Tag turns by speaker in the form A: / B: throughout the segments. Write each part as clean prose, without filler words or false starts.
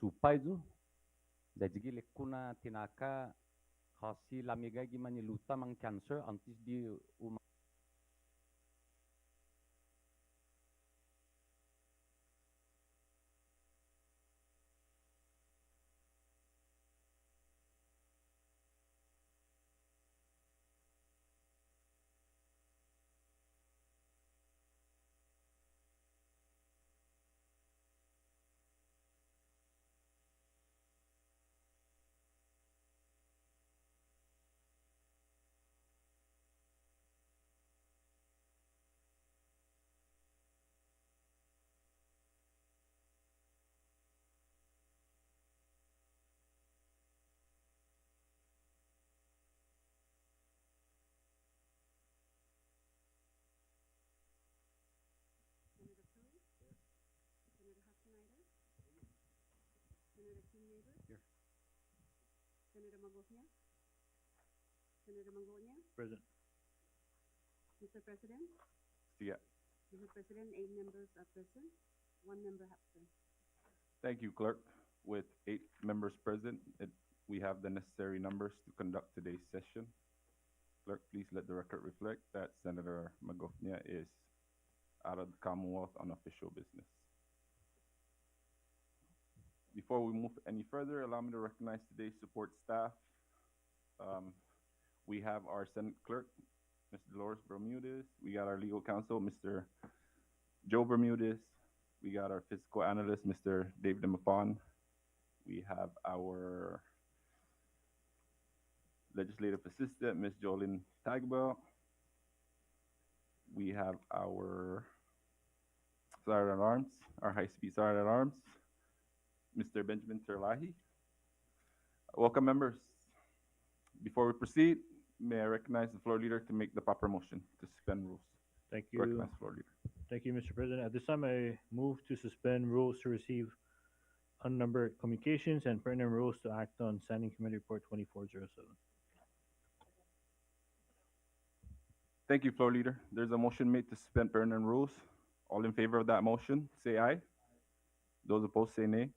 A: supay zu. Jadi lekuna tinaka kasi lamiga gimana luta mang cancer antis di
B: Senator Cruz? Senator Hafteneider? Senator Kimnaber?
A: Here.
B: Senator Magofnia? Senator Mangonia?
C: Present.
B: Mr. President?
D: Yeah.
B: Mr. President, 8 members are present, 1 member absent.
D: Thank you, Clerk. With 8 members present, we have the necessary numbers to conduct today's session. Clerk, please let the record reflect that Senator Magofnia is out of the Commonwealth on official business. Before we move any further, allow me to recognize today's support staff. We have our Senate Clerk, Ms. Dolores Bermudez. We got our legal counsel, Mr. Joe Bermudez. We got our fiscal analyst, Mr. David Mapon. We have our legislative assistant, Ms. Jolene Tagbell. We have our Sergeant at Arms, our high-speed Sergeant at Arms, Mr. Benjamin Terlahi. Welcome, members. Before we proceed, may I recognize the floor leader to make the proper motion to suspend rules.
C: Thank you.
D: Recognize the floor leader.
C: Thank you, Mr. President. At this time, I move to suspend rules to receive unnumbered communications and pertinent rules to act on Standing Committee Report 2407.
D: Thank you, floor leader. There's a motion made to suspend pertinent rules. All in favor of that motion, say aye. Those opposed, say nay.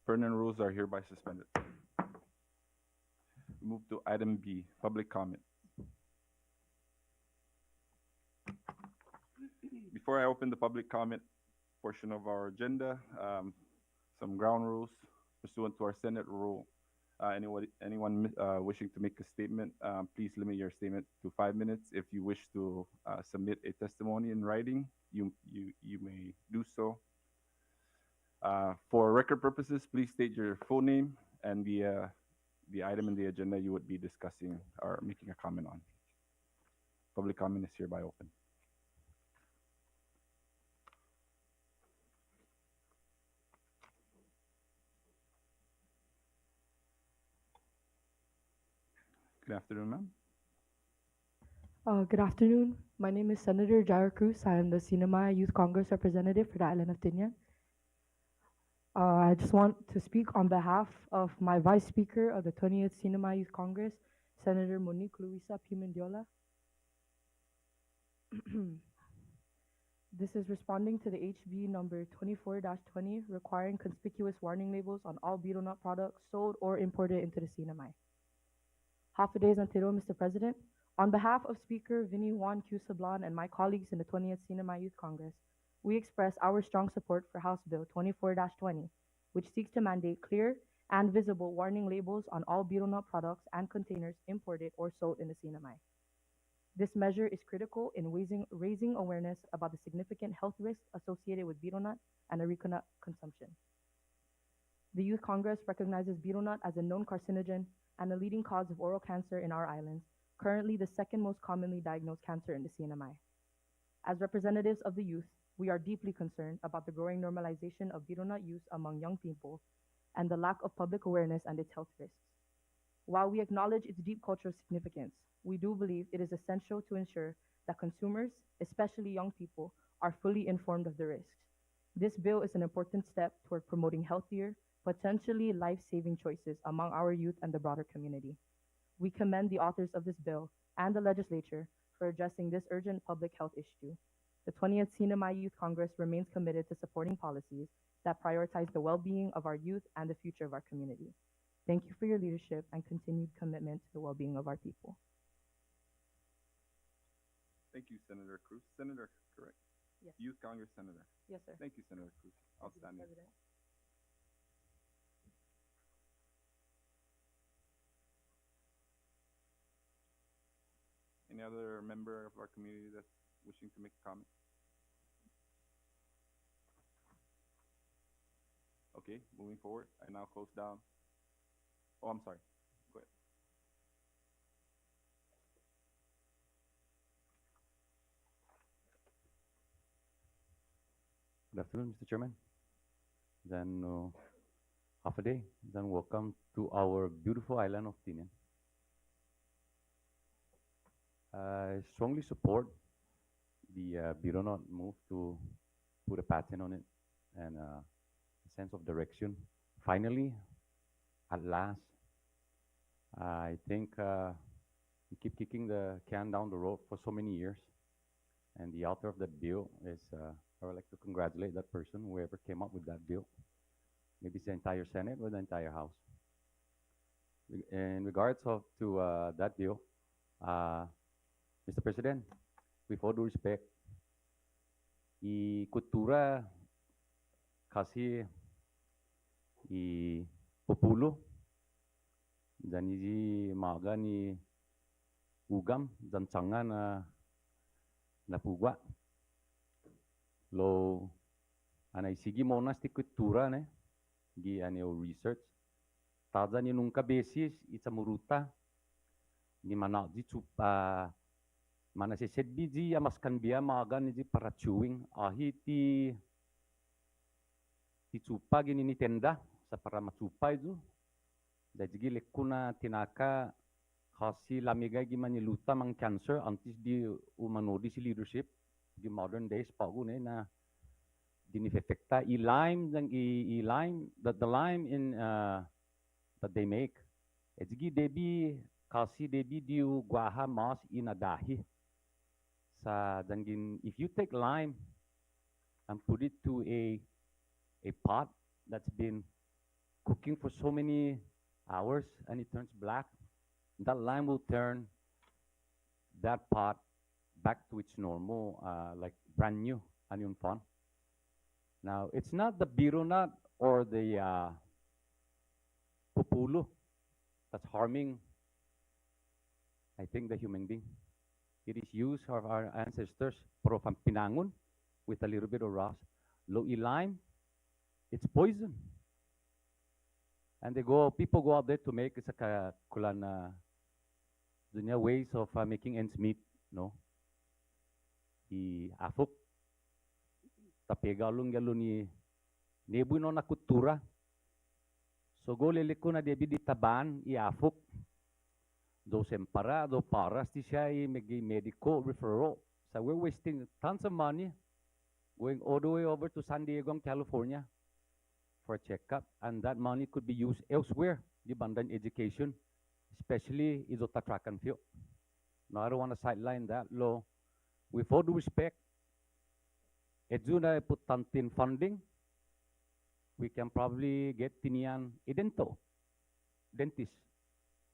D: Pertinent rules are hereby suspended. Move to item B, public comment. Before I open the public comment portion of our agenda, some ground rules pursuant to our Senate rule. Anyone wishing to make a statement, please limit your statement to 5 minutes. If you wish to submit a testimony in writing, you may do so. For record purposes, please state your full name and the item in the agenda you would be discussing or making a comment on. Public comment is hereby open. Good afternoon, ma'am.
E: Good afternoon. My name is Senator Jair Cruz. I am the Sinamaya Youth Congress representative for the island of Tinian. I just want to speak on behalf of my Vice Speaker of the 20th Sinamaya Youth Congress, Senator Monique Luisa Pimendiola. This is responding to the HB number 24-20 requiring conspicuous warning labels on all betel nut products sold or imported into the Sinamay. Hafidez Antero, Mr. President. On behalf of Speaker Vinny Juan Q. Sablan and my colleagues in the 20th Sinamay Youth Congress, we express our strong support for House Bill 24-20, which seeks to mandate clear and visible warning labels on all betel nut products and containers imported or sold in the Sinamay. This measure is critical in raising awareness about the significant health risks associated with betel nut and areca nut consumption. The Youth Congress recognizes betel nut as a known carcinogen and a leading cause of oral cancer in our islands, currently the second most commonly diagnosed cancer in the CNMI. As representatives of the youth, we are deeply concerned about the growing normalization of betel nut use among young people and the lack of public awareness and its health risks. While we acknowledge its deep cultural significance, we do believe it is essential to ensure that consumers, especially young people, are fully informed of the risks. This bill is an important step toward promoting healthier, potentially life-saving choices among our youth and the broader community. We commend the authors of this bill and the legislature for addressing this urgent public health issue. The 20th CNMI Youth Congress remains committed to supporting policies that prioritize the well-being of our youth and the future of our community. Thank you for your leadership and continued commitment to the well-being of our people.
D: Thank you, Senator Cruz. Senator, correct?
E: Yes.
D: Youth Congress Senator.
E: Yes, sir.
D: Thank you, Senator Cruz. Outstanding.
E: President.
D: Any other member of our community that's wishing to make a comment? Okay, moving forward, I now close down. Oh, I'm sorry. Go ahead.
A: Good afternoon, Mr. Chairman. Then half a day. Then welcome to our beautiful island of Tinian. I strongly support the Biro Not move to put a patent on it and a sense of direction. Finally, at last, I think we keep kicking the can down the road for so many years. And the author of that bill is, I would like to congratulate that person, whoever came up with that bill. Maybe it's the entire Senate or the entire House. In regards to that bill, Mr. President, with all due respect, kultura kasi populo dan maga ni ugam dan sanga na pugwa lo anay sige monas ti kultura ne gi aneo research taza ni nung kabesis itsa muruta ni mana di chupa mana se sedbi ji amaskan bia maga ni ji para chewing ahi ti chupa gini ni tenda sa para machupa itu dajigi lekuna tinaka kasi lamiga gi mani luta mang cancer antis di umanodi si leadership di modern days pagu ne na dinifekta lime dan lime the lime in that they make dajigi debi kasi debi di guaha mas inadahi sa dangin if you take lime and put it to a pot that's been cooking for so many hours and it turns black, that lime will turn that pot back to its normal, like brand new, onion fun. Now, it's not the biro nut or the pupulo that's harming, I think, the human being. It is used of our ancestors, from pinangon, with a little bit of rust. Low lime, it's poison. And people go out there to make kulan dunya ways of making ends meet, no? Afuk tapegalung galun ni nebu no na kultura. So go leliko na debi di taban afuk do sempara do paras ti siya medical referral. So we're wasting tons of money going all the way over to San Diego, California for a checkup, and that money could be used elsewhere, the Bandan education, especially Izota track and field. Now, I don't want to sideline that law. With all due respect, Edzuna put tantin funding, we can probably get Tinian a dentist,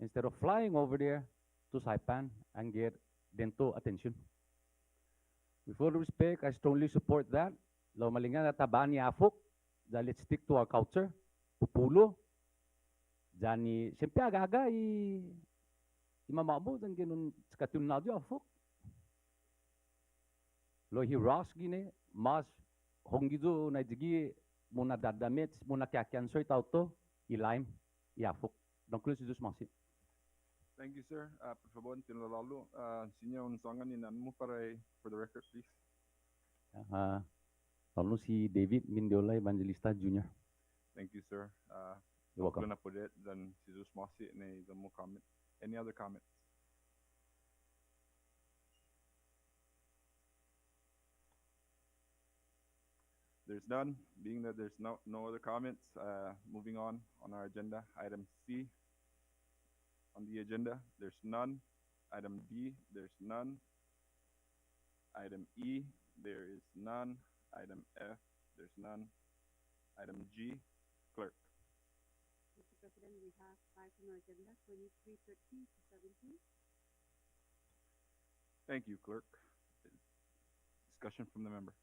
A: instead of flying over there to Saipan and get dental attention. With all due respect, I strongly support that. Law malingan at tabani afuk, let's stick to our culture. Pupulo. Jani, siyempre aga-aga, imamabo, dan ganun, skatun na diyo, afuk. Lo hiras gini, mas, hongido, na jigi, muna dadamit, muna kya-cancer tao to, ilaim, iafuk. Donc, le Jesus masi.
D: Thank you, sir. Por favor, tinalalo. Senior unsangan ni nanmu para for the record, please.
A: Lalu si David Mindiola Evangelista Jr.
D: Thank you, sir.
A: You're welcome.
D: Na po det dan Jesus masi na mo comment. Any other comments? There's none. Being that there's no other comments, moving on our agenda, item C on the agenda, there's none. Item D, there's none. Item E, There is none. Item F, there's none. Item G, clerk.
B: Mr. President, we have five on our agenda, 2313 to 17.
D: Thank you, clerk. Discussion from the member.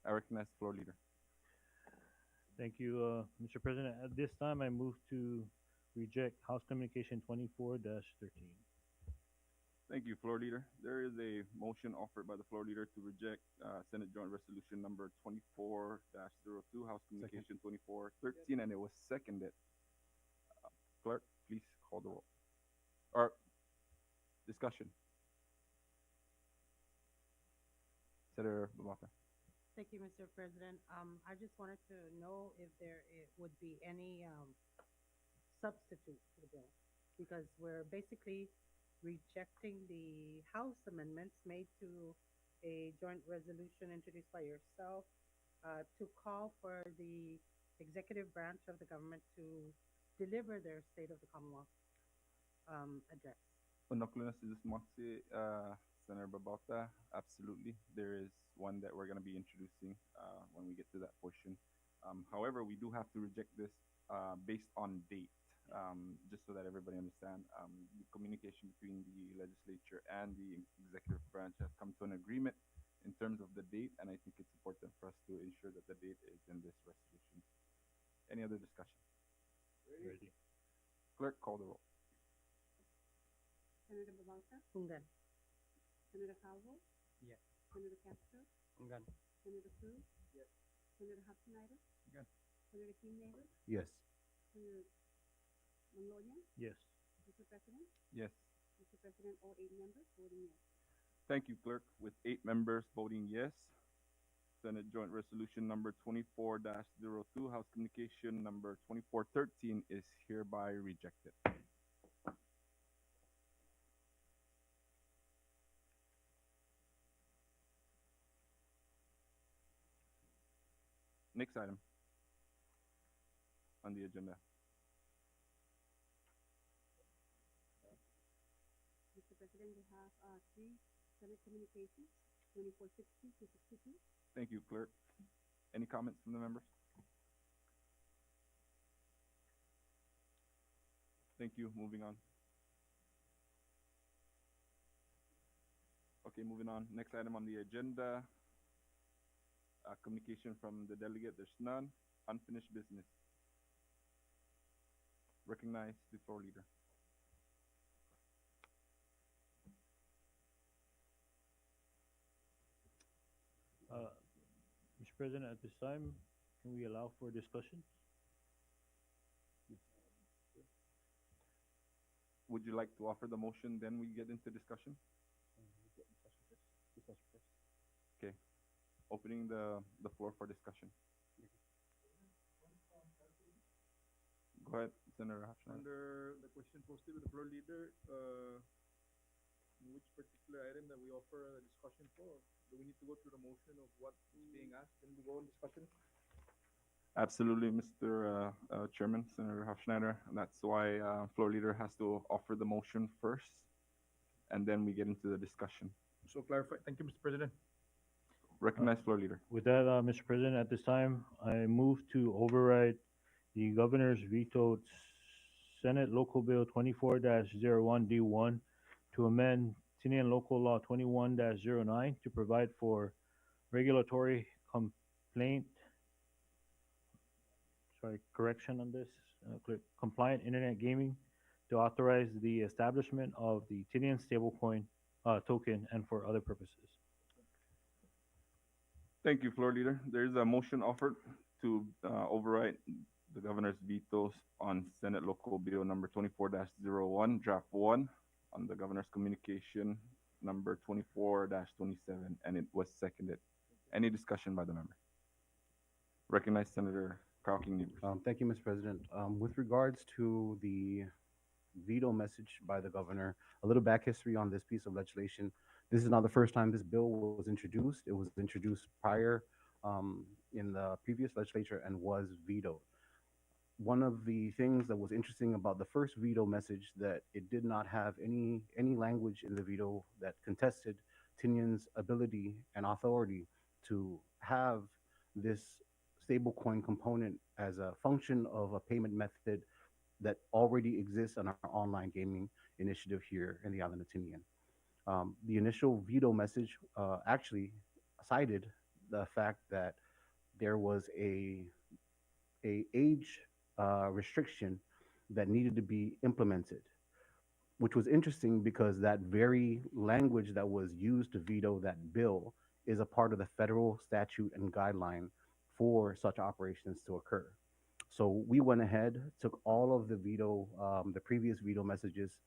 D: I recognize the floor leader.
C: Thank you, Mr. President. At this time, I move to reject House Communication 24-13.
D: Thank you, floor leader. There is a motion offered by the floor leader to reject Senate Joint Resolution number 24-02, House Communication 2413, and it was seconded. Clerk, please call the roll. Or discussion. Senator Babauta.
F: Thank you, Mr. President. I just wanted to know if would be any substitute for the bill, because we're basically rejecting the House amendments made to a joint resolution introduced by yourself to call for the executive branch of the government to deliver their State of the Commonwealth address.
D: Unokulinas Moxie, Senator Babauta, absolutely. There is one that we're going to be introducing when we get to that portion. However, we do have to reject this based on date, just so that everybody understands. The communication between the legislature and the executive branch has come to an agreement in terms of the date, and I think it's important for us to ensure that the date is in this resolution. Any other discussion?
C: Ready.
D: Clerk, call the roll.
B: Senator Babauta,
F: Ungan.
B: Senator Calvo,
A: Yes.
B: Senator Castro,
A: Ungan.
B: Senator Cruz. Yes. Senator Hofschneider.
A: Yes.
B: Senator Keenenaber,
G: Yes.
B: Senator Manlonia.
C: Yes.
B: Mr. President,
D: Yes.
B: Mr. President, all 8 members voting yes.
D: Thank you, clerk. With 8 members voting yes, Senate Joint Resolution number 24-02, House Communication number 2413 is hereby rejected. Next item on the agenda.
B: Mr. President, we have 3 Senate communications, 2460 to 62.
D: Thank you, clerk. Any comments from the members? Thank you. Moving on. Okay, moving on. Next item on the agenda. Communication from the delegate. There's none. Unfinished business. Recognize the floor leader.
C: Mr. President, at this time, can we allow for discussion?
D: Would you like to offer the motion, then we get into discussion? Okay. Opening the floor for discussion. Go ahead, Senator Hofschneider.
H: Under the question posted with the floor leader, which particular item that we offer a discussion for? Do we need to go through the motion of what is being asked and we go on discussion?
D: Absolutely, Mr. Chairman, Senator Hofschneider. That's why floor leader has to offer the motion first, and then we get into the discussion.
H: So clarify. Thank you, Mr. President.
D: Recognize floor leader.
C: With that, Mr. President, at this time, I move to override the governor's vetoed Senate Local Bill 24-01D1 to amend Tinian Local Law 21-09 to provide for regulatory correction on this, compliant internet gaming to authorize the establishment of the Tinian stablecoin token and for other purposes.
D: Thank you, floor leader. There is a motion offered to override the governor's vetoes on Senate Local Bill number 24-01, draft 1, on the governor's communication number 24-27, and it was seconded. Any discussion by the member? Recognize Senator Carl Keenenaber.
G: Thank you, Mr. President. With regards to the veto message by the governor, a little back history on this piece of legislation. This is not the first time this bill was introduced. It was introduced prior in the previous legislature and was vetoed. one of the things that was interesting about the first veto message that it did not have any language in the veto that contested Tinian's ability and authority to have this stablecoin component as a function of a payment method that already exists on our online gaming initiative here in the island of Tinian. The initial veto message actually cited the fact that there was a age restriction that needed to be implemented, which was interesting because that very language that was used to veto that bill is a part of the federal statute and guideline for such operations to occur. So we went ahead, took all of the veto, the previous veto messages,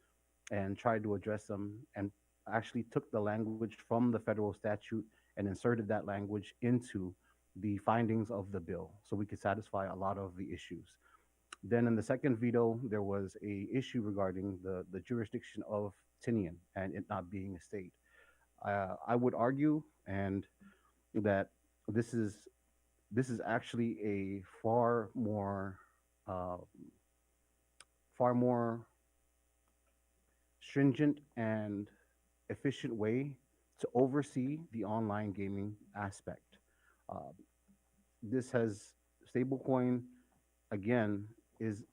G: and tried to address them, and actually took the language from the federal statute and inserted that language into the findings of the bill so we could satisfy a lot of the issues. Then in the second veto, there was a issue regarding the jurisdiction of Tinian and it not being a state. I would argue and that this is this is actually a uh, far more stringent and efficient way to oversee the online gaming aspect. Uh, this has stablecoin again is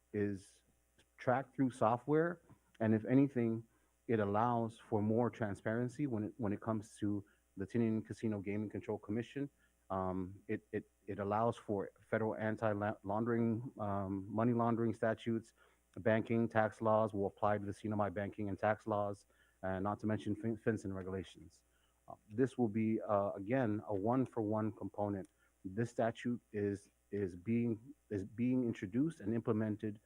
G: tracked through software, and if anything, it allows for more transparency when it comes to the Tinian Casino Gaming Control Commission. It allows for federal anti-laundering, money laundering statutes, banking tax laws will apply to the CNMI banking and tax laws, and not to mention FinCEN regulations. This will be again a one-for-one component. This statute is being introduced and implemented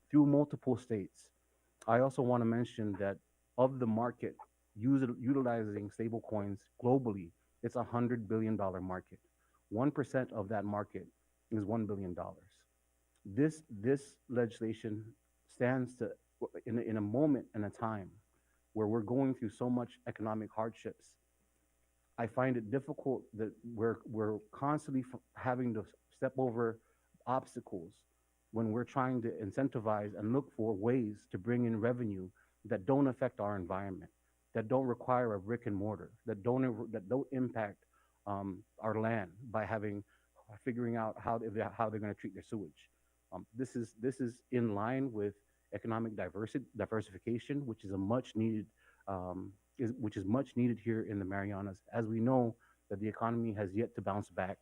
G: through multiple states. I also want to mention that of the market utilizing stablecoins globally, it's $100 billion market. 1% of that market is $1 billion. This legislation stands to in a moment and a time where we're going through so much economic hardships. I find it difficult that we're constantly having to step over obstacles when we're trying to incentivize and look for ways to bring in revenue that don't affect our environment, that don't require a brick and mortar, that don't impact our land by figuring out how they're going to treat their sewage. This is in line with economic diversification, which is a much needed which is much needed here in the Marianas, as we know that the economy has yet to bounce back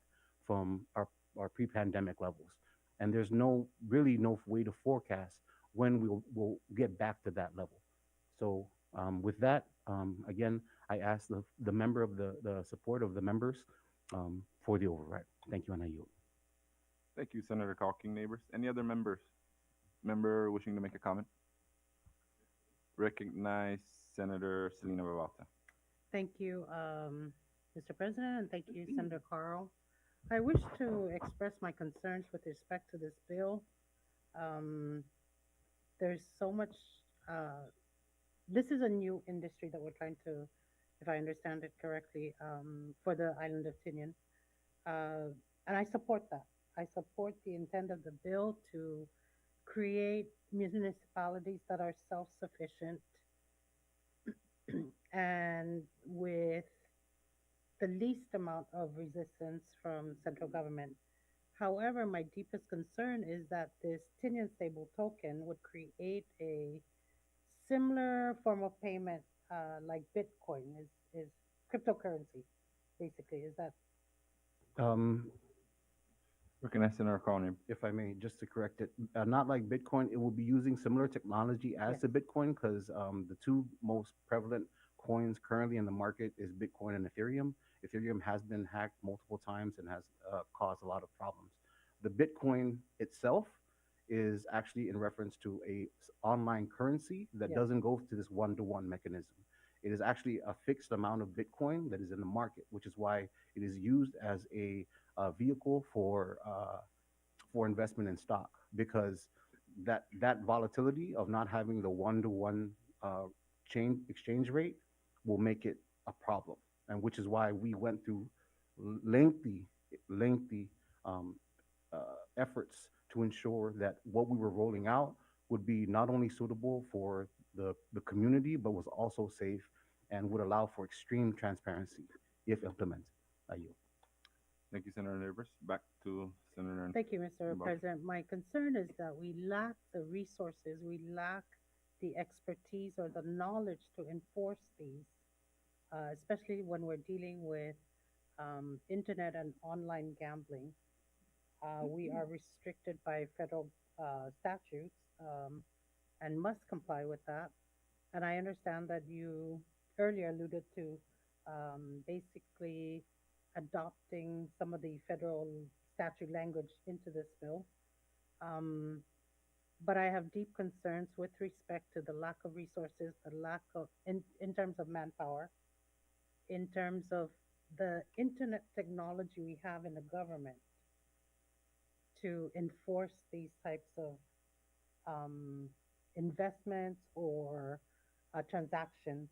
G: from our pre-pandemic levels, and there's really no way to forecast when we'll get back to that level. So with that, again, I ask the member of the support of the members for the override. Thank you, and I yield.
D: Thank you, Senator Carl King Neighbors. Any other members? Member wishing to make a comment? Recognize Senator Selena Babauta.
F: Thank you, Mr. President, and thank you, Senator Carl. I wish to express my concerns with respect to this bill. There's so much, this is a new industry that we're trying to, if I understand it correctly, for the island of Tinian. And I support that. I support the intent of the bill to create municipalities that are self-sufficient and with the least amount of resistance from central government. However, my deepest concern is that this Tinian stable token would create a similar form of payment like Bitcoin is cryptocurrency, basically. Is that?
D: Recognize Senator Carl Neighbors.
G: If I may, just to correct it, not like Bitcoin, it will be using similar technology as
F: Yes.
G: the Bitcoin because the two most prevalent coins currently in the market is Bitcoin and Ethereum. Ethereum has been hacked multiple times and has caused a lot of problems. The Bitcoin itself is actually in reference to a online currency that
F: Yeah.
G: doesn't go to this one-to-one mechanism. It is actually a fixed amount of Bitcoin that is in the market, which is why it is used as a vehicle for investment in stock, because that volatility of not having the one-to-one exchange rate will make it a problem, and which is why we went through lengthy efforts to ensure that what we were rolling out would be not only suitable for the community, but was also safe and would allow for extreme transparency if implemented. I yield.
D: Thank you, Senator Neighbors. Back to Senator.
F: Thank you, Mr.
D: Bob.
F: President. My concern is that we lack the resources, we lack the expertise or the knowledge to enforce these, especially when we're dealing with internet and online gambling. We are restricted by federal statutes and must comply with that. And I understand that you earlier alluded to basically adopting some of the federal statute language into this bill. But I have deep concerns with respect to the lack of resources, the lack of, in terms of manpower, in terms of the internet technology we have in the government to enforce these types of investments or transactions.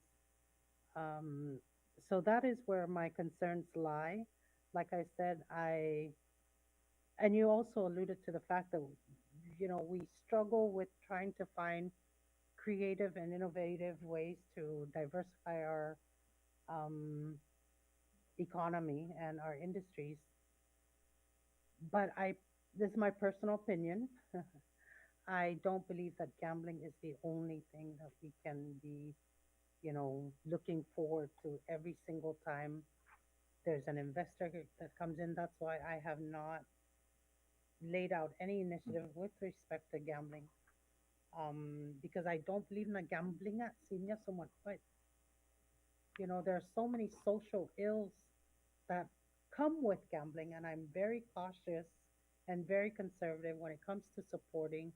F: So that is where my concerns lie. Like I said, and you also alluded to the fact that, we struggle with trying to find creative and innovative ways to diversify our economy and our industries. But this is my personal opinion. I don't believe that gambling is the only thing that we can be, looking forward to every single time there's an investor that comes in. That's why I have not laid out any initiative with respect to gambling. Because I don't believe in a gambling at senior so much, but there are so many social ills that come with gambling, and I'm very cautious and very conservative when it comes to supporting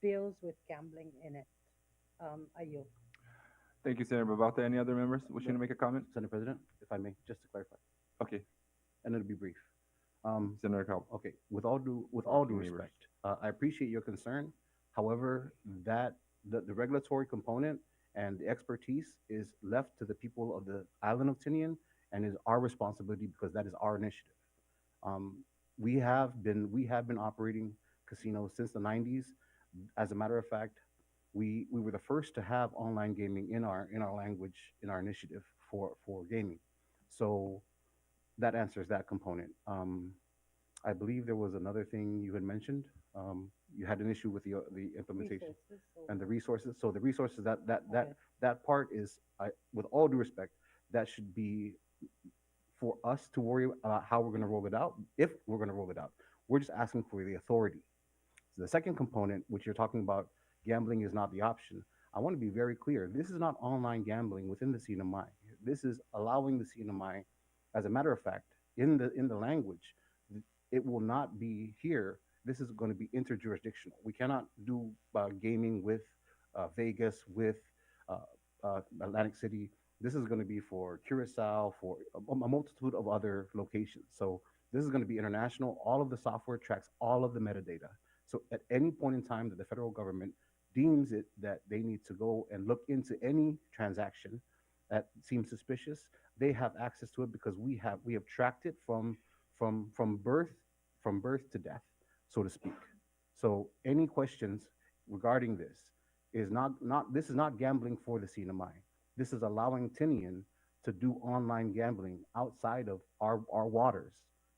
F: bills with gambling in it. I yield.
D: Thank you, Senator Babauta. Any other members wishing to make a comment?
G: Senator President, if I may, just to clarify,
D: Okay,
G: and it'll be brief.
D: Senator Calvo.
G: Okay, with all due
D: Neighbors.
G: respect, I appreciate your concern. However, that the regulatory component and the expertise is left to the people of the island of Tinian and is our responsibility because that is our initiative. We have been operating casinos since the 90s. As a matter of fact, we were the first to have online gaming in our language in our initiative for gaming. So that answers that component. I believe there was another thing you had mentioned. You had an issue with the implementation and the resources. So the resources that part is, with all due respect, that should be for us to worry about how we're going to roll it out, if we're going to roll it out. We're just asking for the authority. So the second component, which you're talking about, gambling is not the option. I want to be very clear. This is not online gambling within the CNMI. This is allowing the CNMI, as a matter of fact, in the language, it will not be here. This is going to be interjurisdictional. We cannot do gaming with Vegas, with Atlantic City. This is going to be for Curacao, for a multitude of other locations. So this is going to be international. All of the software tracks all of the metadata. So at any point in time that the federal government deems it that they need to go and look into any transaction that seems suspicious, they have access to it because we have tracked it from birth to death, so to speak. So any questions regarding this is this is not gambling for the CNMI. This is allowing Tinian to do online gambling outside of our waters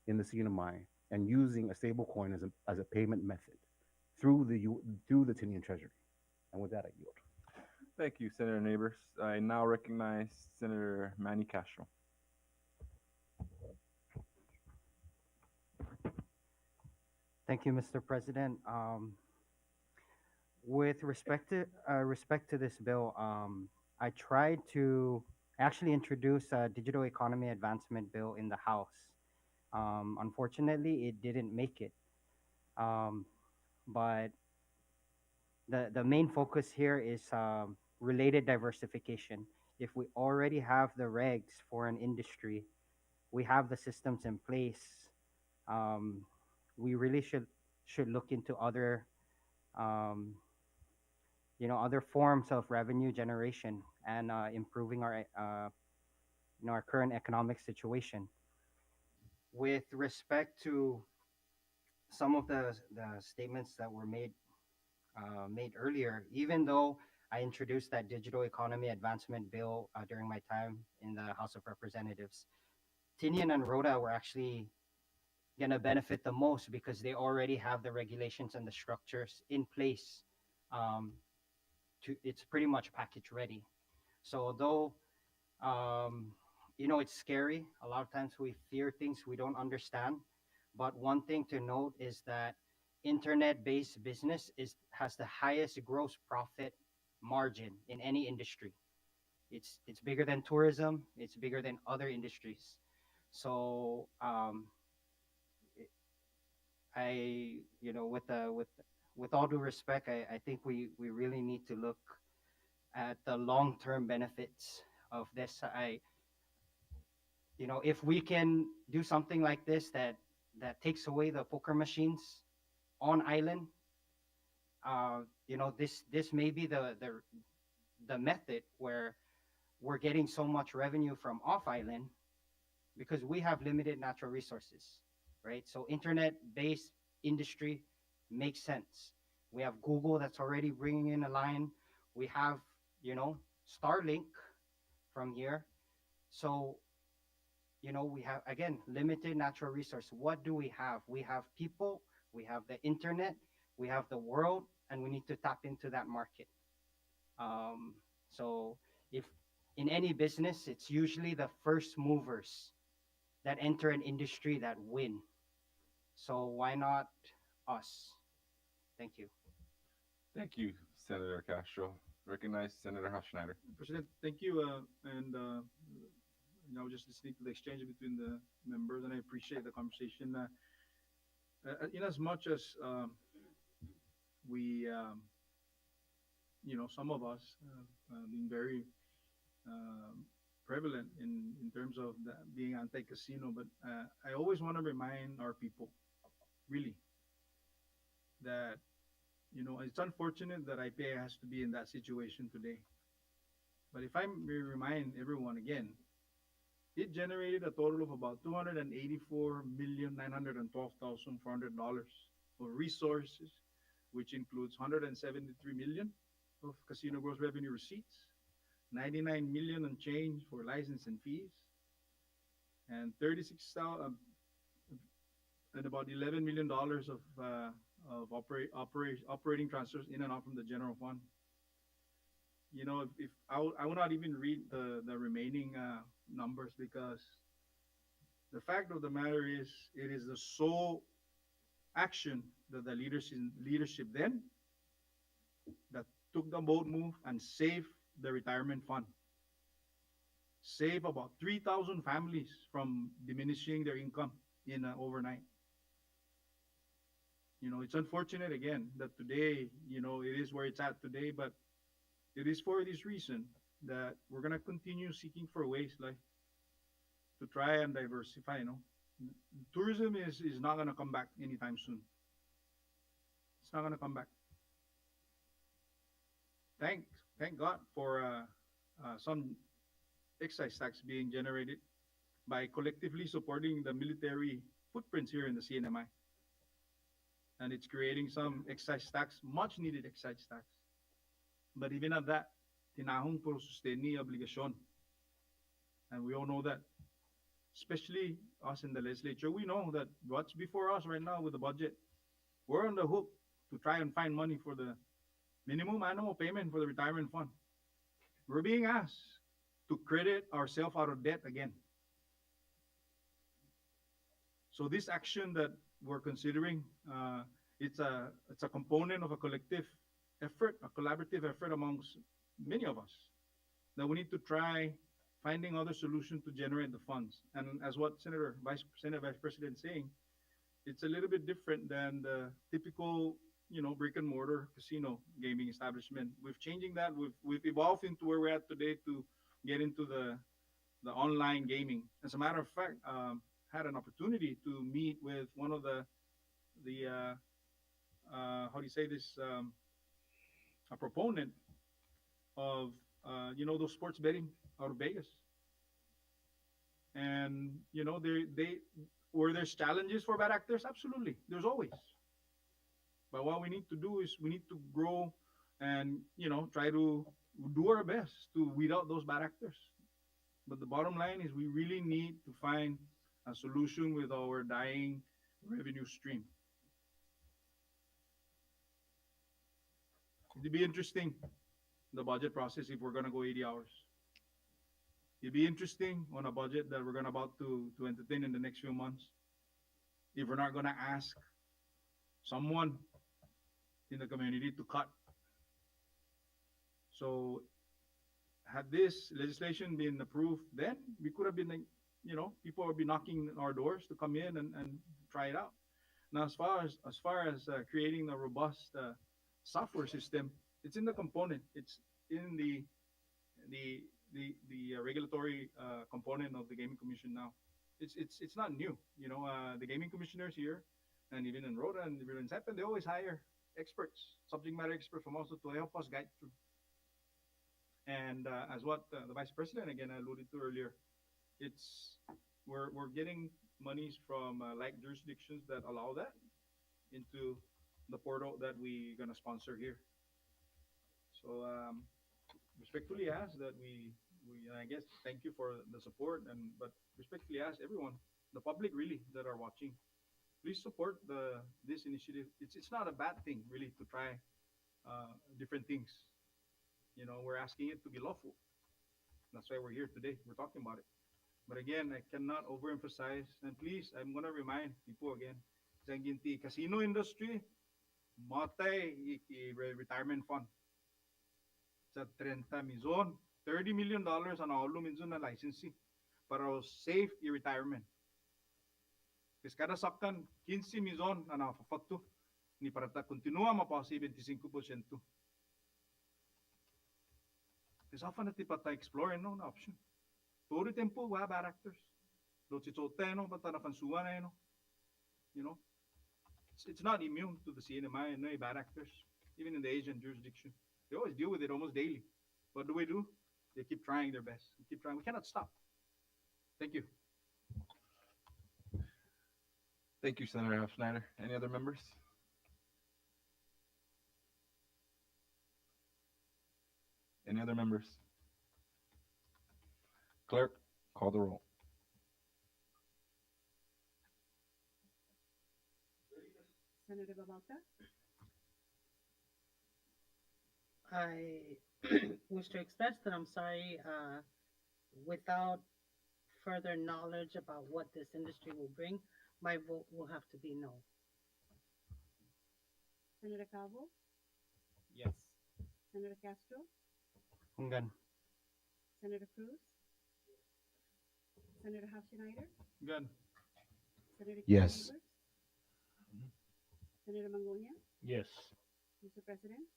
G: in the CNMI and using a stable coin as a payment method through the Tinian Treasury. And with that, I yield.
D: Thank you, Senator Neighbors. I now recognize Senator Manny Castro.
I: Thank you, Mr. President. With respect to this bill, I tried to actually introduce a digital economy advancement bill in the House. Unfortunately, it didn't make it. But the main focus here is related diversification. If we already have the regs for an industry, we have the systems in place. We really should look into other other forms of revenue generation and improving our our current economic situation. With respect to some of the statements that were made earlier, even though I introduced that digital economy advancement bill during my time in the House of Representatives, Tinian and Rhoda were actually going to benefit the most because they already have the regulations and the structures in place. Um, it's pretty much package ready. So though, it's scary. A lot of times we fear things we don't understand. But one thing to note is that internet-based business has the highest gross profit margin in any industry. It's bigger than tourism. It's bigger than other industries. So with all due respect, I think we really need to look at the long-term benefits of this. If we can do something like this that takes away the poker machines on island, this may be the method where we're getting so much revenue from off island because we have limited natural resources, right? So internet-based industry makes sense. We have Google that's already bringing in a line. We have, Starlink from here. So, we have, again, limited natural resource. What do we have? We have people, we have the internet, we have the world, and we need to tap into that market. So if in any business, it's usually the first movers that enter an industry that win. So why not us? Thank you.
D: Thank you, Senator Castro. Recognize Senator Schneider.
H: President, thank you. Just listening to the exchange between the members, and I appreciate the conversation. In as much as we, some of us being very prevalent in terms of being anti-casino, but I always want to remind our people, really, that it's unfortunate that IPA has to be in that situation today. But if I may remind everyone again, it generated a total of about $284,912,400 of resources, which includes $173 million of casino gross revenue receipts, $99 million and change for license and fees, and and about $11 million of operating transfers in and out from the general fund. If I will not even read the remaining numbers, because the fact of the matter is, it is the sole action that the leadership then that took the bold move and saved the retirement fund, save about 3,000 families from diminishing their income in overnight. It's unfortunate again that today, it is where it's at today, but it is for this reason that we're gonna continue seeking for ways like to try and diversify. Tourism is not gonna come back anytime soon. It's not gonna come back. Thank God for some excise tax being generated by collectively supporting the military footprints here in the CNMI. And it's creating some excise tax, much needed excise tax. But even at that, tinahong por susteni obligasyon. And we all know that, especially us in the legislature, we know that what's before us right now with the budget, we're on the hook to try and find money for the minimum annual payment for the retirement fund. We're being asked to credit ourselves out of debt again. So this action that we're considering, it's a component of a collective effort, a collaborative effort amongst many of us, that we need to try finding other solutions to generate the funds. And as what Vice President is saying, it's a little bit different than the typical, brick and mortar casino gaming establishment. We've changing that. We've evolved into where we're at today to get into the online gaming. As a matter of fact, had an opportunity to meet with one of the how do you say this, a proponent of those sports betting out of Vegas. And they where there's challenges for bad actors, absolutely, there's always. But what we need to do is we need to grow and, you know, try to do our best to weed out those bad actors. But the bottom line is we really need to find a solution with our dying revenue stream. It'd be interesting, the budget process, if we're gonna go 80 hours. It'd be interesting on a budget that we're gonna about to entertain in the next few months. If we're not gonna ask someone in the community to cut. So had this legislation been approved, then we could have been, like, you know, people would be knocking on our doors to come in and try it out. Now, as far as creating a robust software system, it's in the component. It's in the regulatory component of the Gaming Commission now. It's not new. You know, the gaming commissioners here, and even in Rhoda and even in SEPEN, they always hire experts, subject matter experts from also to help us guide through. And as what the Vice President again alluded to earlier, we're getting monies from like jurisdictions that allow that into the portal that we're gonna sponsor here. So respectfully ask that we I guess thank you for the support, but respectfully ask everyone, the public really that are watching, please support this initiative. It's not a bad thing really to try different things. You know, we're asking it to be lawful. That's why we're here today. We're talking about it. But again, I cannot overemphasize. And please, I'm gonna remind people again, sa ginti casino industry, matay retirement fund. Sa 30 milyon, $30 million ang naulo minsan na licensing para safe i-retirement. Kasi kada saktan, 15 milyon na nakapagto. Ni para ta continua mapa 75%. Kasi often na tipata explore no na option. Todo tempo wa bad actors. Do si chote no pata na pansuan na no. You know, it's not immune to the CNMI and no bad actors, even in the Asian jurisdiction. They always deal with it almost daily. What do we do? They keep trying their best. We keep trying. We cannot stop. Thank you.
D: Thank you, Senator Schneider. Any other members? Any other members? Clerk, call the roll.
B: Senator Babalta,
F: I wish to express that I'm sorry, without further knowledge about what this industry will bring, my vote will have to be no.
B: Senator Calvo,
I: Yes.
B: Senator Castro,
I: Hunggan.
B: Senator Cruz, Senator Schneider,
H: Good.
B: Senator
G: Yes.
B: Chambers, Senator Mangonia,
C: Yes.
B: Mr. President,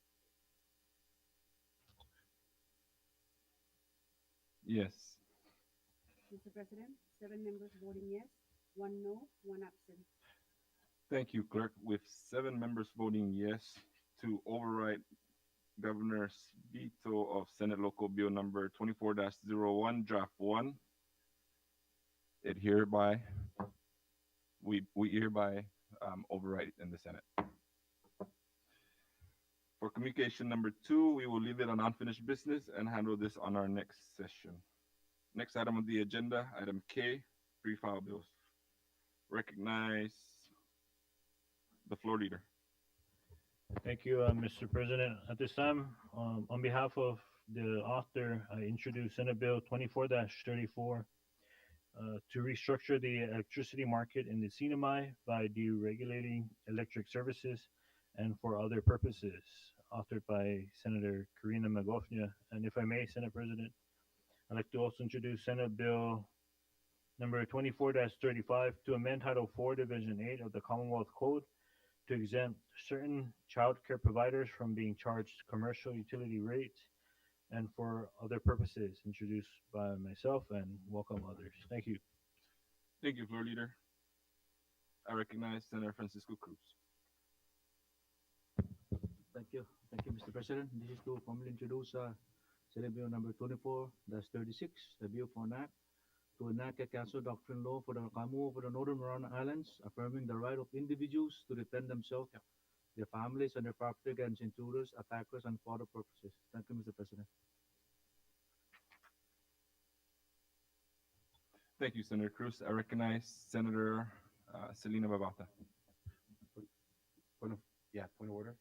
D: Yes.
B: Mr. President, 7 members voting yes, 1 no, 1 absent.
D: Thank you, Clerk. With 7 members voting yes to override Governor's veto of Senate Local Bill number 24-01, Draft 1, it hereby, we hereby override it in the Senate. For communication number 2, we will leave it on unfinished business and handle this on our next session. Next item on the agenda, item K, pre-file bills. Recognize the floor leader.
C: Thank you, Mr. President. At this time, on behalf of the author, I introduce Senate Bill 24-34 to restructure the electricity market in the CNMI by deregulating electric services and for other purposes, authored by Senator Karina Magofnia. And if I may, Senate President, I'd like to also introduce Senate Bill number 24-35 to amend Title 4, Division 8 of the Commonwealth Code to exempt certain child care providers from being charged commercial utility rates and for other purposes, introduced by myself and welcome others. Thank you.
D: Thank you, floor leader. I recognize Senator Francisco Cruz.
J: Thank you, Mr. President. This is to formally introduce Senate Bill number 24-36, the bill for an act to enact a council doctrine law for the Commonwealth of the Northern Mariana Islands, affirming the right of individuals to defend themselves, their families, and their property against intruders, attackers, and for other purposes. Thank you, Mr. President.
D: Thank you, Senator Cruz. I recognize Senator Selena Babauta.
G: Point of order.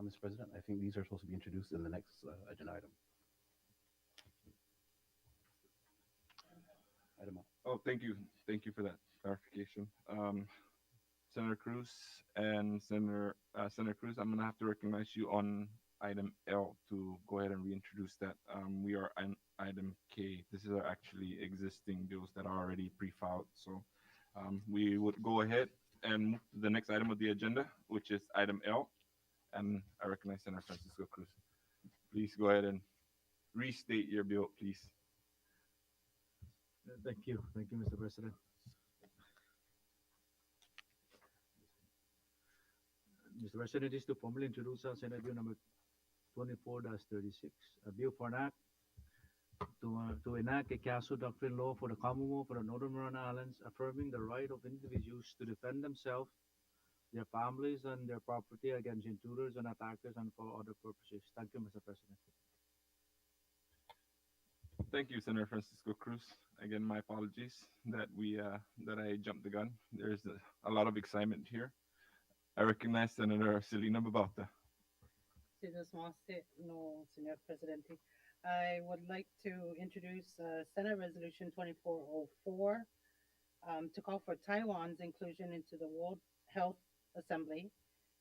G: Mr. President, I think these are supposed to be introduced in the next agenda item. Item up.
D: Oh, thank you. Thank you for that clarification. Senator Cruz and Senator Cruz, I'm gonna have to recognize you on item L to go ahead and reintroduce that. We are on item K. This is actually existing bills that are already pre-filed. So we would go ahead and move to the next item of the agenda, which is item L. And I recognize Senator Francisco Cruz. Please go ahead and restate your bill, please.
J: Thank you, Mr. President. Mr. President, this is to formally introduce Senate Bill number 24-36, a bill for an act to enact a council doctrine law for the Commonwealth of the Northern Mariana Islands, affirming the right of individuals to defend themselves, their families, and their property against intruders and attackers and for other purposes. Thank you, Mr. President.
D: Thank you, Senator Francisco Cruz. Again, my apologies that I jumped the gun. There's a lot of excitement here. I recognize Senator Selena Babauta.
F: No, Senor Presidente. I would like to introduce Senate Resolution 2404 to call for Taiwan's inclusion into the World Health Assembly,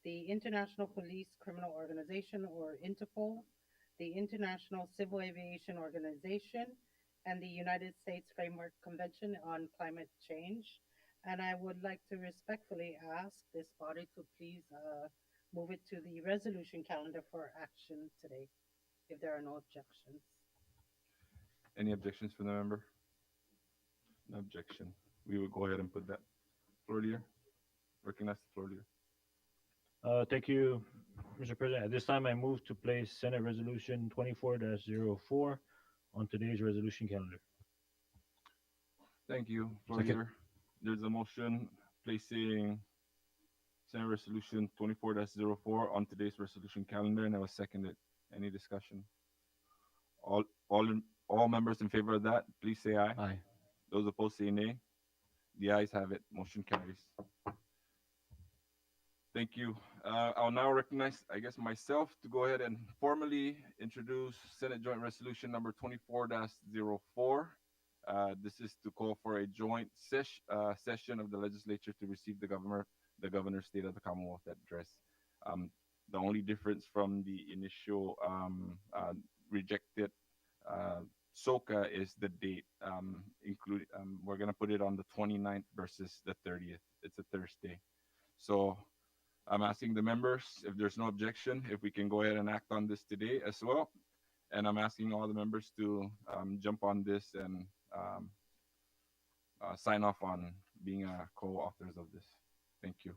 F: the International Police Criminal Organization, or Interpol, the International Civil Aviation Organization, and the United States Framework Convention on Climate Change. And I would like to respectfully ask this body to please move it to the resolution calendar for action today, if there are no objections.
D: Any objections from the member? No objection. We will go ahead and put that. Floor leader. Recognize the floor leader.
C: Thank you, Mr. President. At this time, I move to place Senate Resolution 24-04 on today's resolution calendar.
D: Thank you, floor
G: Second.
D: leader. There's a motion placing Senate Resolution 24-04 on today's resolution calendar, and it was seconded. Any discussion? All members in favor of that, please say aye.
G: Aye.
D: Those opposed say nay. The ayes have it. Motion carries. Thank you. I'll now recognize, I guess, myself to go ahead and formally introduce Senate Joint Resolution number 24-04. This is to call for a joint session of the legislature to receive the governor's State of the Commonwealth address. The only difference from the initial rejected SOCA is the date. We're going to put it on the 29th versus the 30th. It's a Thursday. So I'm asking the members, if there's no objection, if we can go ahead and act on this today as well. And I'm asking all the members to jump on this and sign off on being co-authors of this. Thank you.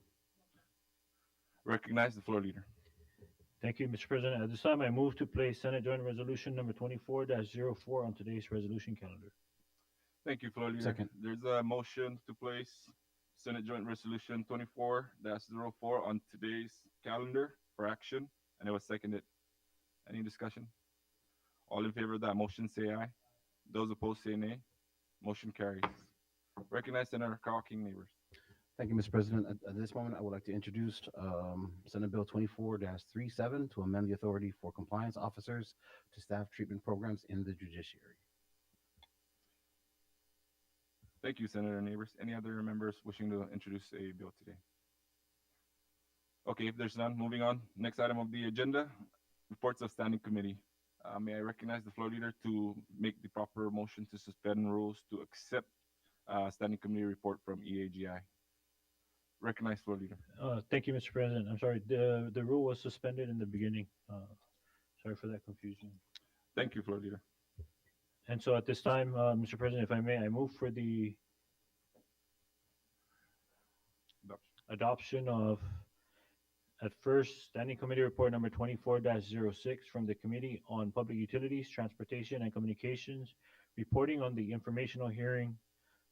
D: Recognize the floor leader.
C: Thank you, Mr. President. At this time, I move to place Senate Joint Resolution number 24-04 on today's resolution calendar.
D: Thank you, floor leader.
G: Second.
D: There's a motion to place Senate Joint Resolution 24-04 on today's calendar for action, and it was seconded. Any discussion? All in favor of that motion say aye. Those opposed say nay. Motion carries. Recognize Senator Carl King Neighbors.
G: Thank you, Mr. President. At this moment, I would like to introduce Senate Bill 24-37 to amend the authority for compliance officers to staff treatment programs in the judiciary.
D: Thank you, Senator Neighbors. Any other members wishing to introduce a bill today? Okay, if there's none, moving on. Next item of the agenda, reports of standing committee. May I recognize the floor leader to make the proper motion to suspend rules to accept standing committee report from EAGI. Recognize floor leader.
C: Thank you, Mr. President. I'm sorry, the rule was suspended in the beginning. Sorry for that confusion.
D: Thank you, floor leader.
C: And so at this time, Mr. President, if I may, I move for the adoption of, at first, Standing Committee Report number 24-06 from the Committee on Public Utilities, Transportation, and Communications reporting on the informational hearing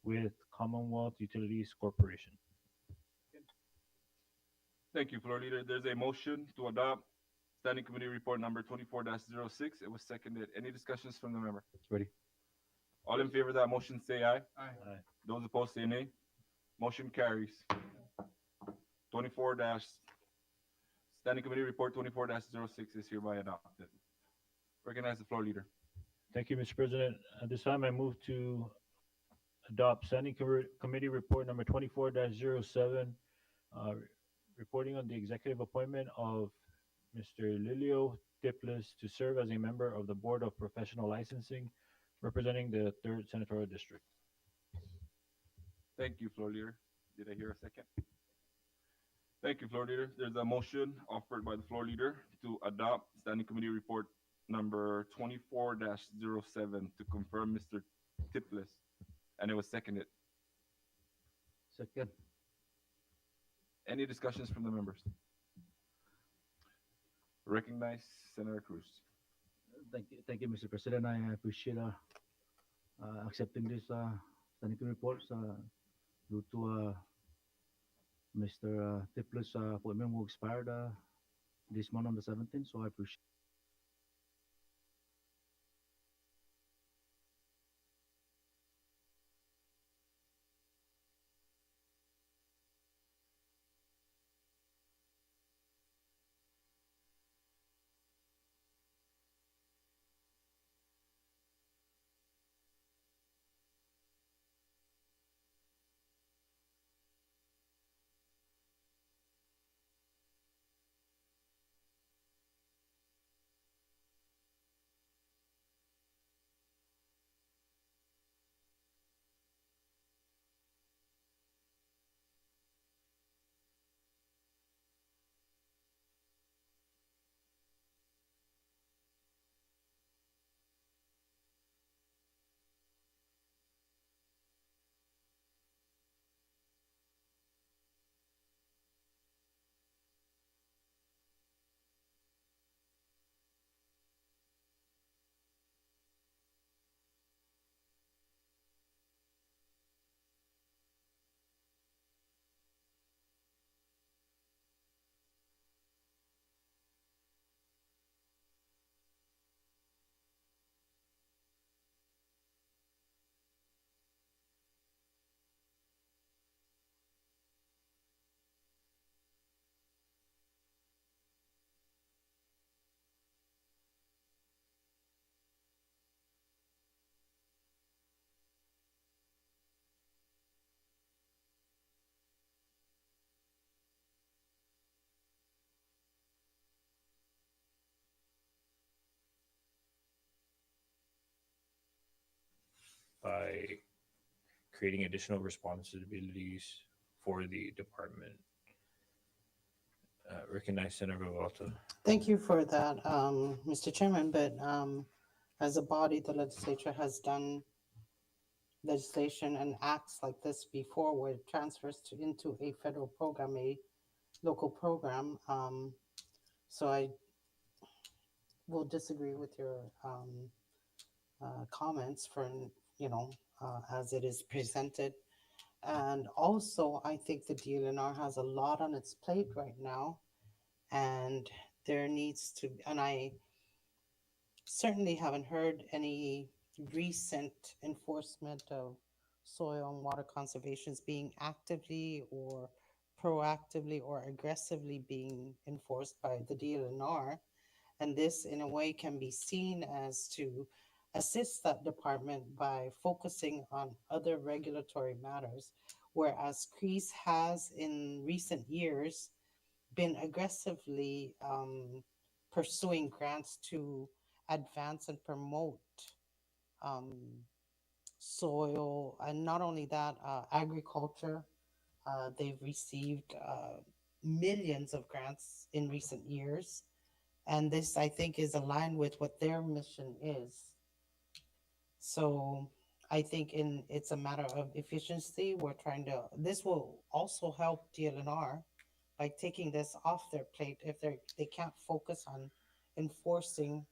C: with Commonwealth Utilities Corporation.
D: Thank you, Floor Leader. There's a motion to adopt Standing Committee Report number 24-06. It was seconded. Any discussions from the member?
G: Ready?
D: All in favor of that motion, say aye.
H: Aye.
C: Aye.
D: Those opposed, say nay. Motion carries. 24 dash, Standing Committee Report 24-06 is hereby adopted. Recognize the floor leader.
C: Thank you, Mr. President. At this time, I move to adopt Standing Committee Report number 24-07, reporting on the executive appointment of Mr. Lilio Tiplis to serve as a member of the Board of Professional Licensing, representing the 3rd Senatorial District.
D: Thank you, floor leader. Did I hear a second? Thank you, floor leader. There's a motion offered by the floor leader to adopt Standing Committee Report number 24-07 to confirm Mr. Tiplis, and it was seconded.
J: Second.
D: Any discussions from the members? Recognize Senator Cruz.
J: Thank you, Mr. President. I appreciate accepting this standing committee reports due to Mr. Tiplis' appointment who expired this month on the 17th. So I appreciate.
C: By creating additional responsibilities for the department. Recognize Senator Revuelta.
K: Thank you for that, Mr. Chairman, but as a body, the legislature has done legislation and acts like this before where it transfers into a federal program, a local program. So I will disagree with your comments for, as it is presented. And also, I think the DLNR has a lot on its plate right now. And there needs to, and I certainly haven't heard any recent enforcement of soil and water conservations being actively or proactively or aggressively being enforced by the DLNR. And this, in a way, can be seen as to assist that department by focusing on other regulatory matters, whereas CREASE has in recent years been aggressively pursuing grants to advance and promote soil, and not only that, agriculture. They've received millions of grants in recent years. And this, I think, is aligned with what their mission is. So I think it's a matter of efficiency. We're trying to, this will also help DLNR by taking this off their plate if they can't focus on enforcing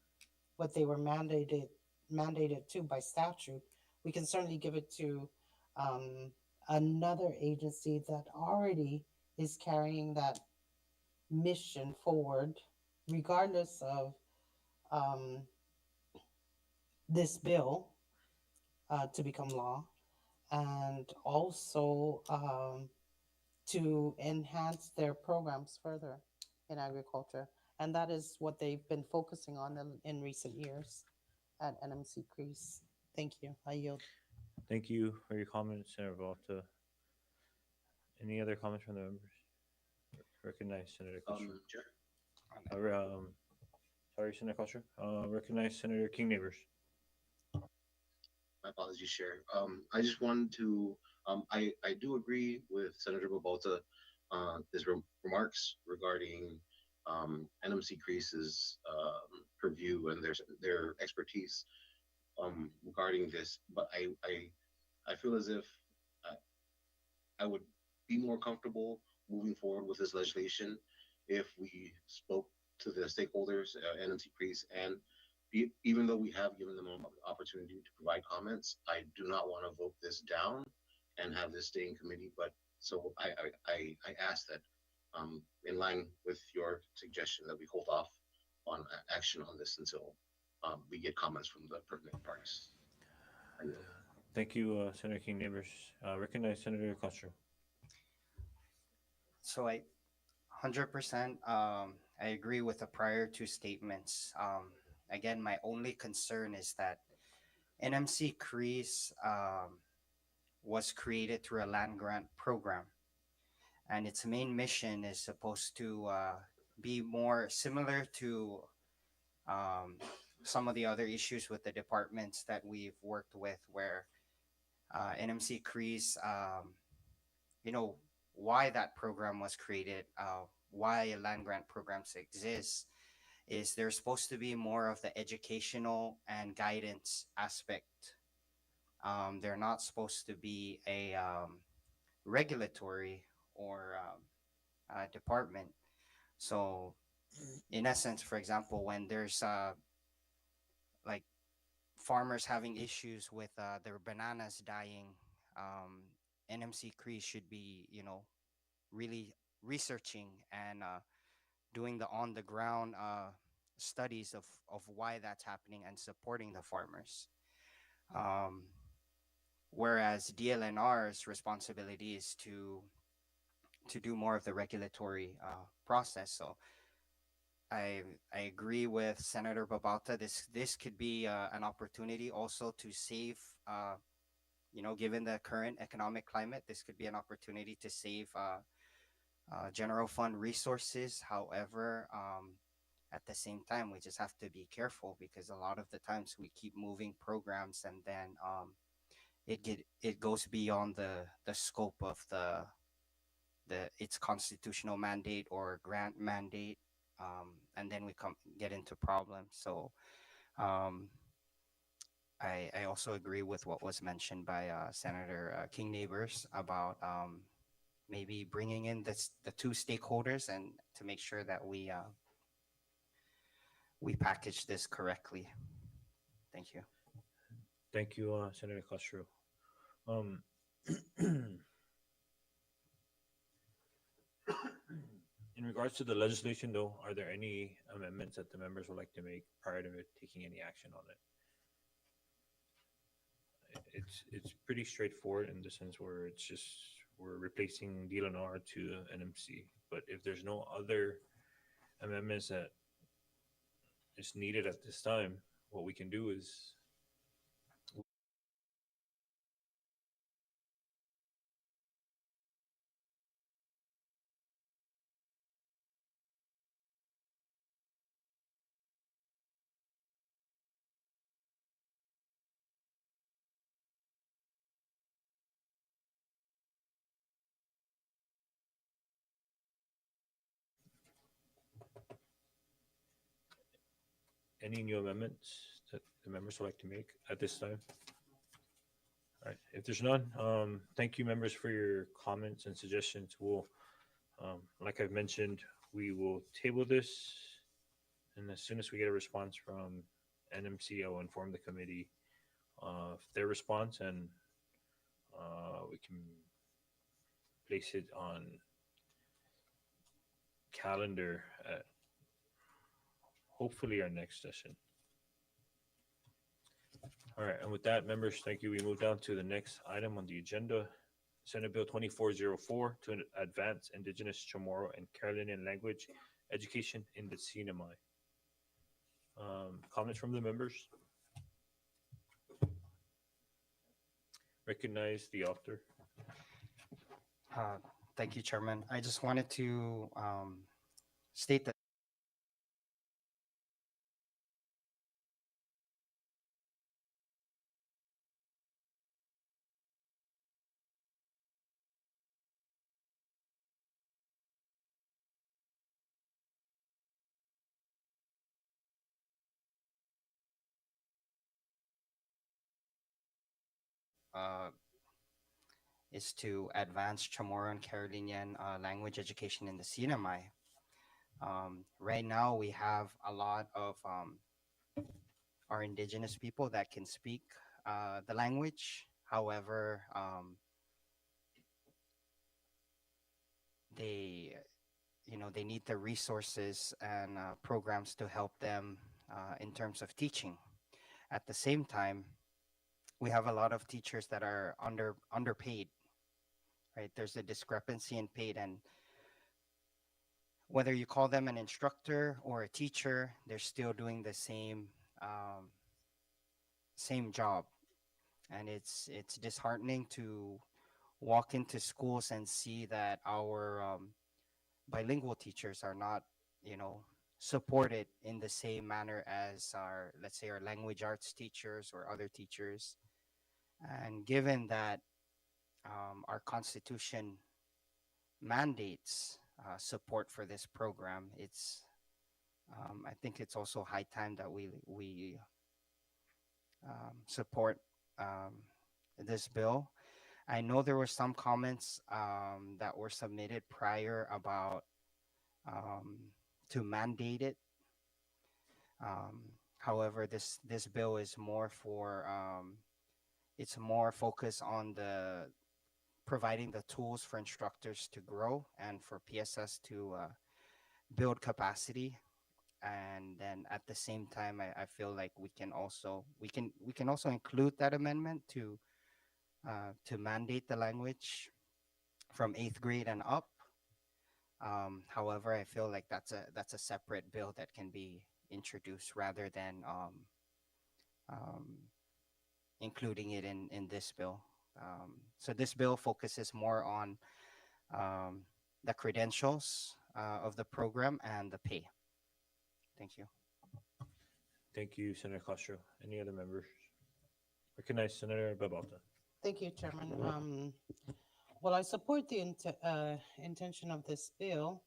K: what they were mandated mandated to by statute, we can certainly give it to another agency that already is carrying that mission forward, regardless of um, this bill to become law, and also to enhance their programs further in agriculture. And that is what they've been focusing on in recent years at NMC Crease. Thank you. I yield.
C: Thank you for your comments, Senator Volta. Any other comments from the members? Recognize Senator Castro.
L: Chair.
C: Sorry, Senator Castro. Recognize Senator King Neighbors.
L: My apologies, Chair. I just wanted to, I do agree with Senator Bobalta, his remarks regarding NMC Crease's purview and their expertise regarding this. But I feel as if I would be more comfortable moving forward with this legislation if we spoke to the stakeholders, NMC Crease, and even though we have given them an opportunity to provide comments, I do not want to vote this down and have this stay in committee. But so I ask that, in line with your suggestion, that we hold off on action on this until we get comments from the pertinent parties.
C: Thank you, Senator King Neighbors. Recognize Senator Castro.
I: So 100%, I agree with the prior two statements. Again, my only concern is that NMC Crease was created through a land grant program, and its main mission is supposed to be more similar to some of the other issues with the departments that we've worked with, where NMC Crease, you know, why that program was created, why land grant programs exist, is there's supposed to be more of the educational and guidance aspect. They're not supposed to be a regulatory or department. So in essence, for example, when there's like farmers having issues with their bananas dying, NMC Crease should be, you know, really researching and doing the on the ground studies of why that's happening and supporting the farmers. Whereas DLNR's responsibility is to do more of the regulatory process. So I agree with Senator Babalta. This could be an opportunity also to save, you know, given the current economic climate, this could be an opportunity to save general fund resources. However, at the same time, we just have to be careful, because a lot of the times we keep moving programs and then it goes beyond the scope of its constitutional mandate or grant mandate, and then we get into problems. So I also agree with what was mentioned by Senator King Neighbors about maybe bringing in the two stakeholders and to make sure that we package this correctly. Thank you.
C: Thank you, Senator Castro. In regards to the legislation, though, are there any amendments that the members would like to make prior to taking any action on it? It's pretty straightforward in the sense where it's just we're replacing DLNR to NMC. But if there's no other amendments that is needed at this time, what we can do is any new amendments that the members would like to make at this time? All right, if there's none, thank you, members, for your comments and suggestions. We'll, like I've mentioned, we will table this, and as soon as we get a response from NMC, I will inform the committee of their response, and we can place it on calendar at hopefully our next session. All right, and with that, members, thank you. We move down to the next item on the agenda, Senate Bill 2404 to advance Indigenous Chamorro and Carolinian language education in the CNMI. Comments from the members? Recognize the author.
I: Thank you, Chairman. I just wanted to state that is to advance Chamorro and Carolinian language education in the CNMI. Right now, we have a lot of our indigenous people that can speak the language. However, they, they need the resources and programs to help them in terms of teaching. At the same time, we have a lot of teachers that are underpaid, right? There's a discrepancy in paid, and whether you call them an instructor or a teacher, they're still doing the same job. And it's disheartening to walk into schools and see that our bilingual teachers are not, supported in the same manner as our, let's say, our language arts teachers or other teachers. And given that our Constitution mandates support for this program, it's I think it's also high time that we support this bill. I know there were some comments that were submitted prior about to mandate it. However, this bill is more for it's more focused on the providing the tools for instructors to grow and for PSS to build capacity. And then at the same time, I feel like we can also include that amendment to mandate the language from 8th grade and up. However, I feel like that's a separate bill that can be introduced rather than including it in this bill. So this bill focuses more on the credentials of the program and the pay. Thank you.
C: Thank you, Senator Castro. Any other members? Recognize Senator Babalta.
K: Thank you, Chairman. Well, I support the intention of this bill.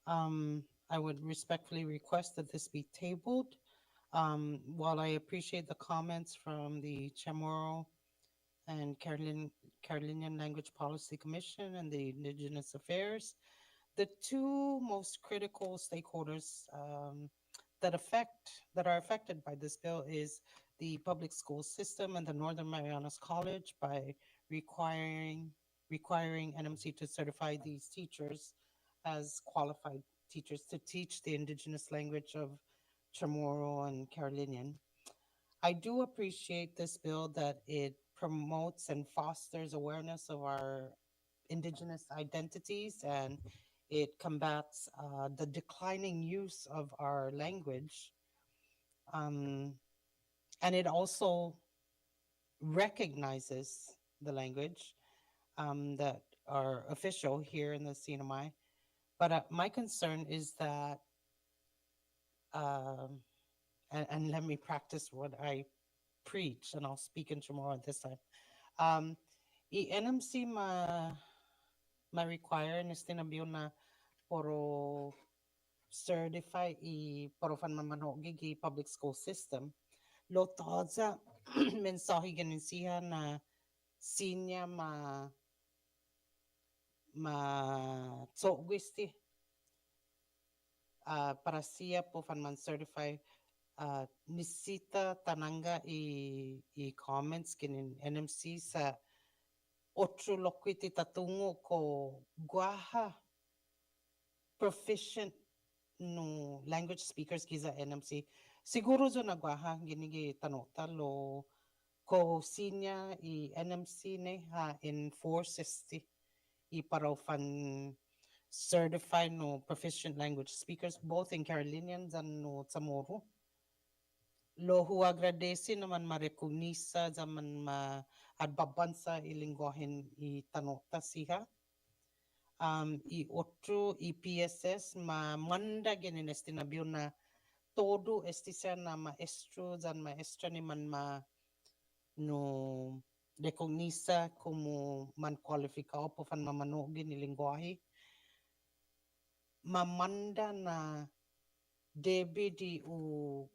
K: I would respectfully request that this be tabled. While I appreciate the comments from the Chamorro and Carolinian Language Policy Commission and the Indigenous Affairs, the two most critical stakeholders that are affected by this bill is the public school system and the Northern Marianas College by requiring NMC to certify these teachers as qualified teachers to teach the indigenous language of Chamorro and Carolinian. I do appreciate this bill that it promotes and fosters awareness of our indigenous identities, and it combats the declining use of our language. And it also recognizes the language that are official here in the CNMI. But my concern is that, and let me practice what I preach, and I'll speak in Chamorro at this time. I-NMC ma-require ni sinabiyo na poro certify poro fan mamanogi gi public school system. Lo todza mensahe ganin siya na sinya ma tsogwisti para siya po fan man certify Nisita Tananga i comments kinin NMC sa otro lokwiti tatungo ko guaha proficient no language speakers kiza NMC. Siguro zo na guaha ginigi tanota lo ko sinya i NMC ne ha in 460 i paraw fan certified no proficient language speakers both in Carolinians and no Chamorro. Lo huagradesi naman marekognisa zaman adbabansa ilingwahin i tanota siha. I otro i PSS manda ginin estinabio na todo estisa na maestro dan maestra ni man no rekognisa como man qualificado po fan mamanogin ni lingwahe. Mamanda na debi di u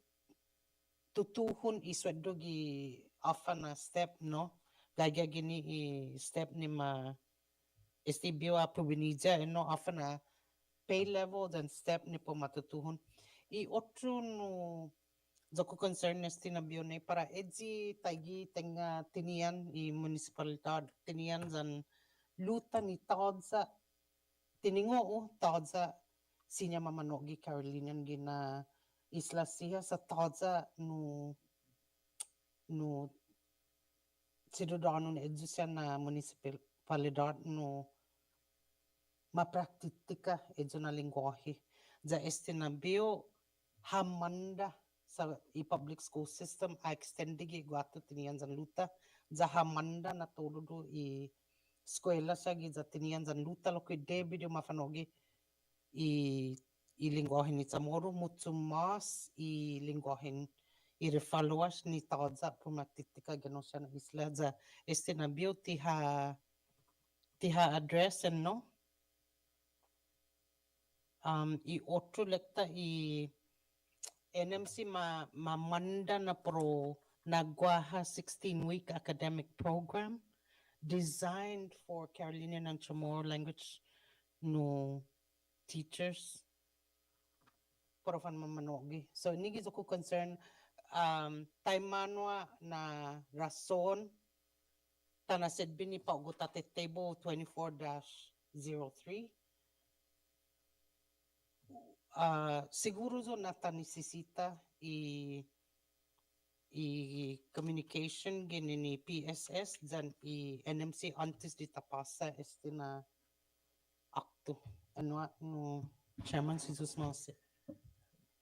K: tutuhon isweddo gi afa na step no gaya gini i step ni estibio a provinizia no afa na pay level dan step ni po matutuhon i otro no zoko concern nesti na bione para edzi tagi tenga tinian i municipalidad tinian zan luta ni tadsa tiningo tadsa sinya mamanogi Carolinian gina isla siya sa tadsa no ciudadano na edusya na municipalidad no mapraktika edso na lingwahe za estinabio hamanda sa i-public school system a extendigi guato tinian zan luta za hamanda na todo i eskwela sa gi za tinian zan luta lo debi di mafanogi i lingwahe ni Chamorro mucho mas i lingwahe i refaluas ni tadza pumaktitika ganosya na isla za estinabio tiha address and no i otro lekta i NMC mamanda na pro nagwaha 16-week academic program designed for Carolinian and Chamorro language no teachers profan mamanogi. So nigi ko concern time manwa na rason tanasid bini pa ugutate table 24-03 siguro zo nata nisisita i communication gini ni PSS dan i NMC antes di tapasa na akto ano no Chairman Jesus Mose.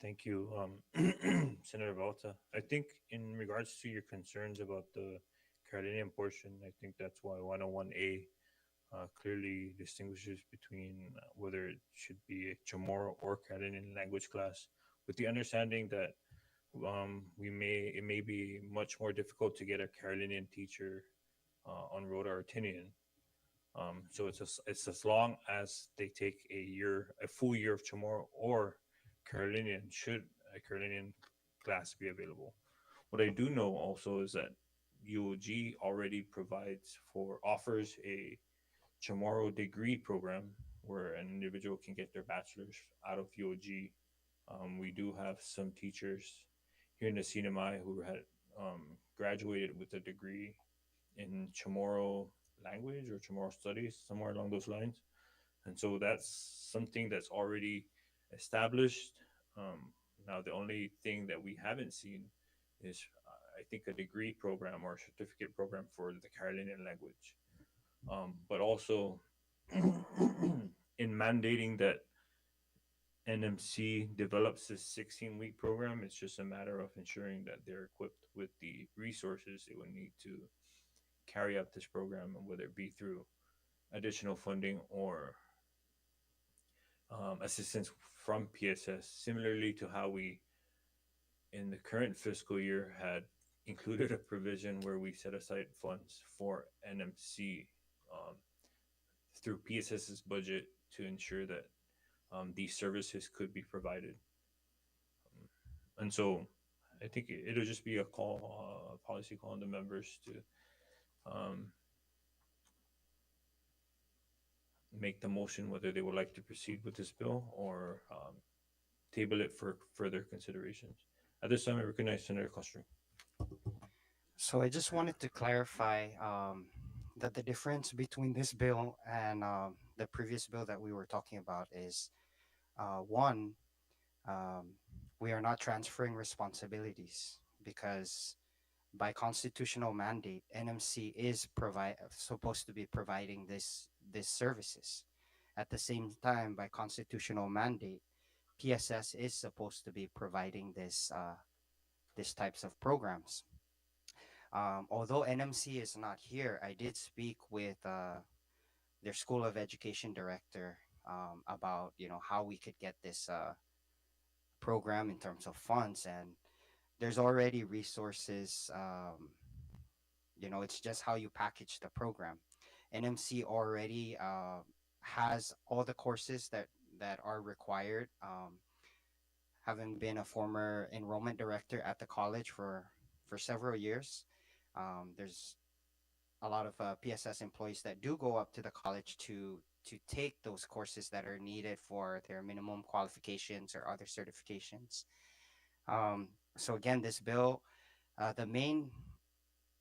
C: Thank you, Senator Balta. I think in regards to your concerns about the Carolinian portion, I think that's why 101A clearly distinguishes between whether it should be a Chamorro or Carolinian language class, with the understanding that it may be much more difficult to get a Carolinian teacher on Rhoda or Tinian. So it's as long as they take a full year of Chamorro or Carolinian, should a Carolinian class be available. What I do know also is that UOG already offers a Chamorro degree program where an individual can get their bachelor's out of UOG. We do have some teachers here in the CNMI who had graduated with a degree in Chamorro language or Chamorro studies, somewhere along those lines. And so that's something that's already established. Now, the only thing that we haven't seen is, I think, a degree program or a certificate program for the Carolinian language. But also, in mandating that NMC develops this 16-week program, it's just a matter of ensuring that they're equipped with the resources they would need to carry out this program, whether it be through additional funding or assistance from PSS, similarly to how we, in the current fiscal year, had included a provision where we set aside funds for NMC through PSS's budget to ensure that these services could be provided. And so I think it'll just be a policy call on the members to make the motion whether they would like to proceed with this bill or table it for further considerations. At this time, I recognize Senator Castro.
I: So I just wanted to clarify that the difference between this bill and the previous bill that we were talking about is one, um, we are not transferring responsibilities because by constitutional mandate, NMC is supposed to be providing this services. At the same time, by constitutional mandate, PSS is supposed to be providing this types of programs. Although NMC is not here, I did speak with their School of Education director about how we could get this program in terms of funds, and there's already resources. It's just how you package the program. NMC already has all the courses that are required. Having been a former enrollment director at the college for several years, there's a lot of PSS employees that do go up to the college to take those courses that are needed for their minimum qualifications or other certifications. So again, this bill, the main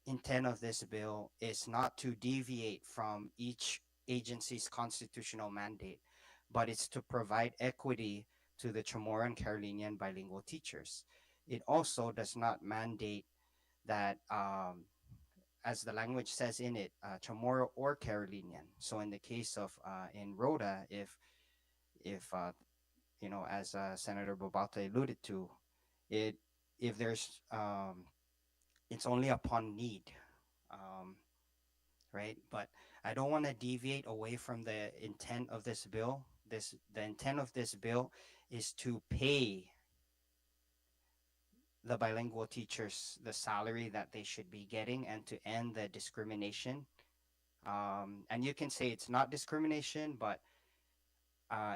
I: intent of this bill is not to deviate from each agency's constitutional mandate, but it's to provide equity to the Chamorro and Carolinian bilingual teachers. It also does not mandate that, as the language says in it, Chamorro or Carolinian. So in the case of in Rhoda, if as Senator Bobata alluded to, if there's it's only upon need, right? But I don't want to deviate away from the intent of this bill. The intent of this bill is to pay the bilingual teachers the salary that they should be getting and to end the discrimination. And you can say it's not discrimination, but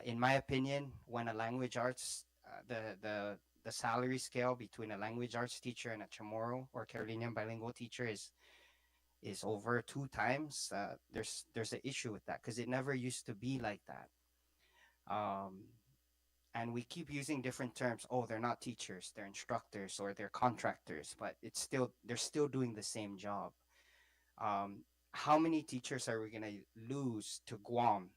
I: in my opinion, when a language arts, the salary scale between a language arts teacher and a Chamorro or Carolinian bilingual teacher is over 2 times. There's an issue with that because it never used to be like that. And we keep using different terms. Oh, they're not teachers, they're instructors or they're contractors, but they're still doing the same job. How many teachers are we gonna lose to Guam,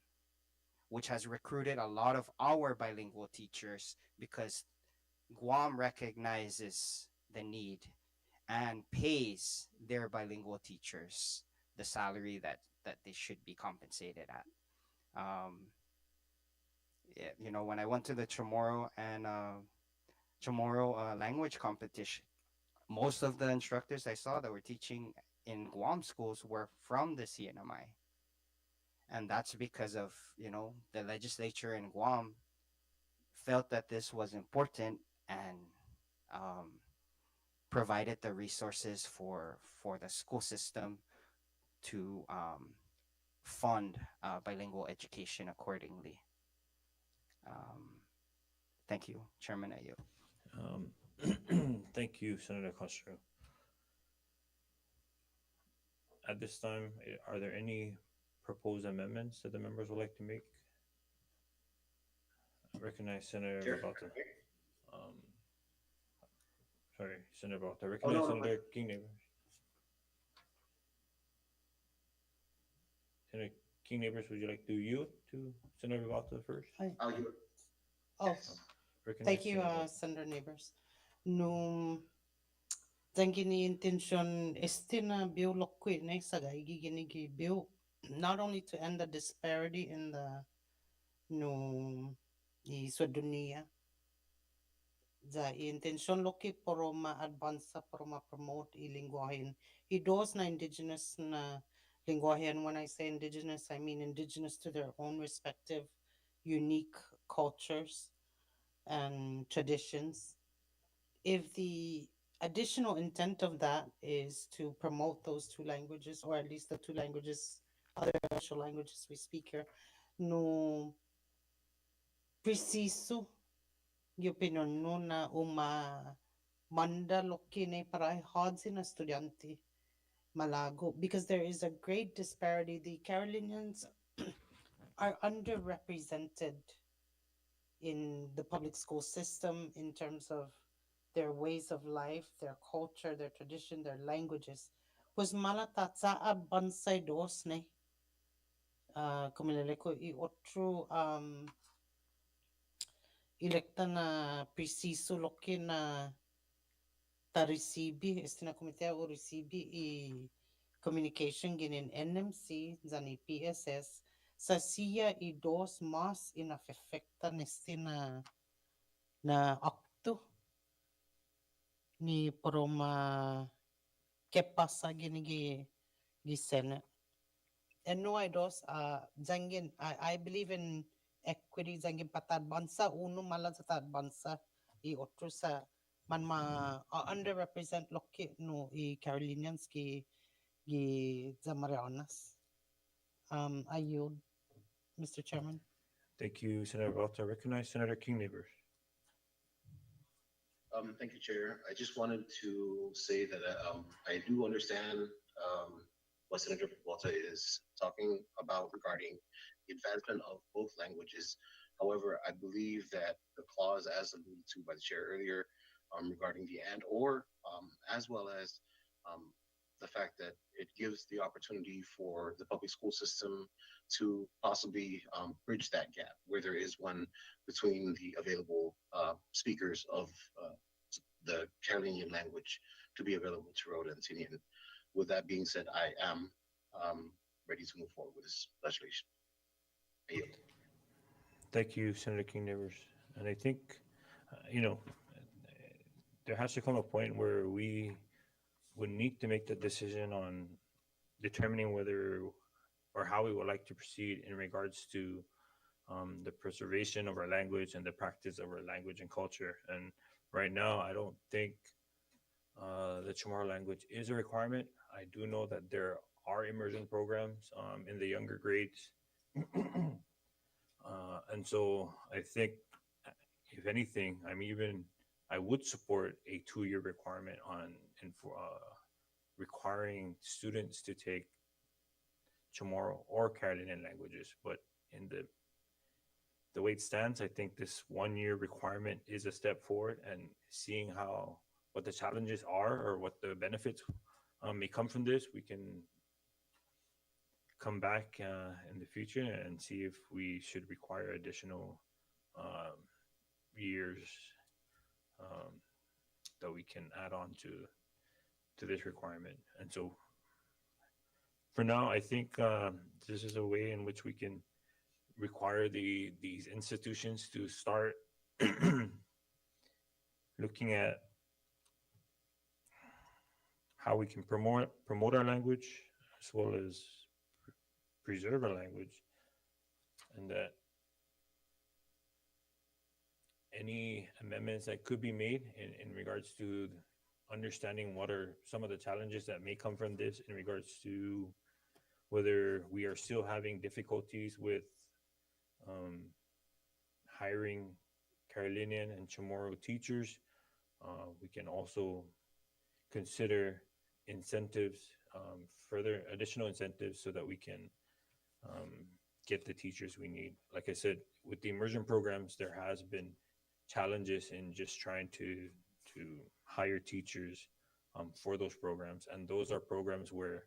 I: which has recruited a lot of our bilingual teachers because Guam recognizes the need and pays their bilingual teachers the salary that they should be compensated at. When I went to the Chamorro and Chamorro language competition, most of the instructors I saw that were teaching in Guam schools were from the CNMI. And that's because of, the legislature in Guam felt that this was important and provided the resources for the school system to fund bilingual education accordingly. Thank you, Chairman Ayo.
C: Thank you, Senator Castro. At this time, are there any proposed amendments that the members would like to make? I recognize Senator Bata. Sorry, Senator Bata. I recognize Senator King Neighbors. Senator King Neighbors, would you like to yield to Senator Bata first?
L: I'll yield.
K: Oh,
C: Recognize
K: thank you,
C: Senator-
K: Senator Neighbors. No, thank you. Intention estina bill lokwi ne sagay gigi bill not only to end the disparity in the I Swedunia. The intention loki poro ma advansa poro ma promote I lingwahin. Idos na indigenous na lingwahin. When I say indigenous, I mean indigenous to their own respective unique cultures and traditions. If the additional intent of that is to promote those 2 languages, or at least the 2 languages, other official languages we speak here, no preciso yung pinunno na manda loki na paray hodzi na estudyante malago, because there is a great disparity. The Carolinians are underrepresented in the public school system in terms of their ways of life, their culture, their tradition, their languages. Pues malatatsa bansay dos ne. Kumilele ko I otro electa na preciso lo que na ta recibi, na komite o recibi I communication ginin NMC zani PSS sa siya I dos mas inafekta neste na akto ni proma que pasa gini gi Senate. And no, I dos zangin I believe in equity zangin patad bansa uno malan sa tad bansa I otro sa man underrepresent loki no I Carolinians gi Zamarianas. I yield, Mr. Chairman.
C: Thank you, Senator Balta. Recognize Senator King Neighbors.
L: Thank you, Chair. I just wanted to say that I do understand what Senator Walter is talking about regarding the advancement of both languages. However, I believe that the clause, as alluded to by the chair earlier, regarding the and or, as well as the fact that it gives the opportunity for the public school system to possibly bridge that gap where there is one between the available speakers of the Carolinian language to be available to Rhodantinian. With that being said, I am ready to move forward with this legislation. I yield.
C: Thank you, Senator King Neighbors. And I think, there has to come a point where we would need to make the decision on determining whether or how we would like to proceed in regards to the preservation of our language and the practice of our language and culture. And right now, I don't think the Chamorro language is a requirement. I do know that there are immersion programs in the younger grades. And so I think, if anything, I would support a 2-year requirement requiring students to take Chamorro or Carolinian languages. But in the way it stands, I think this 1-year requirement is a step forward, and seeing what the challenges are or what the benefits may come from this, we can come back in the future and see if we should require additional years that we can add on to this requirement. And so for now, I think this is a way in which we can require these institutions to start looking at how we can promote our language as well as preserve our language, and that any amendments that could be made in regards to understanding what are some of the challenges that may come from this in regards to whether we are still having difficulties with hiring Carolinian and Chamorro teachers. We can also consider incentives, further additional incentives, so that we can get the teachers we need. Like I said, with the immersion programs, there has been challenges in just trying to hire teachers for those programs. And those are programs where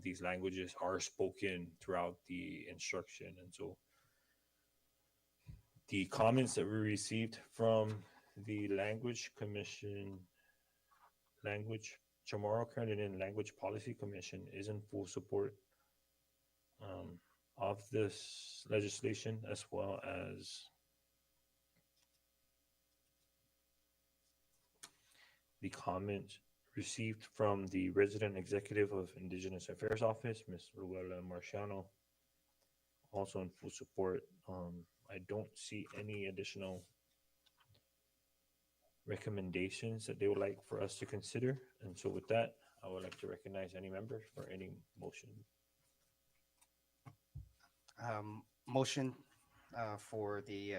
C: these languages are spoken throughout the instruction. And so the comments that we received from the Language Commission, Chamorro Carolinian Language Policy Commission is in full support of this legislation, as well as the comments received from the Resident Executive of Indigenous Affairs Office, Ms. Ruela Marciano, also in full support. I don't see any additional recommendations that they would like for us to consider. And so with that, I would like to recognize any members for any motion.
I: Motion for the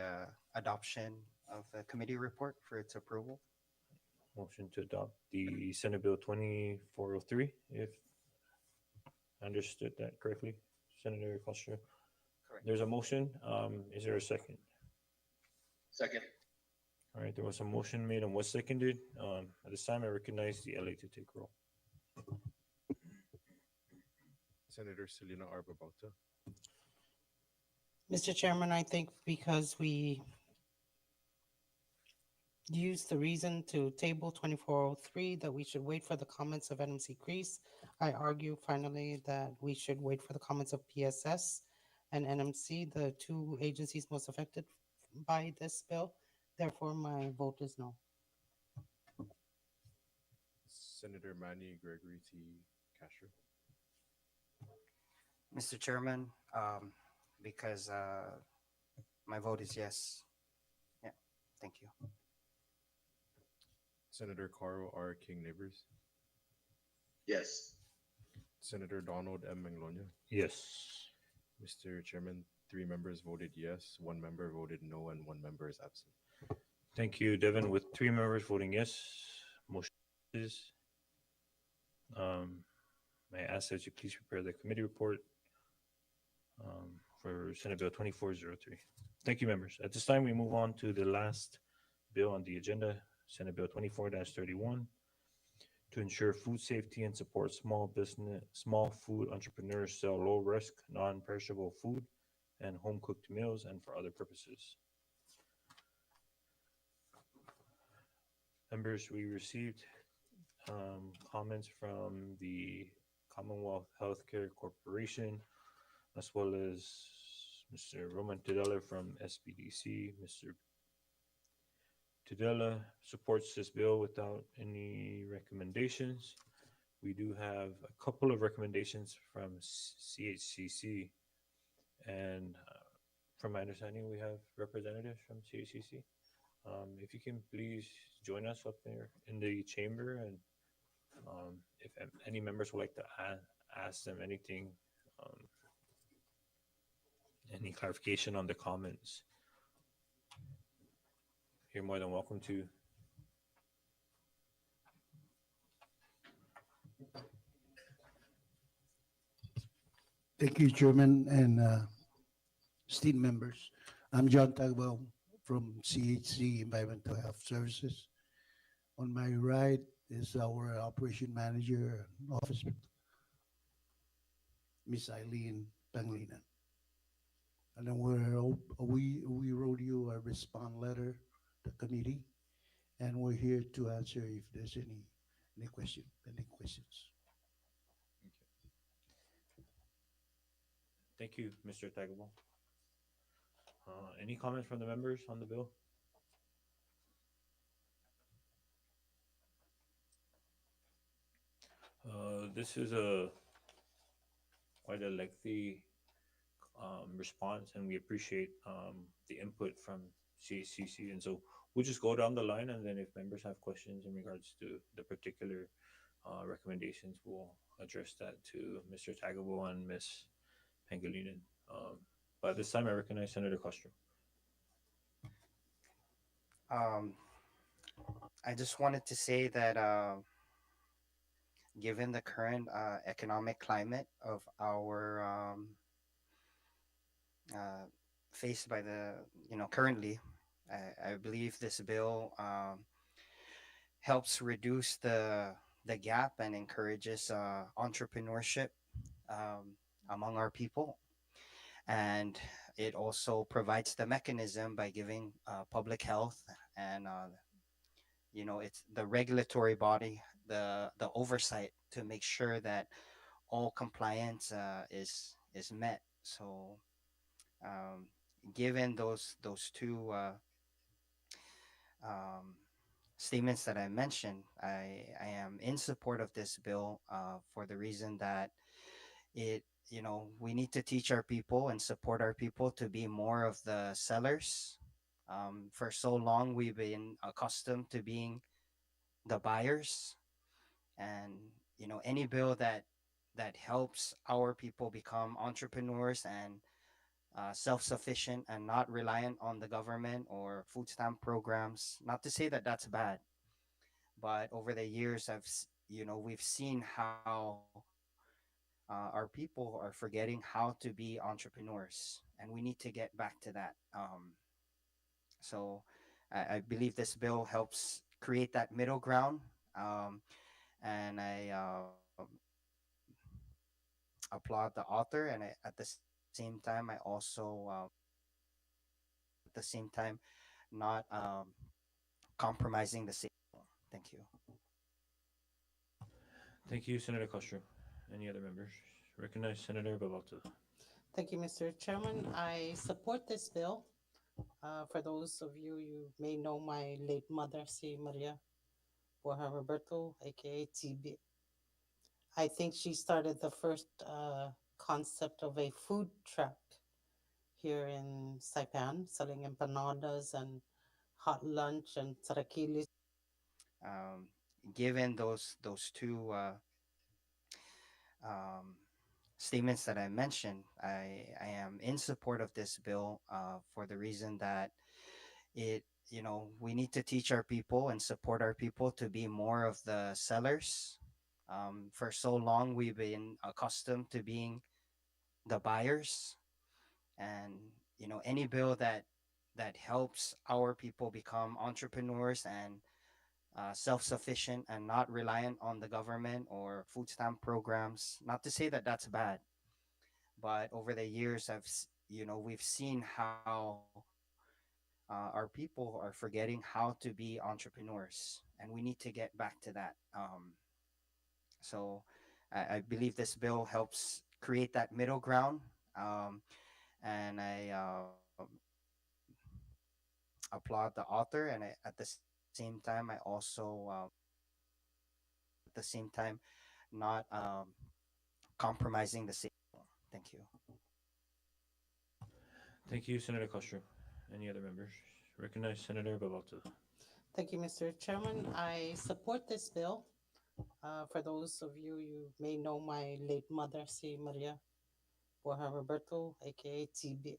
I: adoption of the committee report for its approval.
C: Motion to adopt the Senate Bill 2403, if I understood that correctly, Senator Castro.
I: Correct.
C: There's a motion. Is there a second?
L: Second.
C: All right, there was a motion made and was seconded. At this time, I recognize the LA to take roll.
M: Senator Selena Arbabota,
K: Mr. Chairman, I think because we used the reason to table 2403 that we should wait for the comments of NMC Crease. I argue finally that we should wait for the comments of PSS and NMC, the two agencies most affected by this bill. Therefore, my vote is no.
M: Senator Manny Gregory T. Castro,
I: Mr. Chairman, because my vote is yes. Yeah, thank you.
M: Senator Carl R. King Neighbors,
L: Yes.
M: Senator Donald M. Manglona.
C: Yes.
M: Mr. Chairman, 3 members voted yes, 1 member voted no, and 1 member is absent.
C: Thank you, Devin. With 3 members voting yes, motion is. May I ask that you please prepare the committee report for Senate Bill 2403. Thank you, members. At this time, we move on to the last bill on the agenda, Senate Bill 24-31, to ensure food safety and support small food entrepreneurs sell low-risk, non-perishable food and home-cooked meals and for other purposes. Members, we received comments from the Commonwealth Healthcare Corporation, as well as Mr. Roman Tadella from SBDC. Mr. Tadella supports this bill without any recommendations. We do have a couple of recommendations from CHCC, and from my understanding, we have representatives from CHCC. If you can please join us up there in the chamber, and if any members would like to ask them anything, any clarification on the comments, you're more than welcome to.
N: Thank you, Chairman and esteemed members. I'm John Tagbao from CHC Environmental Health Services. On my right is our operation manager and office, Miss Eileen Pangilinan. And then we wrote you a respond letter to committee, and we're here to answer if there's any questions.
C: Thank you, Mr. Tagbao. Any comments from the members on the bill? This is quite a lengthy response, and we appreciate the input from CHCC. And so we'll just go down the line, and then if members have questions in regards to the particular recommendations, we'll address that to Mr. Tagbao and Ms. Pangilinan. But this time, I recognize Senator Castro.
I: I just wanted to say that given the current economic climate of our faced by the currently, I believe this bill helps reduce the gap and encourages entrepreneurship among our people, and it also provides the mechanism by giving public health and it's the regulatory body the oversight to make sure that all compliance is met. So given those two statements that I mentioned, I am in support of this bill for the reason that we need to teach our people and support our people to be more of the sellers. For so long, we've been accustomed to being the buyers, and any bill that helps our people become entrepreneurs and self-sufficient and not reliant on the government or food stamp programs. Not to say that that's bad, but over the years, we've seen how our people are forgetting how to be entrepreneurs, and we need to get back to that. So I believe this bill helps create that middle ground. Um, and I applaud the author, and at the same time, I also at the same time not compromising the safety. Thank you.
C: Thank you, Senator Castro. Any other members? Recognize Senator Babauta.
K: Thank you, Mr. Chairman. I support this bill. For those of you, you may know my late mother, C. Maria Borja Roberto, aka TB. I think she started the first concept of a food truck here in Saipan, selling empanadas and hot lunch and tarakilis.
I: Um, Given those two um, statements that I mentioned, I am in support of this bill for the reason that it we need to teach our people and support our people to be more of the sellers. For so long, we've been accustomed to being the buyers, and any bill that helps our people become entrepreneurs and self-sufficient and not reliant on the government or food stamp programs. Not to say that that's bad, but over the years, we've seen how our people are forgetting how to be entrepreneurs, and we need to get back to that. So I believe this bill helps create that middle ground, and I applaud the author, and at the same time, I also at the same time not compromising the safety. Thank you.
C: Thank you, Senator Castro. Any other members? Recognize Senator Babauta.
K: Thank you, Mr. Chairman. I support this bill. For those of you, you may know my late mother, C. Maria Borja Roberto, aka TB.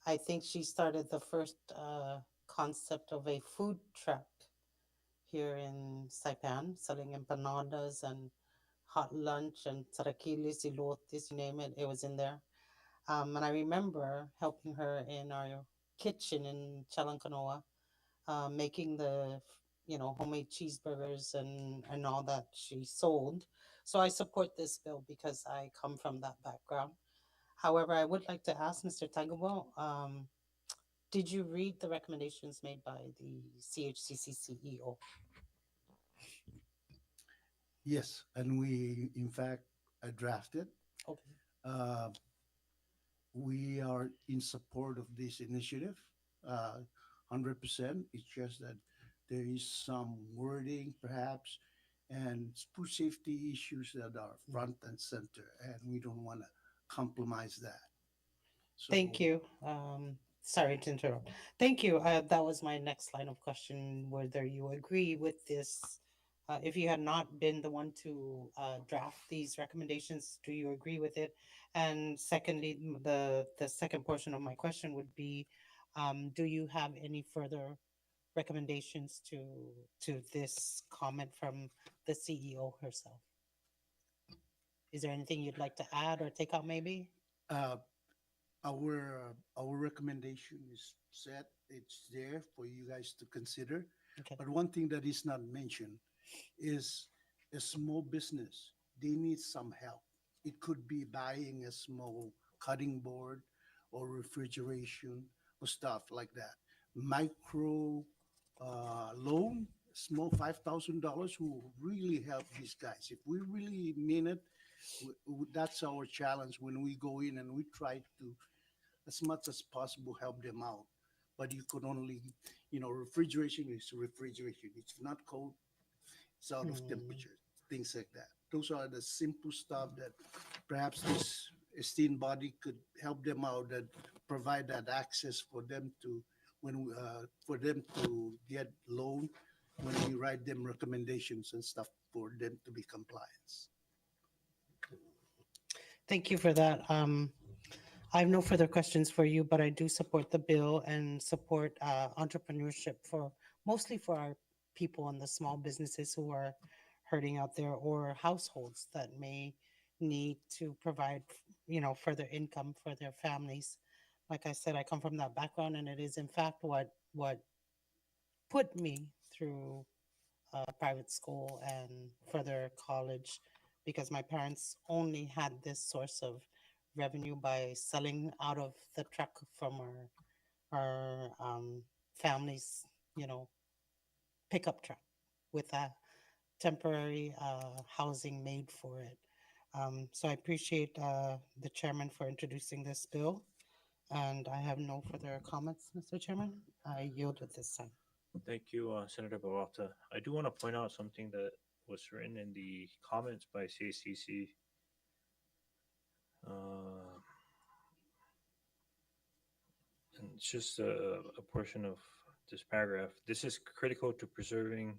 K: I think she started the first concept of a food truck here in Saipan, selling empanadas and hot lunch and tarakilis, elotes, you name it, it was in there. And I remember helping her in our kitchen in Chalancanoa, making the homemade cheeseburgers and all that she sold. So I support this bill because I come from that background. However, I would like to ask Mr. Tagabo, did you read the recommendations made by the CHCC CEO?
N: Yes, and we, in fact, drafted.
K: Okay.
N: Uh, we are in support of this initiative, 100%. It's just that there is some wording, perhaps, and food safety issues that are front and center, and we don't want to compromise that.
K: Thank you. Sorry to interrupt. Thank you. That was my next line of question, whether you agree with this. If you had not been the one to draft these recommendations, do you agree with it? And secondly, the second portion of my question would be, do you have any further recommendations to this comment from the CEO herself? Is there anything you'd like to add or take out maybe?
N: Uh, our recommendation is set. It's there for you guys to consider.
K: Okay.
N: But one thing that is not mentioned is a small business. They need some help. It could be buying a small cutting board or refrigeration or stuff like that. Micro loan, small $5,000 will really help these guys. If we really mean it, that's our challenge when we go in and we try to, as much as possible, help them out. But you could only, refrigeration is refrigeration. It's not cold, it's out of temperature, things like that. Those are the simple stuff that perhaps this esteemed body could help them out, that provide that access for them to for them to get loan when we write them recommendations and stuff for them to be compliant.
K: Thank you for that. I have no further questions for you, but I do support the bill and support entrepreneurship mostly for our people and the small businesses who are hurting out there, or households that may need to provide, further income for their families. Like I said, I come from that background, and it is in fact what put me through private school and further college because my parents only had this source of revenue by selling out of the truck from our family's, you know, pickup truck with a temporary housing made for it. So I appreciate the chairman for introducing this bill. And I have no further comments, Mr. Chairman. I yield at this time.
C: Thank you, Senator Barata. I do want to point out something that was written in the comments by CACC. And it's just a portion of this paragraph. This is critical to preserving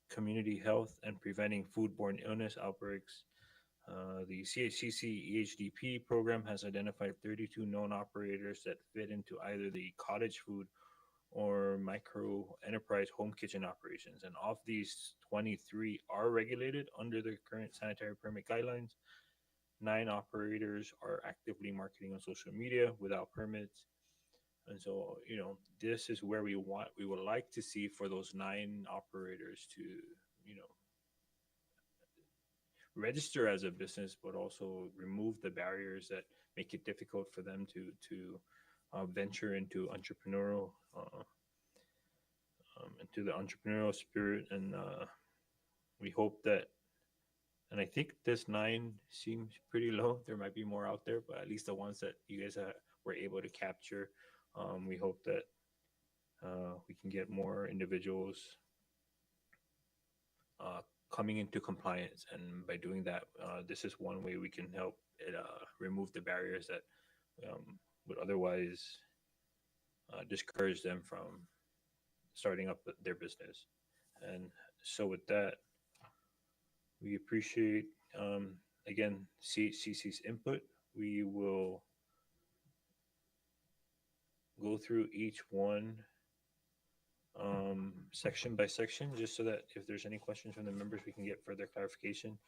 C: community health and preventing foodborne illness outbreaks. The CHCC EHDP program has identified 32 known operators that fit into either the cottage food or micro enterprise home kitchen operations. And of these, 23 are regulated under the current sanitary permit guidelines. 9 operators are actively marketing on social media without permits. And so, you know, this is where we would like to see for those 9 operators to, you know, register as a business, but also remove the barriers that make it difficult for them to venture into entrepreneurial into the entrepreneurial spirit. And we hope that, and I think this 9 seems pretty low. There might be more out there, but at least the ones that you guys were able to capture, we hope that we can get more individuals coming into compliance. And by doing that, this is one way we can help it remove the barriers that would otherwise discourage them from starting up their business. And so with that, we appreciate, again, CC's input. We will go through each one section by section, just so that if there's any questions from the members, we can get further clarification.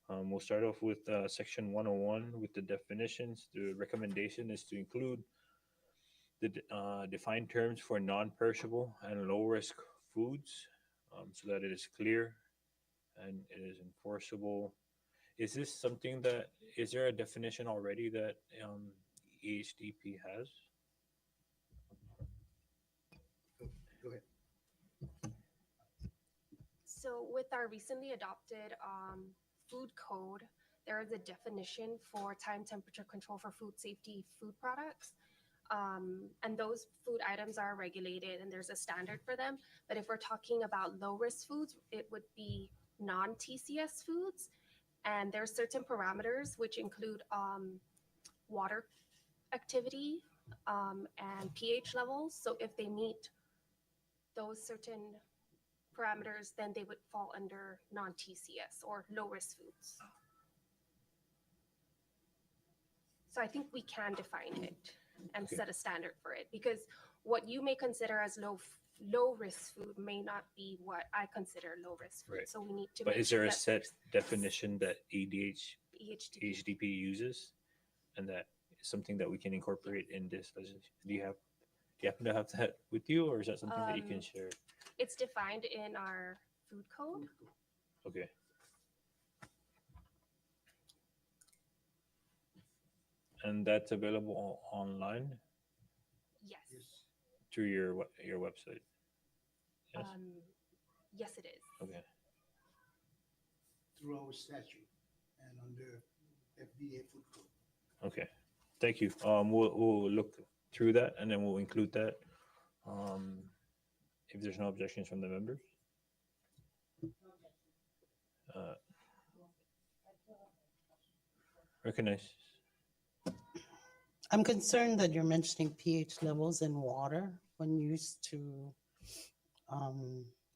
C: We'll start off with section 101 with the definitions. The recommendation is to include the defined terms for non-perishable and low-risk foods, so that it is clear and it is enforceable. Is this something that, is there a definition already that EHDP has?
G: Go ahead.
O: So with our recently adopted food code, there is a definition for time temperature control for food safety food products. And those food items are regulated and there's a standard for them. But if we're talking about low risk foods, it would be non-TCS foods. And there are certain parameters which include water activity and pH levels. So if they meet those certain parameters, then they would fall under non-TCS or low-risk foods. So I think we can define it and set a standard for it, because what you may consider as low-risk food may not be what I consider low-risk food.
C: Right.
O: So we need to.
C: But
O: make
C: is there
O: sure
C: a
O: that
C: set definition that
O: EHDP
C: HDP uses, and that is something that we can incorporate in this legislation? Do you happen to have that with you, or is that something that you can share?
O: It's defined in our food code.
C: Okay. And that's available online
O: Yes.
C: through your website? Yes?
O: Yes, it is.
C: Okay.
N: Through our statute and under FDA food code.
C: Okay. Thank you. We'll look through that, and then we'll include that. If there's no objections from the members. Recognize.
K: I'm concerned that you're mentioning pH levels in water when used to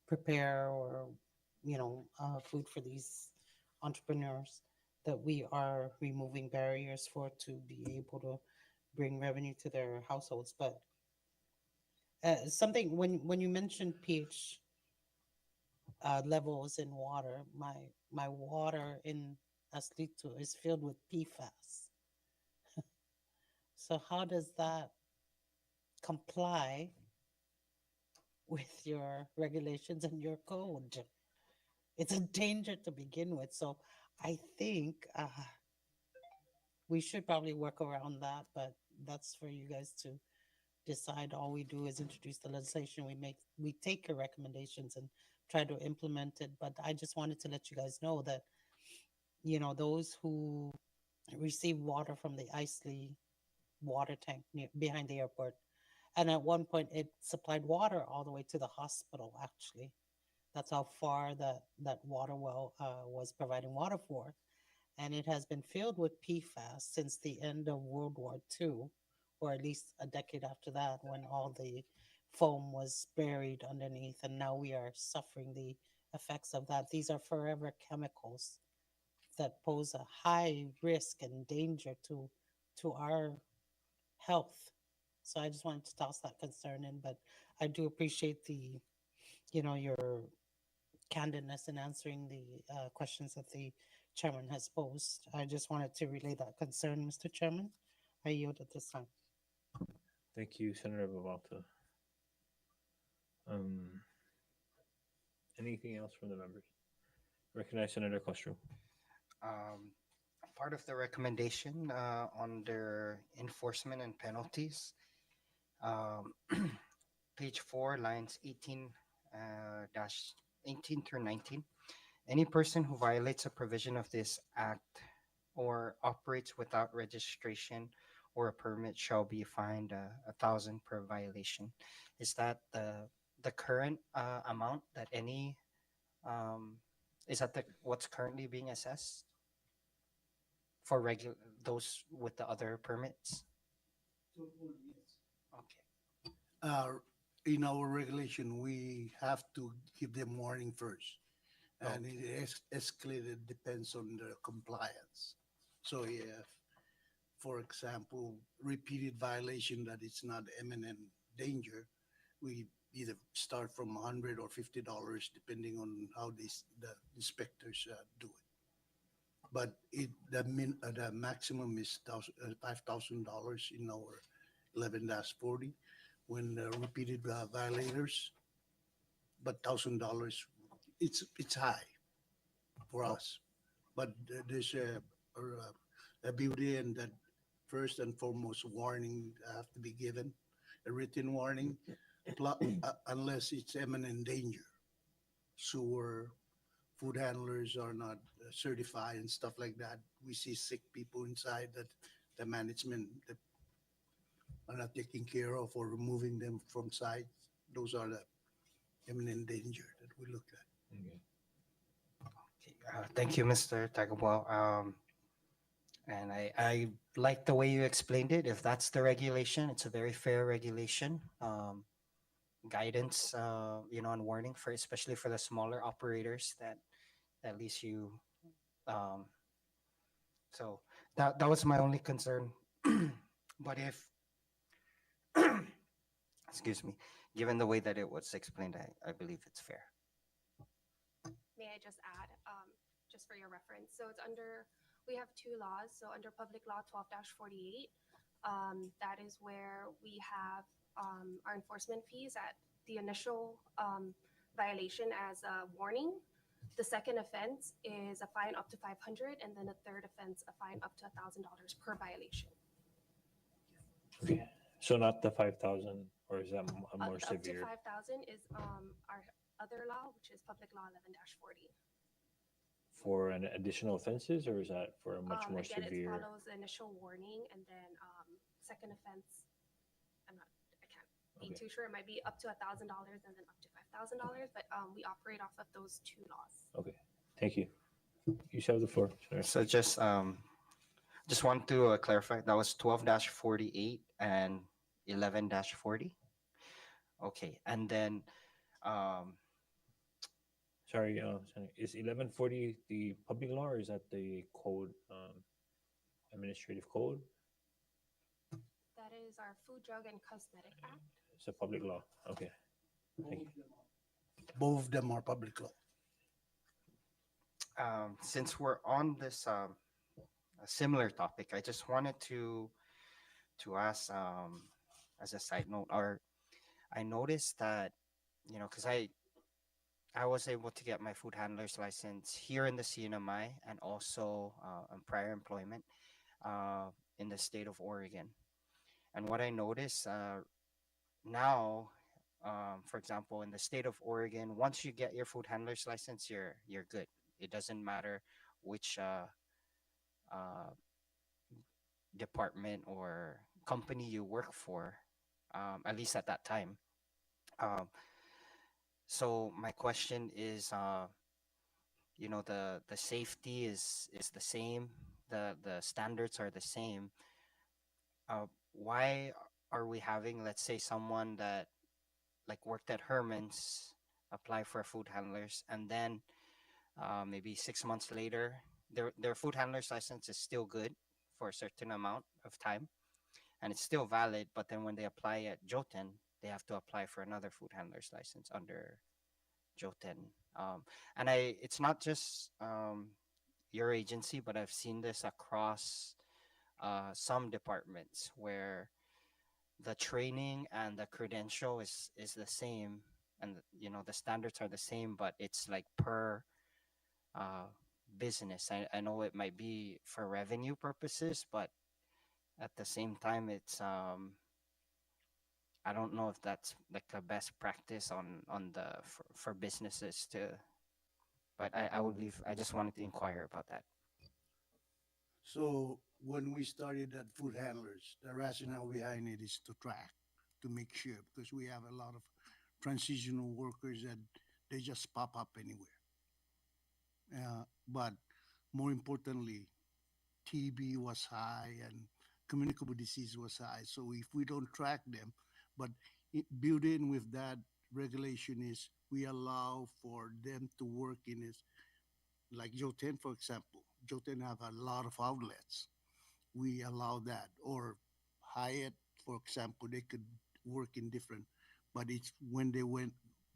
K: prepare or, food for these entrepreneurs, that we are removing barriers for to be able to bring revenue to their households. But something, when you mentioned pH levels in water, my water in Aslito is filled with PFAS. So how does that comply with your regulations and your code. It's a danger to begin with. So I think we should probably work around that, but that's for you guys to decide. All we do is introduce the legislation. We take your recommendations and try to implement it. But I just wanted to let you guys know that, those who receive water from the Isley water tank behind the airport, and at one point it supplied water all the way to the hospital, actually. That's how far that water well was providing water for. And it has been filled with PFAS since the end of World War II, or at least a decade after that, when all the foam was buried underneath. And now we are suffering the effects of that. These are forever chemicals that pose a high risk and danger to our health. So I just wanted to toss that concern in, but I do appreciate your candidness in answering the questions that the chairman has posed. I just wanted to relay that concern, Mr. Chairman. I yield at this time.
C: Thank you, Senator Babalta. Anything else from the members? Recognize Senator Castro.
I: Part of the recommendation under enforcement and penalties, page 4, lines 18 through 19. Any person who violates a provision of this act or operates without registration or a permit shall be fined 1,000 per violation. Is that the current amount that any is that what's currently being assessed for those with the other permits? Okay.
N: In our regulation, we have to give them warning first. And it escalated, depends on the compliance. So if, for example, repeated violation that it's not imminent danger, we either start from $100 or $50, depending on how the inspectors do it. But the maximum is $5,000 in our 11-40 when repeated violators. But $1,000, it's high for us. But there's a beauty in that. First and foremost, warning have to be given, a written warning, unless it's imminent danger. Sewer, food handlers are not certified and stuff like that. We see sick people inside that the management that are not taking care of or removing them from site. Those are the imminent danger that we look at.
I: Okay. Thank you, Mr. Tagabuao. And I like the way you explained it. If that's the regulation, it's a very fair regulation. Guidance, and warning for especially for the smaller operators that at least you. So that was my only concern. But if, excuse me, given the way that it was explained, I believe it's fair.
O: May I just add, just for your reference? So we have two laws. So under Public Law 12-48, that is where we have our enforcement fees at the initial violation as a warning. The second offense is a fine up to $500, and then the third offense, a fine up to $1,000 per violation.
C: Okay, so not the 5,000, or is that more severe?
O: Up to 5,000 is our other law, which is Public Law 11-40.
C: For an additional offenses, or is that for a much more
O: again,
C: severe?
O: It follows the initial warning, and then second offense, I can't be too sure. It might be up to $1,000 and then up to $5,000, but we operate off of those two laws.
C: Okay, thank you. You have the floor. Sorry.
I: So just want to clarify, that was 12-48 and 11-40. Okay, and then
C: sorry, is 1140 the public law, or is that the code, administrative code?
O: That is our Food, Drug, and Cosmetic Act.
C: It's a public law. Okay. Thank you.
N: Both of them are public law.
I: Since we're on this a similar topic, I just wanted to ask, as a side note, I noticed that you know, because I was able to get my food handler's license here in the CNMI and also on prior employment in the state of Oregon. And what I noticed now, for example, in the state of Oregon, once you get your food handler's license, you're good. It doesn't matter which uh, department or company you work for, at least at that time. Um, so my question is, you know, the safety is the same, the standards are the same. Why are we having, let's say, someone that like worked at Herman's apply for food handlers, and then maybe 6 months later, their food handler's license is still good for a certain amount of time, and it's still valid. But then when they apply at Joten, they have to apply for another food handler's license under Joten. And it's not just your agency, but I've seen this across some departments where the training and the credential is the same, and you know the standards are the same, but it's like per business. I know it might be for revenue purposes, but at the same time, it's I don't know if that's like a best practice on the for businesses to. But I would leave. I just wanted to inquire about that.
N: So when we started at food handlers, the rationale behind it is to track, to make sure, because we have a lot of transitional workers that they just pop up anywhere. But more importantly, TB was high and communicable disease was high. So if we don't track them, but built in with that regulation is we allow for them to work in this, like Joten, for example. Joten have a lot of outlets. We allow that. Or Hyatt, for example, they could work in different, but it's when they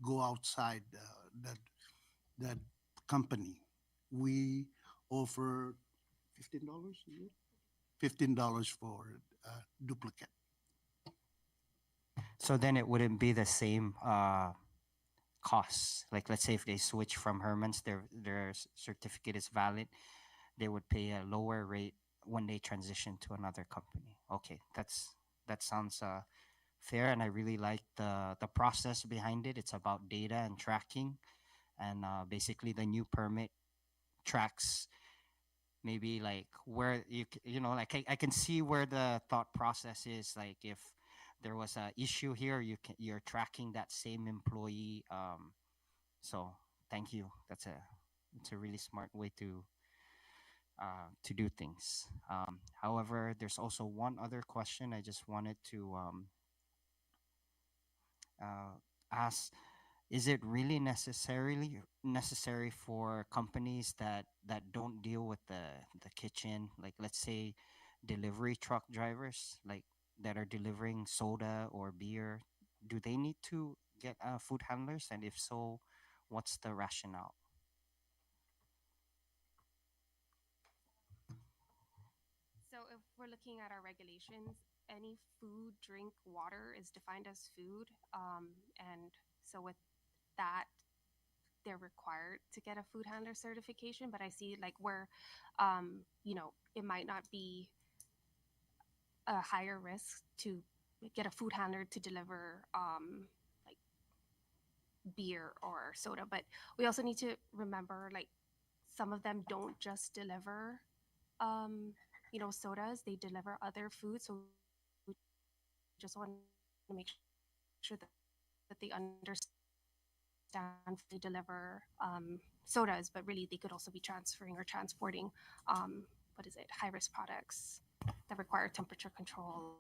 N: go outside that company, we offer $15. $15 for duplicate.
I: So then it wouldn't be the same costs. Like let's say if they switch from Herman's, their certificate is valid, they would pay a lower rate when they transition to another company. Okay, that sounds fair, and I really like the process behind it. It's about data and tracking, and basically the new permit tracks maybe like where you know like I can see where the thought process is. Like if there was a issue here, you're tracking that same employee. So thank you. It's a really smart way to do things. However, there's also one other question I just wanted to ask. Is it really necessary for companies that don't deal with the kitchen, like let's say delivery truck drivers, like that are delivering soda or beer? Do they need to get food handlers, and if so, what's the rationale?
O: So if we're looking at our regulations, any food, drink, water is defined as food. And so with that, they're required to get a food handler certification. But I see like where, you know, it might not be a higher risk to get a food handler to deliver like beer or soda. But we also need to remember like some of them don't just deliver you know, sodas, they deliver other food. So we just want to make sure that they understand they deliver sodas, but really they could also be transferring or transporting high risk products that require temperature control.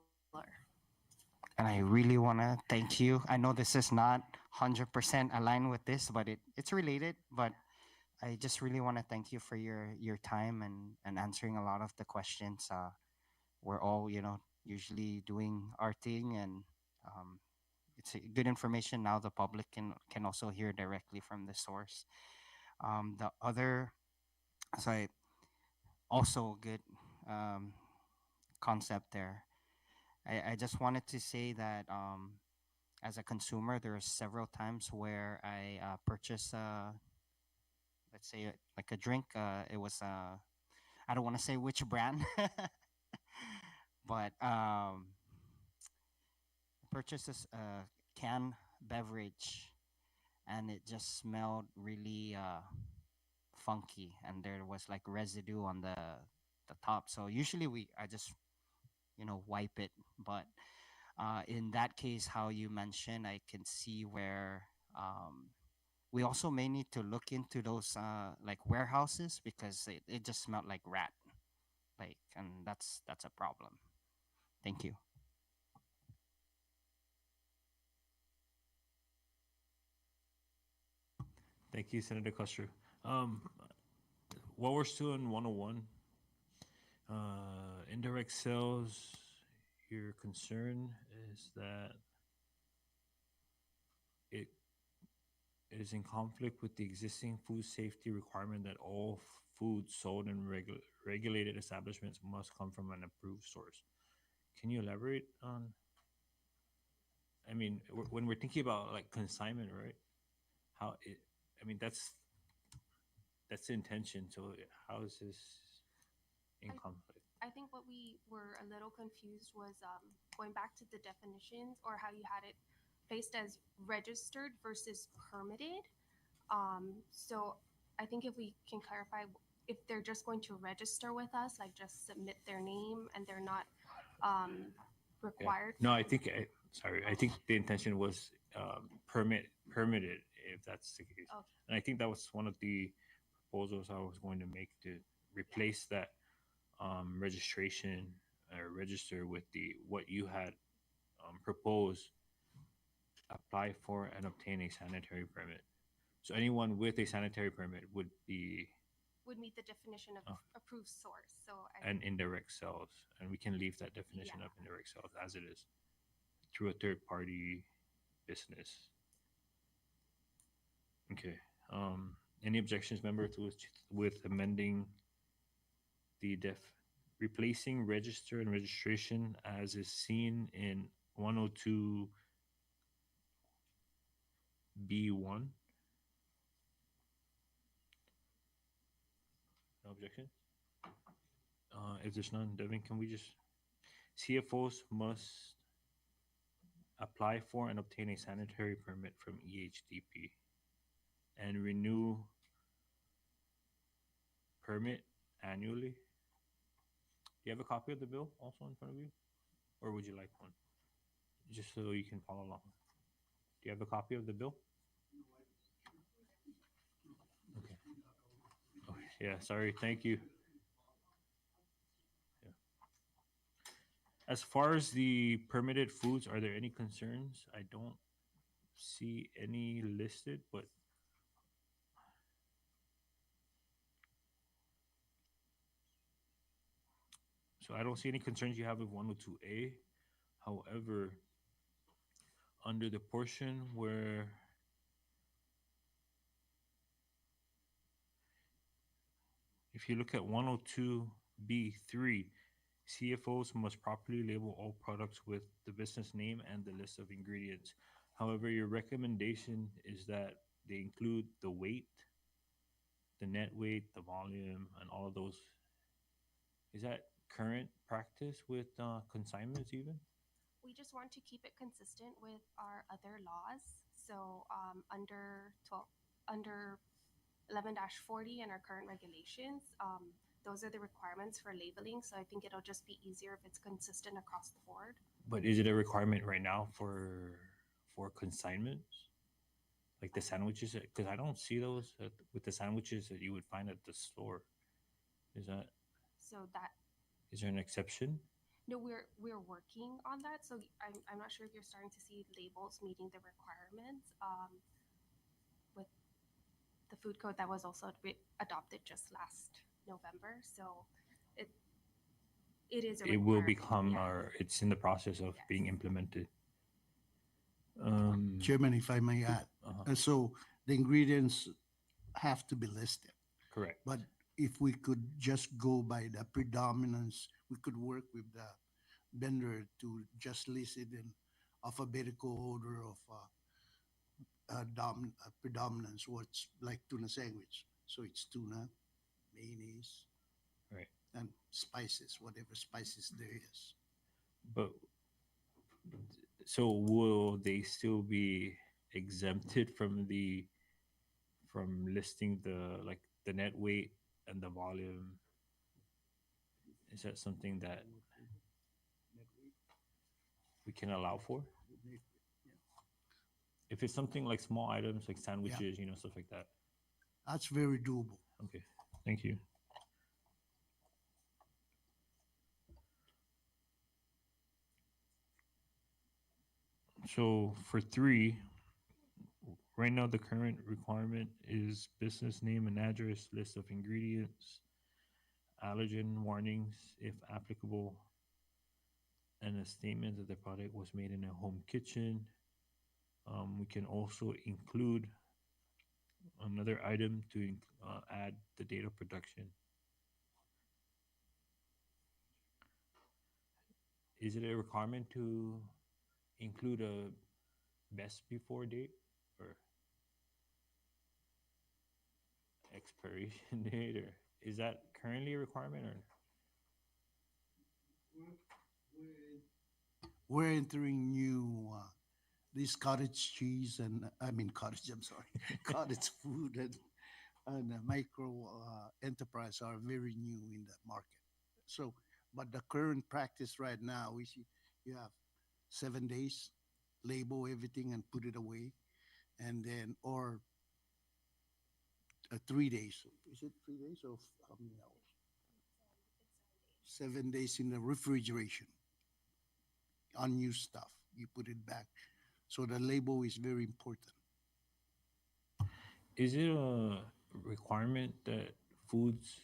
I: And I really want to thank you. I know this is not 100% aligned with this, but it's related. But I just really want to thank you for your time and answering a lot of the questions. We're all, you know, usually doing our thing, and it's good information. Now the public can also hear directly from the source. The other, sorry, also good concept there. I just wanted to say that as a consumer, there are several times where I purchase, let's say, like a drink. It was, I don't want to say which brand, but purchased this canned beverage, and it just smelled really funky, and there was like residue on the top. So usually I just wipe it, but in that case, how you mentioned, I can see where we also may need to look into those like warehouses, because it just smelled like rat, like, and that's a problem. Thank you.
C: Thank you, Senator Custer. While we're still in 101, indirect sales, your concern is that it is in conflict with the existing food safety requirement that all food sold in regulated establishments must come from an approved source. Can you elaborate on? I mean, when we're thinking about like consignment, right? How it? I mean, that's the intention. So how is this in conflict?
O: I think what we were a little confused was going back to the definitions, or how you had it placed as registered versus permitted. So I think if we can clarify, if they're just going to register with us, like just submit their name and they're not required.
C: Yeah. No, I think I think the intention was permitted, if that's the case.
O: Okay.
C: And I think that was one of the proposals I was going to make, to replace that registration or register with what you had proposed. Apply for and obtain a sanitary permit. So anyone with a sanitary permit would meet
O: the definition of approved source. So
C: and indirect sales, and we can leave that definition of indirect sales as it is, through a third party business. Okay. Any objections, member, with amending the replacing register and registration as is seen in 102 B1? No objection? If there's none, Devin, can we just... CFOs must apply for and obtain a sanitary permit from EHDP and renew permit annually. Do you have a copy of the bill also in front of you? Or would you like one? Just so you can follow along. Do you have a copy of the bill? Okay. Oh, yeah, sorry. Thank you. Yeah. As far as the permitted foods, are there any concerns? I don't see any listed, but so I don't see any concerns you have with 102A. However, under the portion where if you look at 102B3, CFOs must properly label all products with the business name and the list of ingredients. However, your recommendation is that they include the weight, the net weight, the volume, and all of those. Is that current practice with consignments even?
O: we just want to keep it consistent with our other laws. So under 11-40 and our current regulations, those are the requirements for labeling. So I think it'll just be easier if it's consistent across the board.
C: But is it a requirement right now for consignments? Like the sandwiches? Because I don't see those with the sandwiches that you would find at the store. Is that?
O: So that.
C: Is there an exception?
O: No, we're working on that. So I'm not sure if you're starting to see labels meeting the requirements with the food code that was also adopted just last November. So it is a
C: it will become it's in the process of being implemented.
N: Chairman, if I may add, and so the ingredients have to be listed.
C: Correct.
N: But if we could just go by the predominance, we could work with the vendor to just list it in alphabetical order of predominance. What's like tuna sandwich? So it's tuna, mayonnaise,
C: Right.
N: and spices, whatever spices there is.
C: But so will they still be exempted from listing the net weight and the volume? Is that something that we can allow for? If it's something like small items like sandwiches, stuff like that.
N: That's very doable.
C: Okay, thank you. So for 3, right now the current requirement is business name and address, list of ingredients, allergen warnings if applicable, and a statement that the product was made in a home kitchen. We can also include another item to add the date of production. Is it a requirement to include a best before date or expiration date, or is that currently a requirement? Or
N: We're entering new these cottage cheese and cottage. I'm sorry, cottage food and micro enterprise are very new in the market. So, but the current practice right now, we see you have 7 days, label everything and put it away, and then or 3 days. Is it 3 days or how many hours? 7 days in the refrigeration. Unused stuff, you put it back. So the label is very important.
C: is it a requirement that foods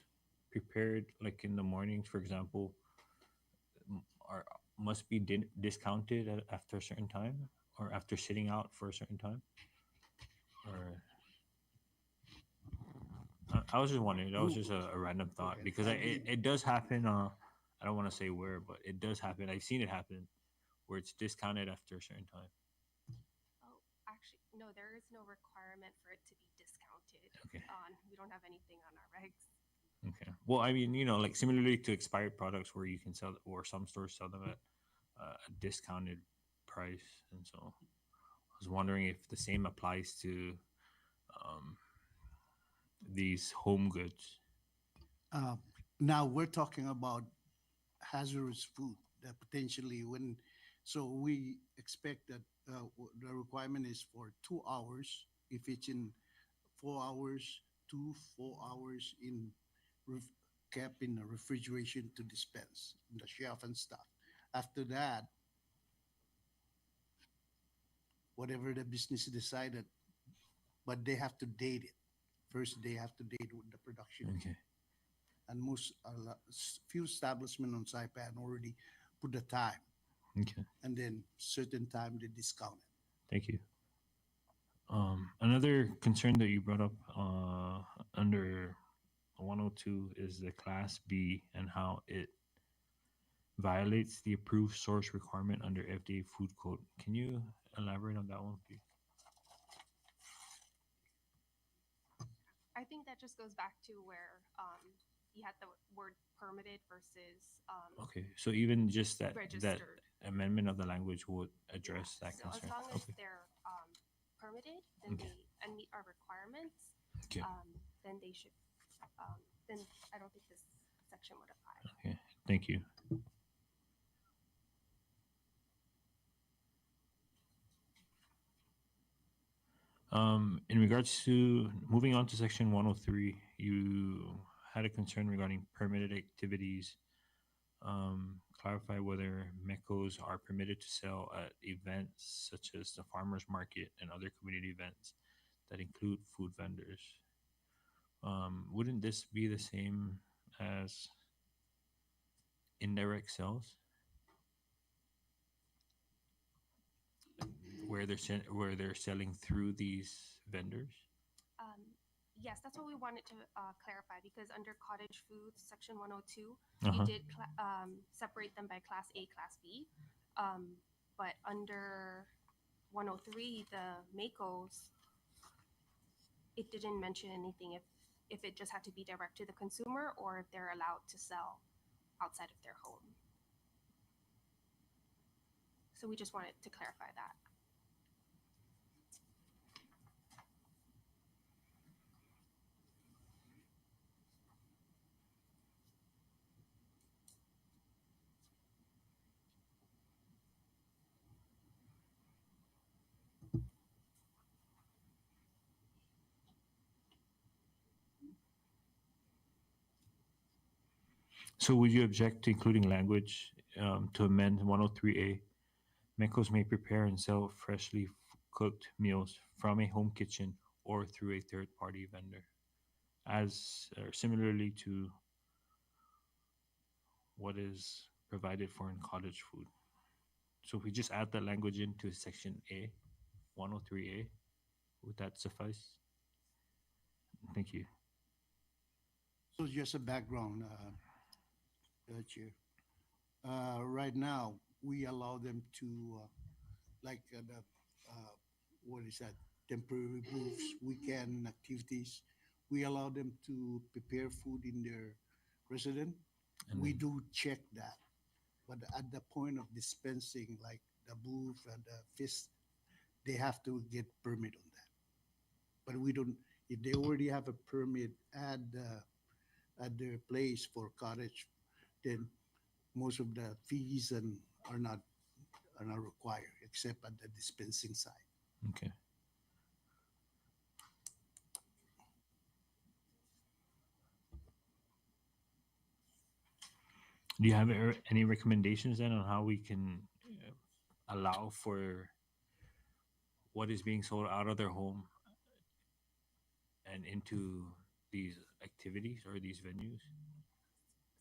C: prepared like in the mornings, for example, are must be discounted after a certain time, or after sitting out for a certain time? Or I was just wondering. That was just a random thought because it does happen. I don't want to say where, but it does happen. I've seen it happen where it's discounted after a certain time.
O: Oh, actually, no, there is no requirement for it to be discounted.
C: Okay.
O: We don't have anything on our regs.
C: Okay. Well, I mean, like similarly to expired products where you can sell, or some stores sell them at a discounted price, and so I was wondering if the same applies to these home goods.
N: Now we're talking about hazardous food that potentially so we expect that the requirement is for 2 hours. If it's in 4 hours, 4 hours kept in the refrigeration to dispense in the shelf and stuff. After that, whatever the business decided, but they have to date it. First, they have to date with the production.
C: Okay.
N: And few establishments on Saipan already put the time.
C: Okay.
N: And then certain time they discount it.
C: Thank you. Another concern that you brought up under 102 is the Class B and how it violates the approved source requirement under FDA Food Code. Can you elaborate on that one, please?
O: I think that just goes back to where you had the word permitted versus
C: Okay, so even just that
O: registered.
C: amendment of the language would address that
O: So
C: concern.
O: as long as
C: Okay.
O: they're permitted, then
C: Okay.
O: and meet our requirements,
C: Okay.
O: then they should. Then I don't think this section would apply.
C: Okay, thank you. In regards to moving on to section 103, you had a concern regarding permitted activities. Clarify whether MECOs are permitted to sell at events such as the farmers market and other community events that include food vendors. Wouldn't this be the same as indirect sales, where they're selling through these vendors?
O: Yes, that's what we wanted to clarify, because under cottage foods, section 102,
C: Uh-huh.
O: you did separate them by class A, class B. but under 103, the Makos, it didn't mention anything if it just had to be direct to the consumer or if they're allowed to sell outside of their home. So we just wanted to clarify that.
C: So would you object to including language to amend 103A? Mekos may prepare and sell freshly cooked meals from a home kitchen or through a third-party vendor, as similarly to what is provided for in cottage food. So if we just add that language into section A, 103A, would that suffice? Thank you.
N: So just a background, Chair. Right now, we allow them to, what is that, temporary moves, weekend activities. We allow them to prepare food in their residence. We do check that. But at the point of dispensing, like the booth and the fist, they have to get permit on that. But we don't, if they already have a permit at their place for cottage, then most of the fees are not required except at the dispensing side.
C: Okay. Do you have any recommendations then on how we can allow for what is being sold out of their home and into these activities or these venues?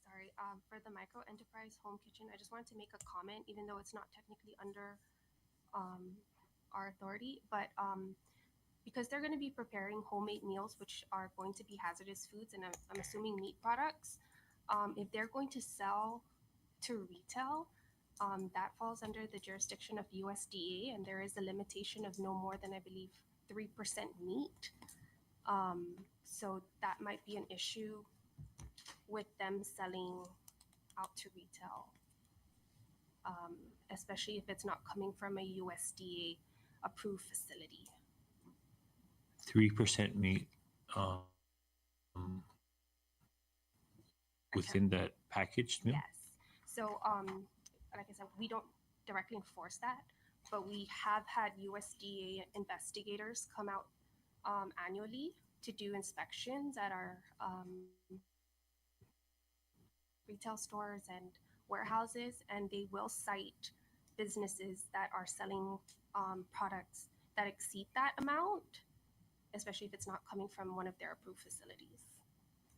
O: Sorry, for the micro enterprise home kitchen, I just wanted to make a comment, even though it's not technically under our authority, but because they're going to be preparing homemade meals, which are going to be hazardous foods, and I'm assuming meat products, if they're going to sell to retail, that falls under the jurisdiction of USDA, and there is a limitation of no more than, I believe, 3% meat. So that might be an issue with them selling out to retail, especially if it's not coming from a USDA approved facility.
C: 3% meat within that packaged meal?
O: Yes. So, like I said, we don't directly enforce that, but we have had USDA investigators come out annually to do inspections at our retail stores and warehouses, and they will cite businesses that are selling products that exceed that amount, especially if it's not coming from one of their approved facilities.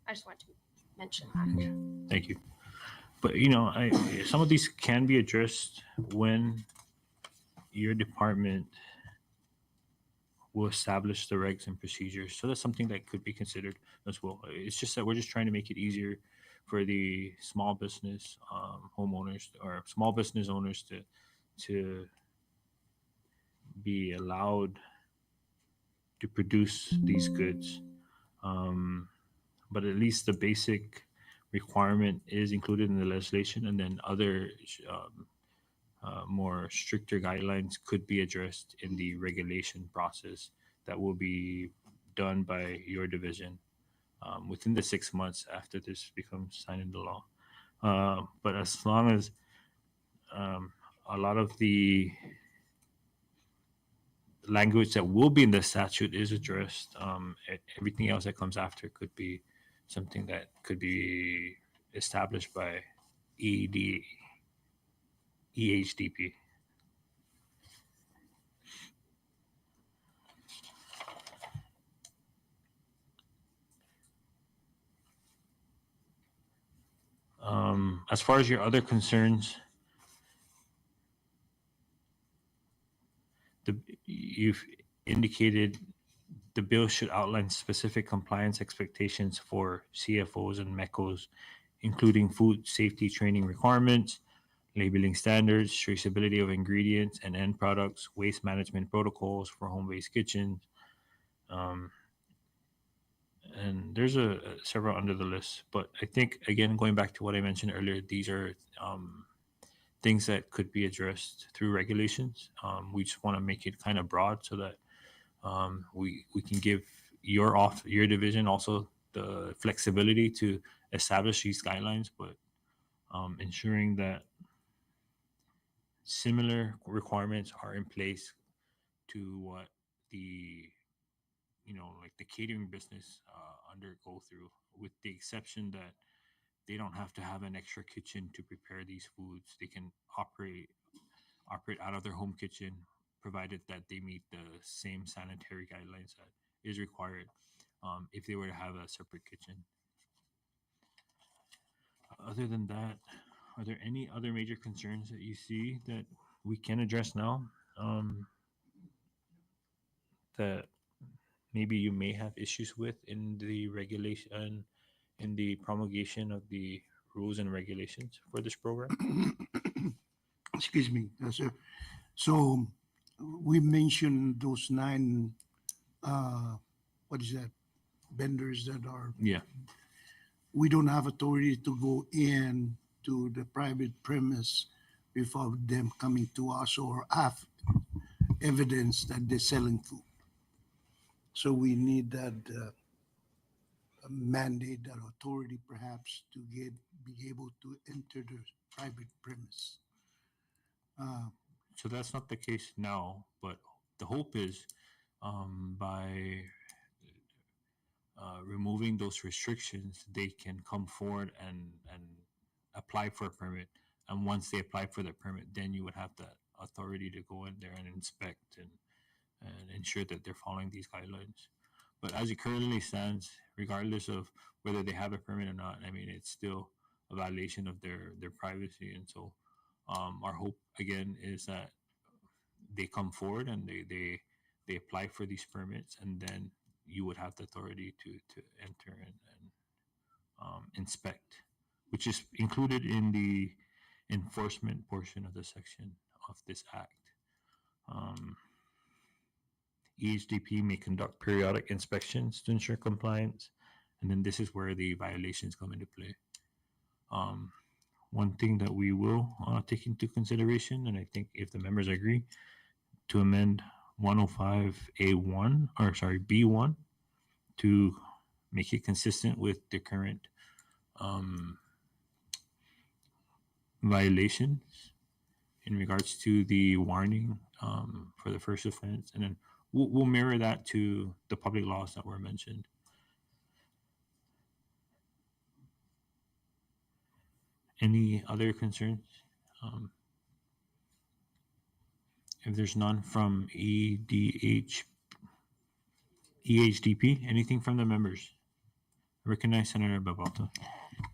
O: I just want to mention that.
C: Thank you. But some of these can be addressed when your department will establish the regs and procedures. So that's something that could be considered as well. It's just that we're just trying to make it easier for the small business homeowners or small business owners to be allowed to produce these goods. But at least the basic requirement is included in the legislation, and then other more stricter guidelines could be addressed in the regulation process that will be done by your division within the 6 months after this becomes signed into law. But as long as a lot of the language that will be in the statute is addressed, everything else that comes after could be something that could be established by EHDP. As far as your other concerns, you've indicated the bill should outline specific compliance expectations for CFOs and MECOs, including food safety training requirements, labeling standards, traceability of ingredients and end products, waste management protocols for home-based kitchens, um, and there's several under the list. But I think again, going back to what I mentioned earlier, these are things that could be addressed through regulations. We just want to make it kind of broad so that we can give your division also the flexibility to establish these guidelines, but ensuring that similar requirements are in place to what the like the catering business undergo through, with the exception that they don't have to have an extra kitchen to prepare these foods. They can operate out of their home kitchen, provided that they meet the same sanitary guidelines that is required if they were to have a separate kitchen. Other than that, are there any other major concerns that you see that we can address now? That maybe you may have issues with in the regulation, in the promulgation of the rules and regulations for this program?
N: Excuse me, sir. So we mentioned those 9, what is that, vendors that are.
C: Yeah.
N: We don't have authority to go in to the private premise without them coming to us or have evidence that they're selling food. So we need that mandate, that authority perhaps to be able to enter the private premise.
C: So that's not the case now, but the hope is by removing those restrictions, they can come forward and apply for a permit. And once they apply for the permit, then you would have that authority to go in there and inspect and ensure that they're following these guidelines. But as it currently stands, regardless of whether they have a permit or not, I mean, it's still a violation of their privacy. And so our hope, again, is that they come forward and they apply for these permits, and then you would have the authority to enter and inspect, which is included in the enforcement portion of the section of this act. EHDP may conduct periodic inspections to ensure compliance, and then this is where the violations come into play. One thing that we will take into consideration, and I think if the members agree, to amend 105A1, or sorry, B1, to make it consistent with the current violations in regards to the warning for the first offense, and then we'll mirror that to the public laws that were mentioned. Any other concerns? If there's none from EHDP, anything from the members? Recognize Senator Babalta.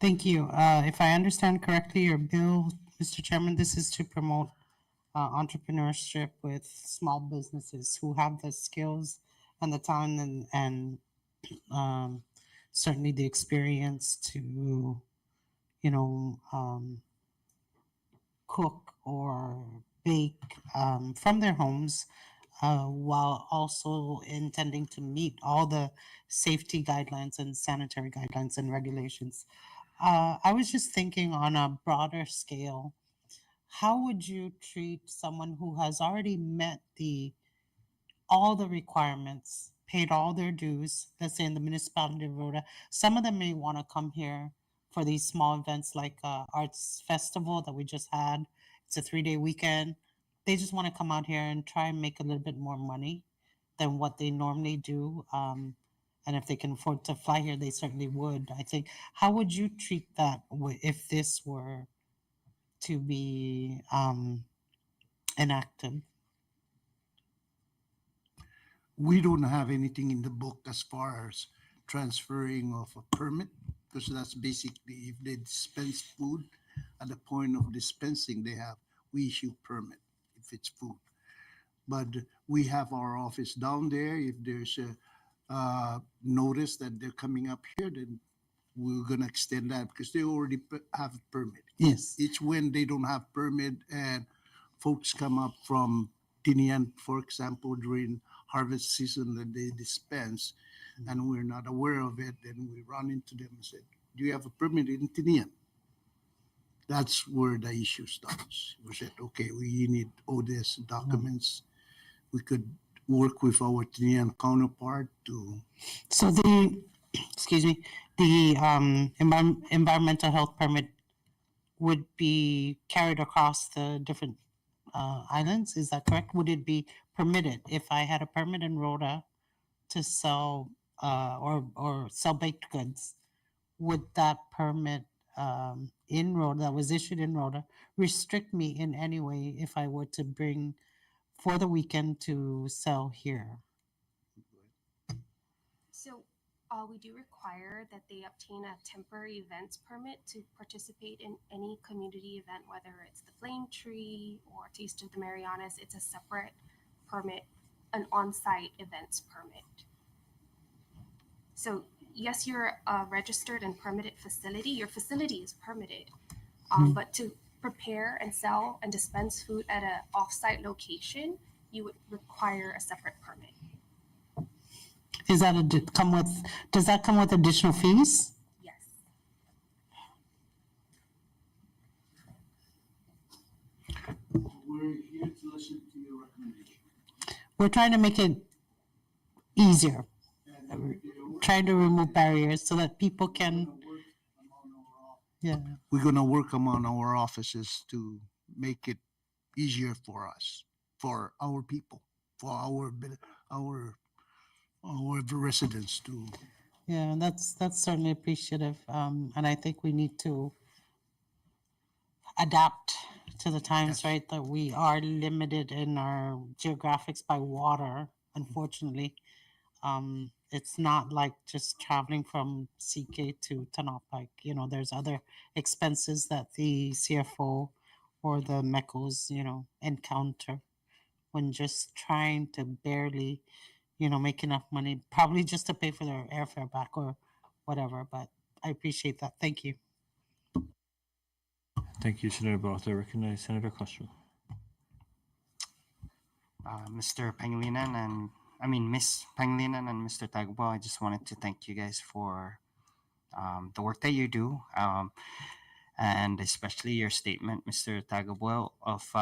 K: Thank you. If I understand correctly, your bill, Mr. Chairman, this is to promote entrepreneurship with small businesses who have the skills and the time and certainly the experience to, cook or bake from their homes while also intending to meet all the safety guidelines and sanitary guidelines and regulations. I was just thinking on a broader scale, how would you treat someone who has already met all the requirements, paid all their dues, let's say in the municipality of Rhoda? Some of them may want to come here for these small events like Arts Festival that we just had. It's a 3-day weekend. They just want to come out here and try and make a little bit more money than what they normally do. And if they can afford to fly here, they certainly would. I think, how would you treat that if this were to be enacted?
N: We don't have anything in the book as far as transferring of a permit, because that's basically if they dispense food at the point of dispensing, we issue permit if it's food. But we have our office down there. If there's a notice that they're coming up here, then we're gonna extend that because they already have a permit.
K: Yes.
N: It's when they don't have permit and folks come up from Tinian, for example, during harvest season that they dispense, and we're not aware of it, then we run into them and said, do you have a permit in Tinian? That's where the issue starts. We said, okay, we need all these documents. We could work with our Tinian counterpart to.
K: So the, excuse me, the environmental health permit would be carried across the different islands. Is that correct? Would it be permitted if I had a permit in Rhoda to sell or sell baked goods? Would that permit in Rhoda that was issued in Rhoda restrict me in any way if I were to bring for the weekend to sell here?
O: So we do require that they obtain a temporary events permit to participate in any community event, whether it's the Flame Tree or Taste of the Marianas. It's a separate permit, an on-site events permit. So yes, you're a registered and permitted facility. Your facility is permitted, but to prepare and sell and dispense food at an off-site location, you would require a separate permit.
K: Is that does that come with additional fees?
O: Yes.
N: We're here to listen to your recommendation.
K: We're trying to make it easier. Trying to remove barriers so that people can. Yeah.
N: We're gonna work among our offices to make it easier for us, for our people, for our residents to.
K: Yeah, that's certainly appreciative. And I think we need to adapt to the times, right? That we are limited in our geographics by water, unfortunately. It's not like just traveling from CK to Tanaupac. You know, there's other expenses that the CFO or the MECOs, encounter when just trying to barely, make enough money, probably just to pay for their airfare back or whatever. But I appreciate that. Thank you.
C: Thank you, Senator Bauta. I recognize Senator Castro.
I: Mr. Pangilinan and Miss Pangilinan and Mr. Tagubo, I just wanted to thank you guys for the work that you do, and especially your statement, Mr. Tagubo, of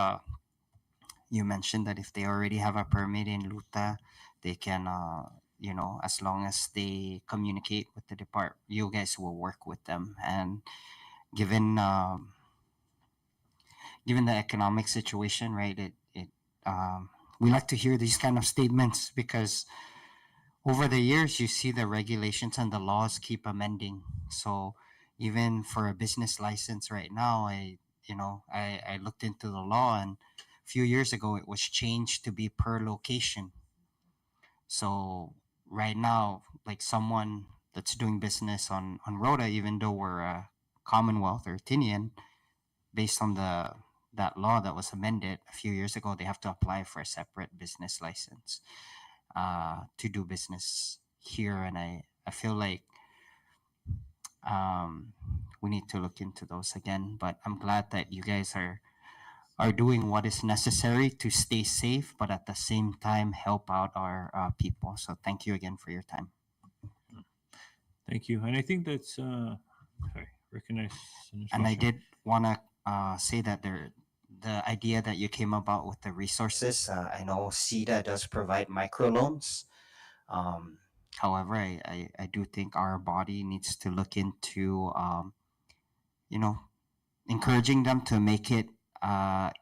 I: you mentioned that if they already have a permit in Luta, they can, as long as they communicate with the department, you guys will work with them. And given the economic situation, right, we like to hear these kind of statements because over the years, you see the regulations and the laws keep amending. So even for a business license right now, I looked into the law, and a few years ago, it was changed to be per location. So right now, like someone that's doing business on Rhoda, even though we're a Commonwealth or Tinian, based on that law that was amended a few years ago, they have to apply for a separate business license to do business here. And I feel like we need to look into those again. But I'm glad that you guys are doing what is necessary to stay safe, but at the same time help out our people. So thank you again for your time.
C: Thank you. And I think that's recognize.
I: And I did want to say that the idea that you came about with the resources, I know CEDA does provide microloans. However, I do think our body needs to look into, encouraging them to make it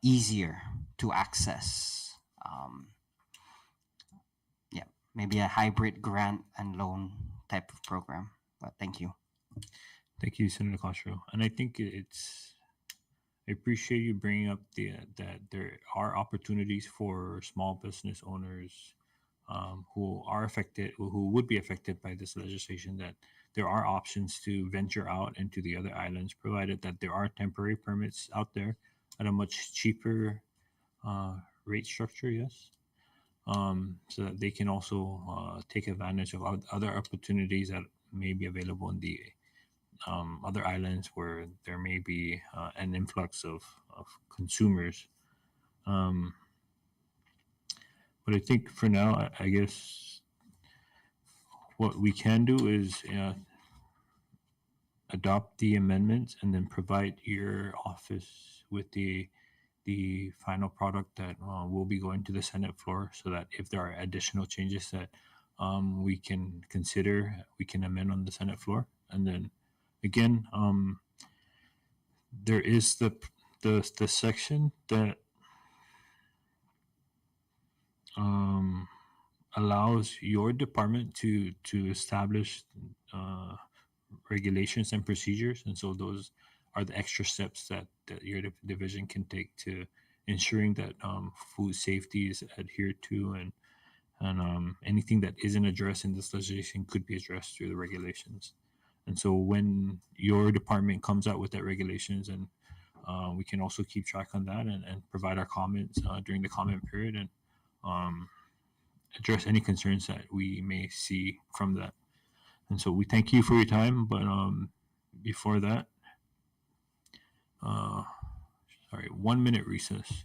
I: easier to access. Maybe a hybrid grant and loan type of program. But thank you.
C: Thank you, Senator Castro. And I think I appreciate you bringing up that there are opportunities for small business owners who would be affected by this legislation, that there are options to venture out into the other islands, provided that there are temporary permits out there at a much cheaper rate structure, yes, so that they can also take advantage of other opportunities that may be available in the other islands where there may be an influx of consumers. Um, but I think for now, I guess what we can do is adopt the amendments and then provide your office with the final product that will be going to the Senate floor, so that if there are additional changes that we can consider, we can amend on the Senate floor. And then again, there is the section that allows your department to establish regulations and procedures, and so those are the extra steps that your division can take to ensuring that food safety is adhered to, and anything that isn't addressed in this legislation could be addressed through the regulations. And so when your department comes out with that regulations, and we can also keep track on that and provide our comments during the comment period, and address any concerns that we may see from that. And so we thank you for your time, but before that, sorry, 1 minute recess.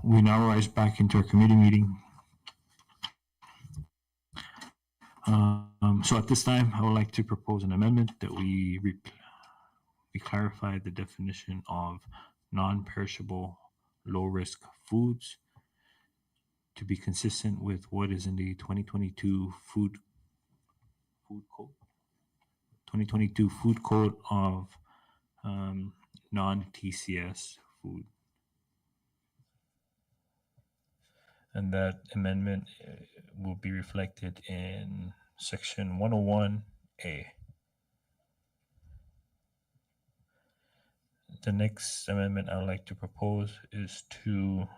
C: We now rise back into our committee meeting. So at this time, I would like to propose an amendment that we clarify the definition of non-perishable, low-risk foods to be consistent with what is in the 2022 food code. 2022 food code of non-TCS food. And that amendment will be reflected in section 101A. The next amendment I would like to propose is to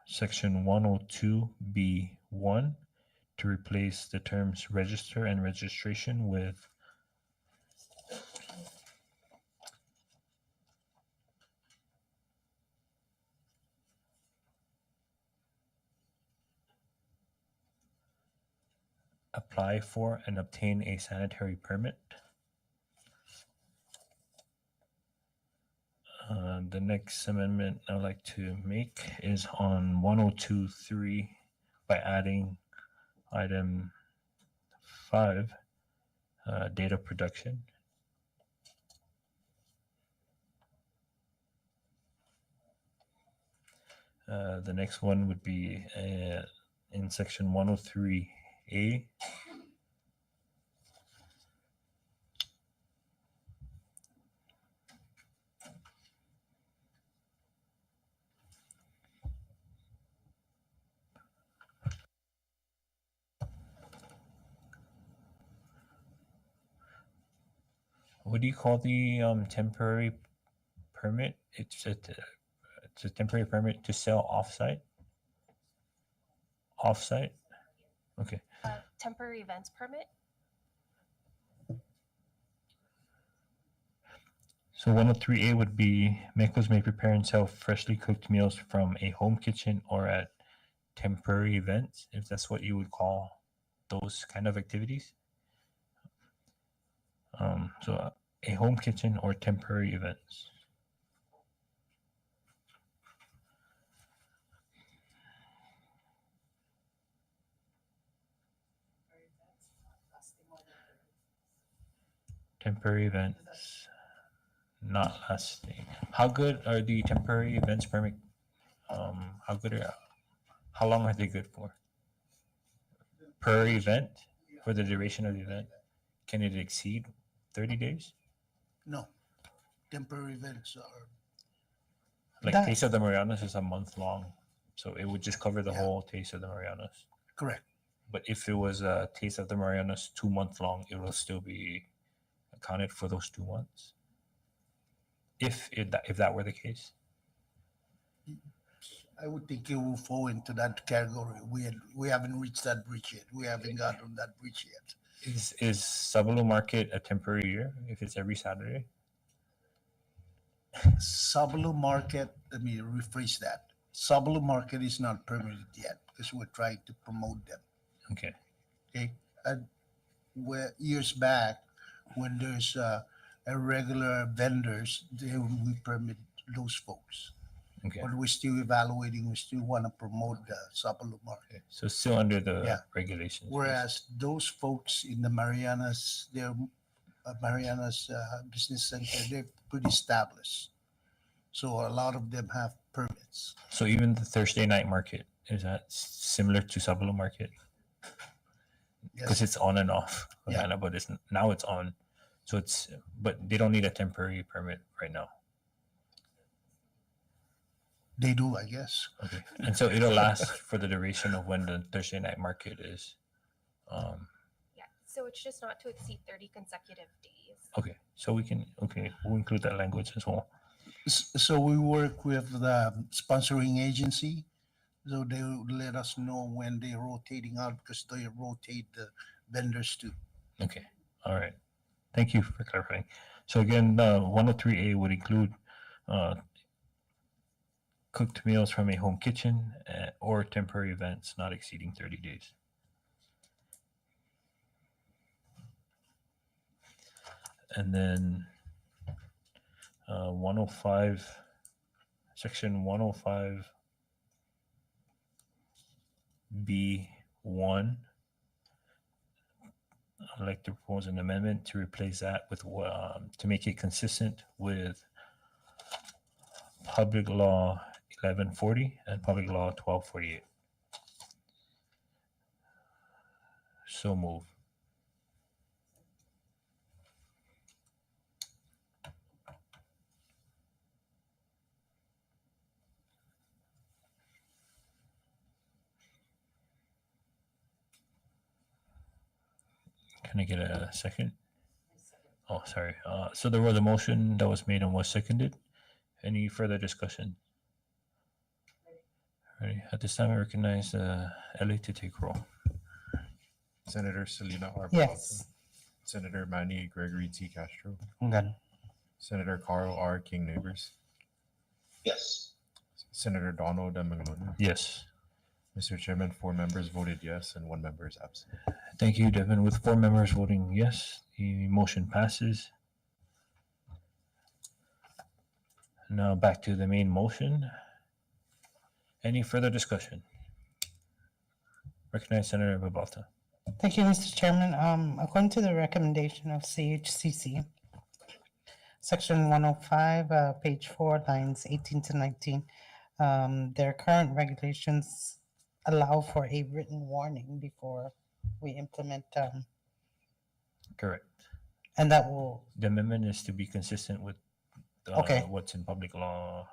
C: section 102B1 to replace the terms register and registration with apply for and obtain a sanitary permit. The next amendment I would like to make is on 102.3 by adding item 5, data production. The next one would be in section 103A. What do you call the temporary permit? It's a temporary permit to sell offsite. Offsite. Okay.
O: Temporary events permit.
C: So 103A would be Mecos may prepare and sell freshly cooked meals from a home kitchen or at temporary events, if that's what you would call those kind of activities. So a home kitchen or temporary events. Temporary events, not lasting. How good are the temporary events permit? How long are they good for? Per event, for the duration of the event? Can it exceed 30 days?
N: No. Temporary events are.
C: Like
N: That-
C: Taste of the Marianas is a month long, so it would just cover the whole Taste of the Marianas.
N: Correct.
C: But if it was a Taste of the Marianas 2 month long, it will still be accounted for those 2 months. If that were the case.
N: I would think it will fall into that category. We haven't reached that bridge yet. We haven't gotten that bridge yet.
C: Is Sabalu Market a temporary year if it's every Saturday?
N: Sabalu Market, let me rephrase that. Sabalu Market is not permitted yet because we're trying to promote them.
C: Okay.
N: Okay. And years back, when there's a regular vendors, we permit those folks.
C: Okay.
N: But we're still evaluating. We still want to promote the Sabalu Market.
C: So still under the
N: Yeah.
C: regulations.
N: Whereas those folks in the Marianas, they're Marianas Business Center, they're pretty established. So a lot of them have permits.
C: So even the Thursday night market, is that similar to Sabalu Market? Because it's on and off.
N: Yeah.
C: But now it's on. So but they don't need a temporary permit right now.
N: They do, I guess.
C: Okay. And so it'll last for the duration of when the Thursday night market is.
O: Yeah, so it's just not to exceed 30 consecutive days.
C: Okay. So we'll include that language as well.
N: So we work with the sponsoring agency. So they will let us know when they're rotating out because they rotate the vendors too.
C: Okay. All right. Thank you for clarifying. So again, 103A would include cooked meals from a home kitchen or temporary events not exceeding 30 days. And then 105, section 105B 1, I'd like to propose an amendment to replace that with, to make it consistent with Public Law 1140 and Public Law 1248. So move. Can I get a second? Oh, sorry. So there was a motion that was made and was seconded. Any further discussion? Ready? At this time, I recognize Ellie to take roll.
M: Senator Selena R.
K: Yes.
M: Balta, Senator Manny Gregory T. Castro,
K: None.
M: Senator Carl R. King Neighbors,
L: Yes.
M: Senator Donald M. Manglona.
C: Yes.
M: Mr. Chairman, 4 members voted yes and 1 member is absent.
C: Thank you, Devin. With 4 members voting yes, the motion passes. Now back to the main motion. Any further discussion? Recognize Senator Babalta.
K: Thank you, Mr. Chairman. According to the recommendation of CHCC, Section 105, page 4, lines 18 to 19, their current regulations allow for a written warning before we implement,
C: Correct.
K: and that will,
C: The amendment is to be consistent with
K: Okay.
C: what's in Public Law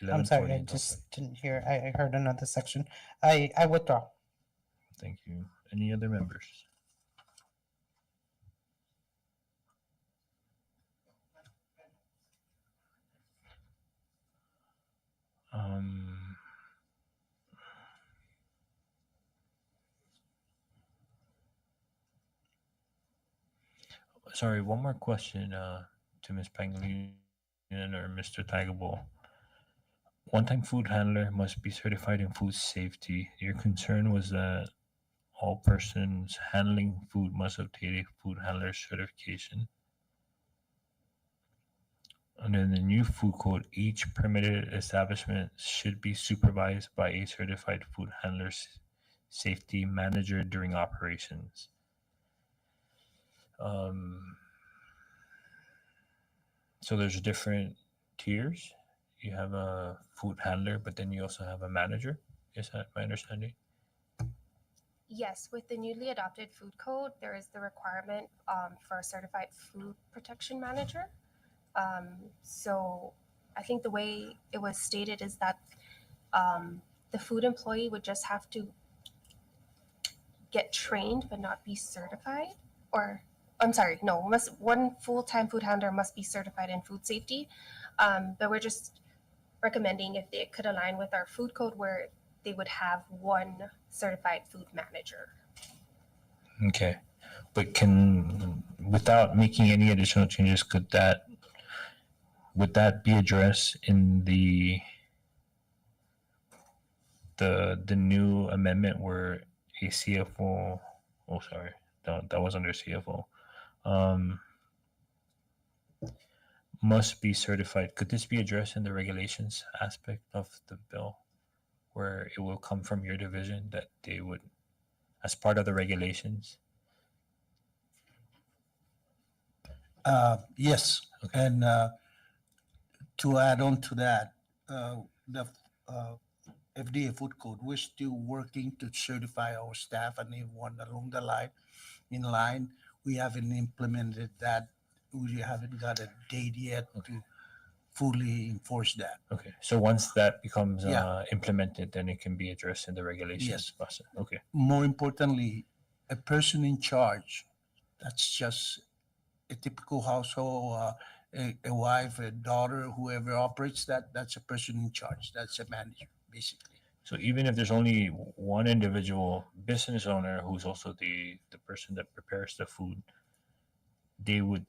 K: I'm sorry,
C: 1140.
K: I just didn't hear, I heard another section. I withdraw.
C: Thank you. Any other members? Sorry, one more question to Ms. Pangilinan or Mr. Tagabol. One-time food handler must be certified in food safety. Your concern was that all persons handling food must obtain a food handler certification. Under the new food code, each permitted establishment should be supervised by a certified food handler safety manager during operations. So there's different tiers. You have a food handler, but then you also have a manager. Is that my understanding?
O: Yes, with the newly adopted food code, there is the requirement for a certified food protection manager. So I think the way it was stated is that the food employee would just have to get trained but not be certified. Or I'm sorry, no, one full-time food handler must be certified in food safety. But we're just recommending if they could align with our food code where they would have one certified food manager.
C: Okay. But without making any additional changes, would that be addressed in the new amendment where a CFO, oh sorry, that was under CFO, must be certified? Could this be addressed in the regulations aspect of the bill, where it will come from your division that they would, as part of the regulations?
N: Yes,
C: Okay.
N: and to add on to that, the FDA Food Code, we're still working to certify our staff and everyone along the line, in line. We haven't implemented that. We haven't got a date yet to fully enforce that.
C: Okay, so once that becomes
N: Yeah.
C: implemented, then it can be addressed in the regulations
N: Yes.
C: process. Okay,
N: More importantly, a person in charge, that's just a typical household, a wife, a daughter, whoever operates that, that's a person in charge. That's a manager, basically.
C: so even if there's only one individual business owner who's also the person that prepares the food, they would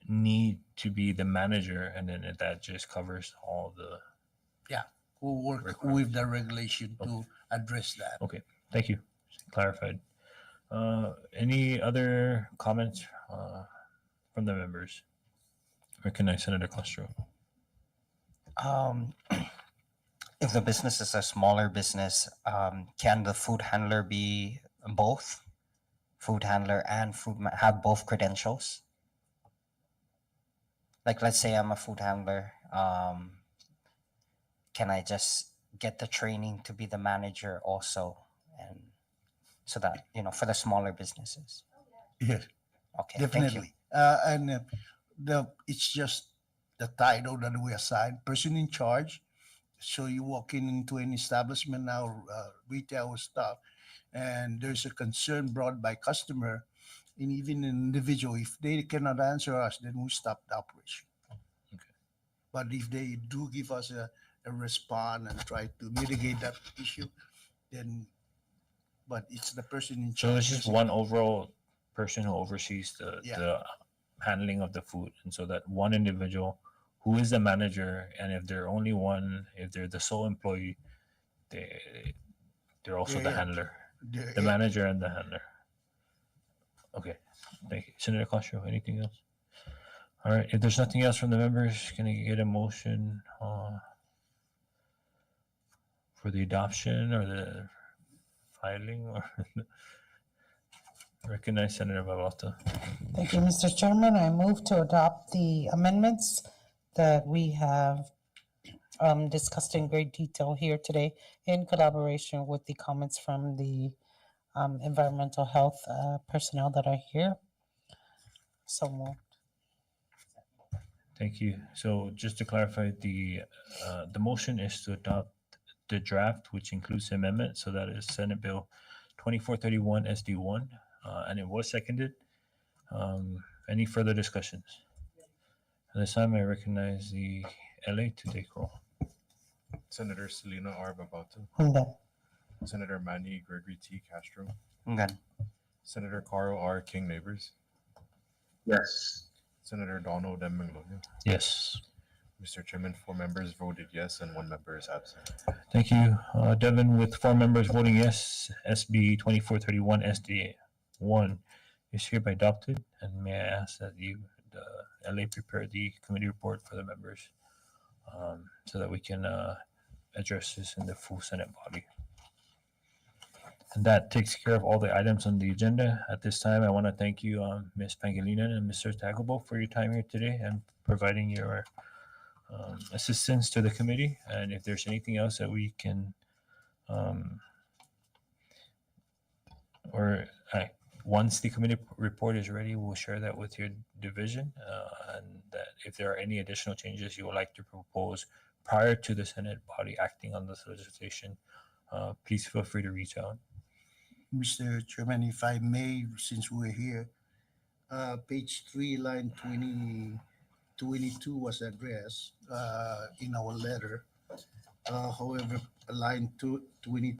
C: need to be the manager, and then that just covers all the.
N: Yeah, we'll work with the regulation to address that.
C: Okay, thank you. Clarified. Any other comments from the members? Recognize Senator Castro.
P: If the business is a smaller business, can the food handler be both food handler and have both credentials? Like, let's say I'm a food handler. Can I just get the training to be the manager also, and so that for the smaller businesses?
N: Yes,
P: Okay, thank you.
N: definitely. It's just the title that we assign, person in charge. So you walk into an establishment now, retail stuff, and there's a concern brought by customer, and even an individual. If they cannot answer us, then we stop the operation. But if they do give us a response and try to mitigate that issue, then, but it's the person in
C: So
N: charge.
C: it's just one overall person who oversees
N: Yeah.
C: the handling of the food, and so that one individual who is the manager, and if they're only one, if they're the sole employee, they're also the
N: Yeah.
C: handler,
N: The-
C: the
N: yeah.
C: manager and the handler. Okay, thank you. Senator Castro, anything else? All right, if there's nothing else from the members, can I get a motion for the adoption or the filing or recognize Senator Babalta?
K: Thank you, Mr. Chairman. I move to adopt the amendments that we have discussed in great detail here today in collaboration with the comments from the environmental health personnel that are here. So moved.
C: Thank you. So just to clarify, the motion is to adopt the draft, which includes the amendment. So that is Senate Bill 2431 SD1, and it was seconded. Any further discussions? At this time, I recognize the LA to take roll.
M: Senator Selena R. Babalta.
K: Undan.
M: Senator Manny Gregory T. Castro.
P: Undan.
M: Senator Carl R. King Neighbors.
L: Yes.
M: Senator Donald M. Manglonia.
C: Yes.
M: Mr. Chairman, 4 members voted yes and 1 member is absent.
C: Thank you. Devin, with 4 members voting yes, SB 2431 SD1 is hereby adopted. And may I ask that the LA prepare the committee report for the members so that we can address this in the full Senate body. And that takes care of all the items on the agenda. At this time, I want to thank you, Ms. Pangilinan and Mr. Tagobo, for your time here today and providing your assistance to the committee. And if there's anything else that we can, once the committee report is ready, we'll share that with your division. And that if there are any additional changes you would like to propose prior to the Senate body acting on this legislation, please feel free to reach out.
N: Mr. Chairman, if I may, since we're here, page 3, line 22 was addressed in our letter. However, line 20.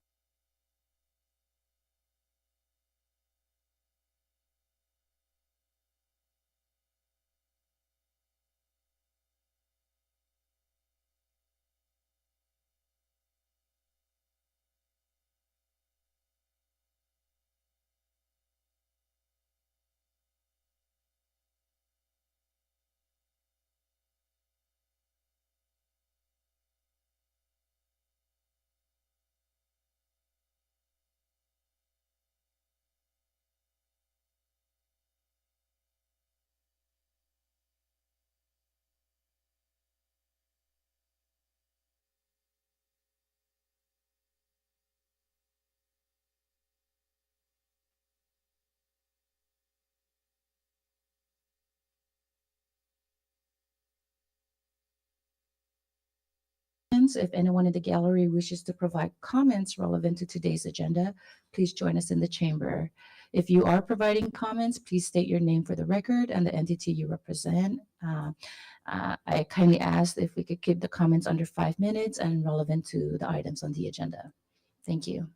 Q: If anyone in the gallery wishes to provide comments relevant to today's agenda, please join us in the chamber. If you are providing comments, please state your name for the record and the entity you represent. I kindly ask if we could keep the comments under 5 minutes and relevant to the items on the agenda. Thank you.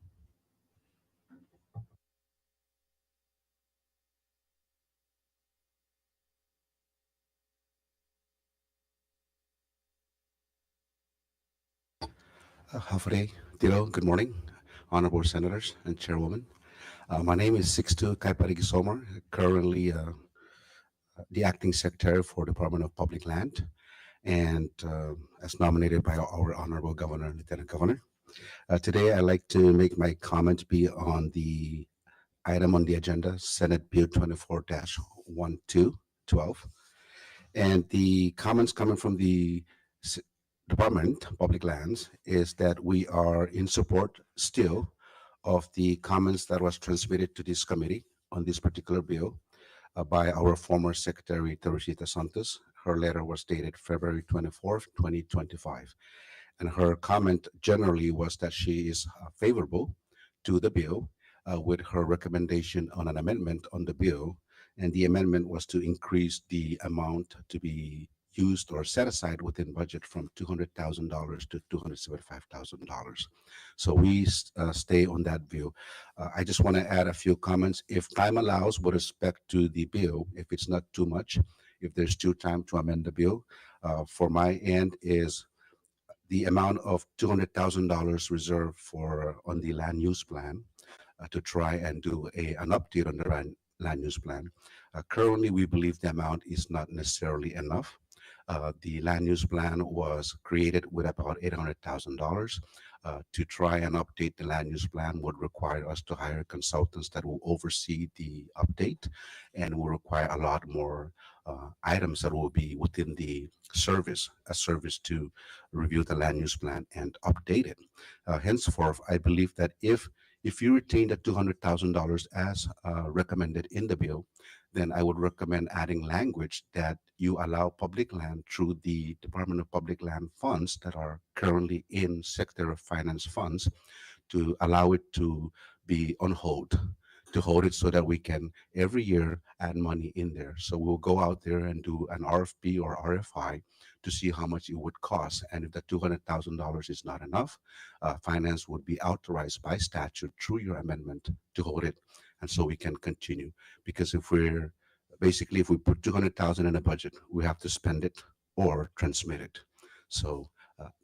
R: Hafre, Tiro, good morning, honorable senators and chairwoman. My name is Sixto Kaiparigi Somar, currently the acting secretary for Department of Public Land, and as nominated by our honorable governor, lieutenant governor. Today, I'd like to make my comment be on the item on the agenda, Senate Bill 24-1212. And the comments coming from the Department of Public Lands is that we are in support still of the comments that was transmitted to this committee on this particular bill by our former Secretary Teresita Santos. Her letter was dated February 24th, 2025. And her comment generally was that she is favorable to the bill with her recommendation on an amendment on the bill. And the amendment was to increase the amount to be used or set aside within budget from $200,000 to $275,000. So we stay on that view. I just want to add a few comments. If time allows, with respect to the bill, if it's not too much, if there's still time to amend the bill, for my end is the amount of $200,000 reserved for on the land use plan to try and do an update on the land use plan. Currently, we believe the amount is not necessarily enough. The land use plan was created with about $800,000. To try and update the land use plan would require us to hire consultants that will oversee the update and will require a lot more items that will be within the service, a service to review the land use plan and update it. Henceforth, I believe that if you retain the $200,000 as recommended in the bill, then I would recommend adding language that you allow public land through the Department of Public Land funds that are currently in Secretary of Finance funds to allow it to be on hold, to hold it so that we can every year add money in there. So we'll go out there and do an RFP or RFI to see how much it would cost. And if the $200,000 is not enough, finance would be authorized by statute through your amendment to hold it. And so we can continue, because if we put 200,000 in a budget, we have to spend it or transmit it. So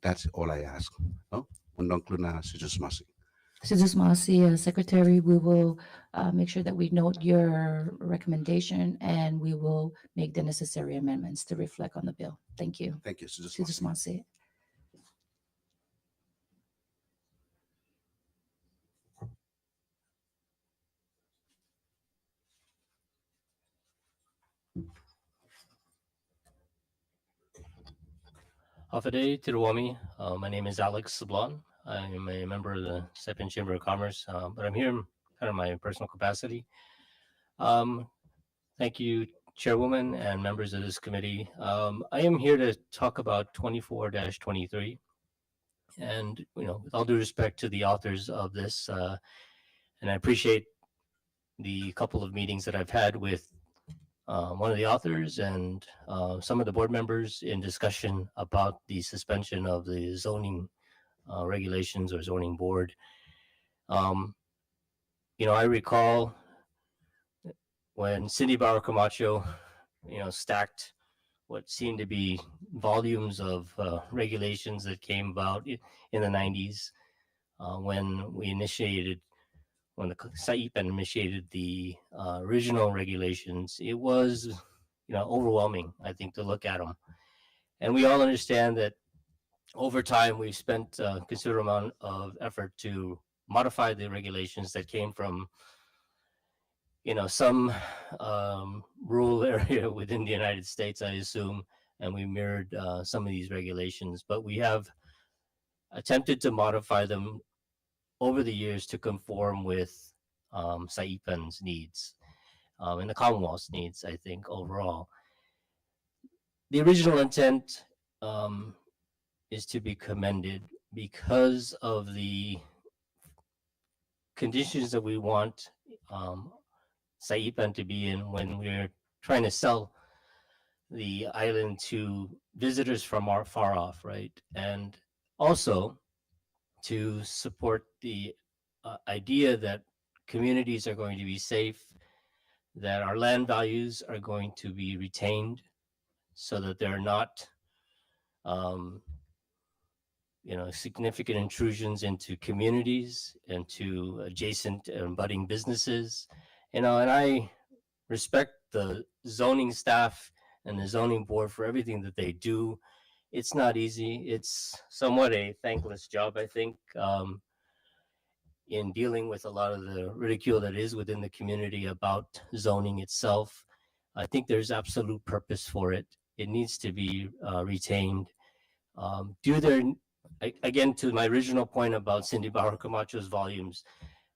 R: that's all I ask. No?
Q: Secretary, we will make sure that we note your recommendation and we will make the necessary amendments to reflect on the bill. Thank you.
R: Thank you.
Q: Sujusmasi.
S: Hafade Tiruwami. My name is Alex Sablon. I am a member of the Saipan Chamber of Commerce, but I'm here in kind of my personal capacity. Thank you, Chairwoman and members of this committee. I am here to talk about 24-23. And, with all due respect to the authors of this, and I appreciate the couple of meetings that I've had with one of the authors and some of the board members in discussion about the suspension of the zoning regulations or zoning board. I recall when Cindy Bauer Camacho, stacked what seemed to be volumes of regulations that came about in the 90s when the Saipan initiated the original regulations. It was, overwhelming, I think, to look at them. And we all understand that over time, we've spent a considerable amount of effort to modify the regulations that came from, some rural area within the United States, I assume, and we mirrored some of these regulations. But we have attempted to modify them over the years to conform with Saipan's needs and the Commonwealth's needs, I think, overall. The original intent is to be commended because of the conditions that we want Saipan to be in when we're trying to sell the island to visitors from far off, right? And also to support the idea that communities are going to be safe, that our land values are going to be retained so that they're not significant intrusions into communities and to adjacent and budding businesses. And I respect the zoning staff and the zoning board for everything that they do. It's not easy. It's somewhat a thankless job, I think. in dealing with a lot of the ridicule that is within the community about zoning itself. I think there's absolute purpose for it. It needs to be retained. Again, to my original point about Cindy Bauer Camacho's volumes,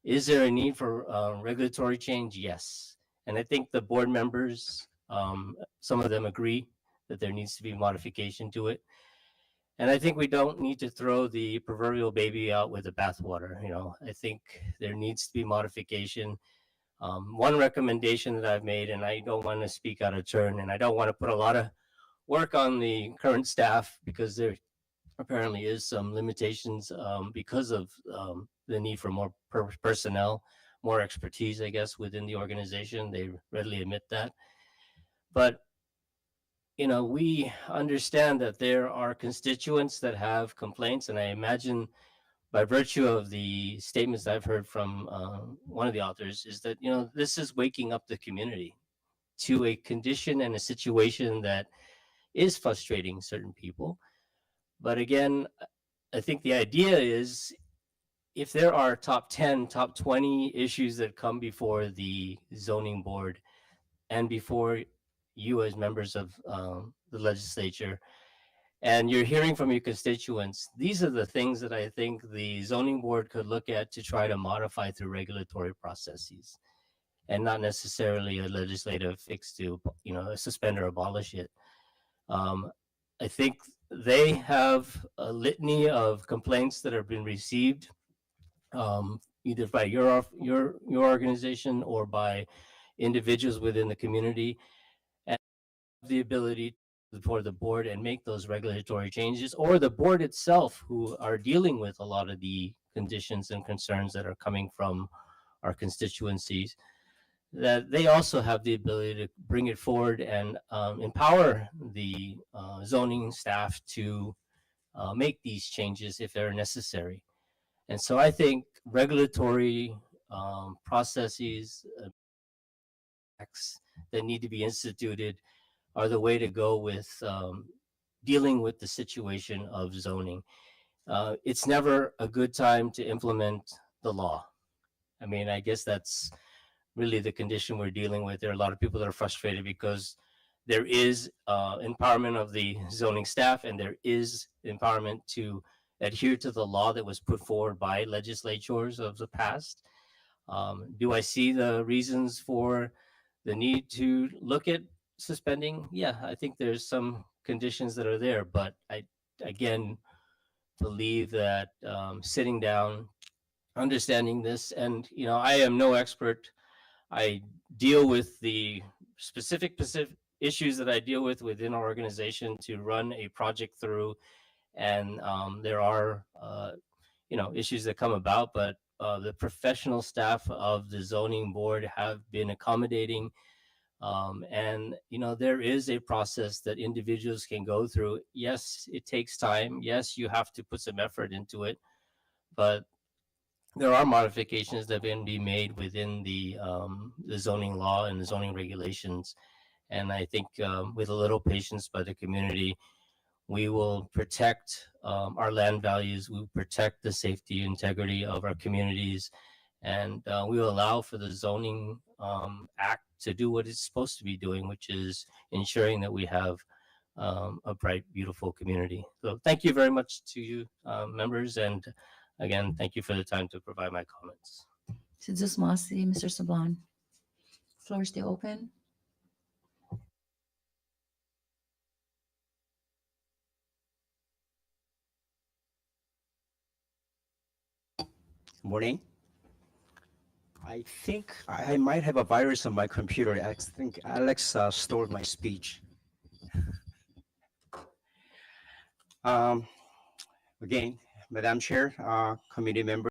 S: is there a need for regulatory change? Yes. And I think the board members, some of them agree that there needs to be modification to it. And I think we don't need to throw the proverbial baby out with the bathwater. You know, I think there needs to be modification. One recommendation that I've made, and I don't want to speak out of turn, and I don't want to put a lot of work on the current staff because there apparently is some limitations because of the need for more personnel, more expertise, I guess, within the organization. They readily admit that. But you know, we understand that there are constituents that have complaints, and I imagine by virtue of the statements I've heard from one of the authors is that, you know, this is waking up the community to a condition and a situation that is frustrating certain people. But again, I think the idea is if there are top 10, top 20 issues that come before the zoning board and before you as members of the legislature, and you're hearing from your constituents, these are the things that I think the zoning board could look at to try to modify through regulatory processes and not necessarily a legislative fix to, you know, suspend or abolish it. I think they have a litany of complaints that have been received either by your organization or by individuals within the community, and the ability for the board and make those regulatory changes, or the board itself who are dealing with a lot of the conditions and concerns that are coming from our constituencies, that they also have the ability to bring it forward and empower the zoning staff to make these changes if they're necessary. And so I think regulatory processes that need to be instituted are the way to go with dealing with the situation of zoning. It's never a good time to implement the law. I mean, I guess that's really the condition we're dealing with. There are a lot of people that are frustrated because there is empowerment of the zoning staff and there is empowerment to adhere to the law that was put forward by legislatures of the past. Do I see the reasons for the need to look at suspending? Yeah, I think there's some conditions that are there, but I again believe that sitting down, understanding this, and you know, I am no expert. I deal with the specific issues that I deal with within our organization to run a project through, and there are you know, issues that come about, but the professional staff of the zoning board have been accommodating. And, you know, there is a process that individuals can go through. Yes, it takes time. Yes, you have to put some effort into it, but there are modifications that can be made within the zoning law and the zoning regulations. And I think with a little patience by the community, we will protect our land values, we will protect the safety and integrity of our communities, and we will allow for the zoning act to do what it's supposed to be doing, which is ensuring that we have a bright, beautiful community. So thank you very much to you members, and again, thank you for the time to provide my comments.
Q: Citizens Masi, Mr. Sablan. Floor is still open.
T: Morning. I think I might have a virus on my computer. I think Alex stole my speech. Again, Madam Chair, committee members.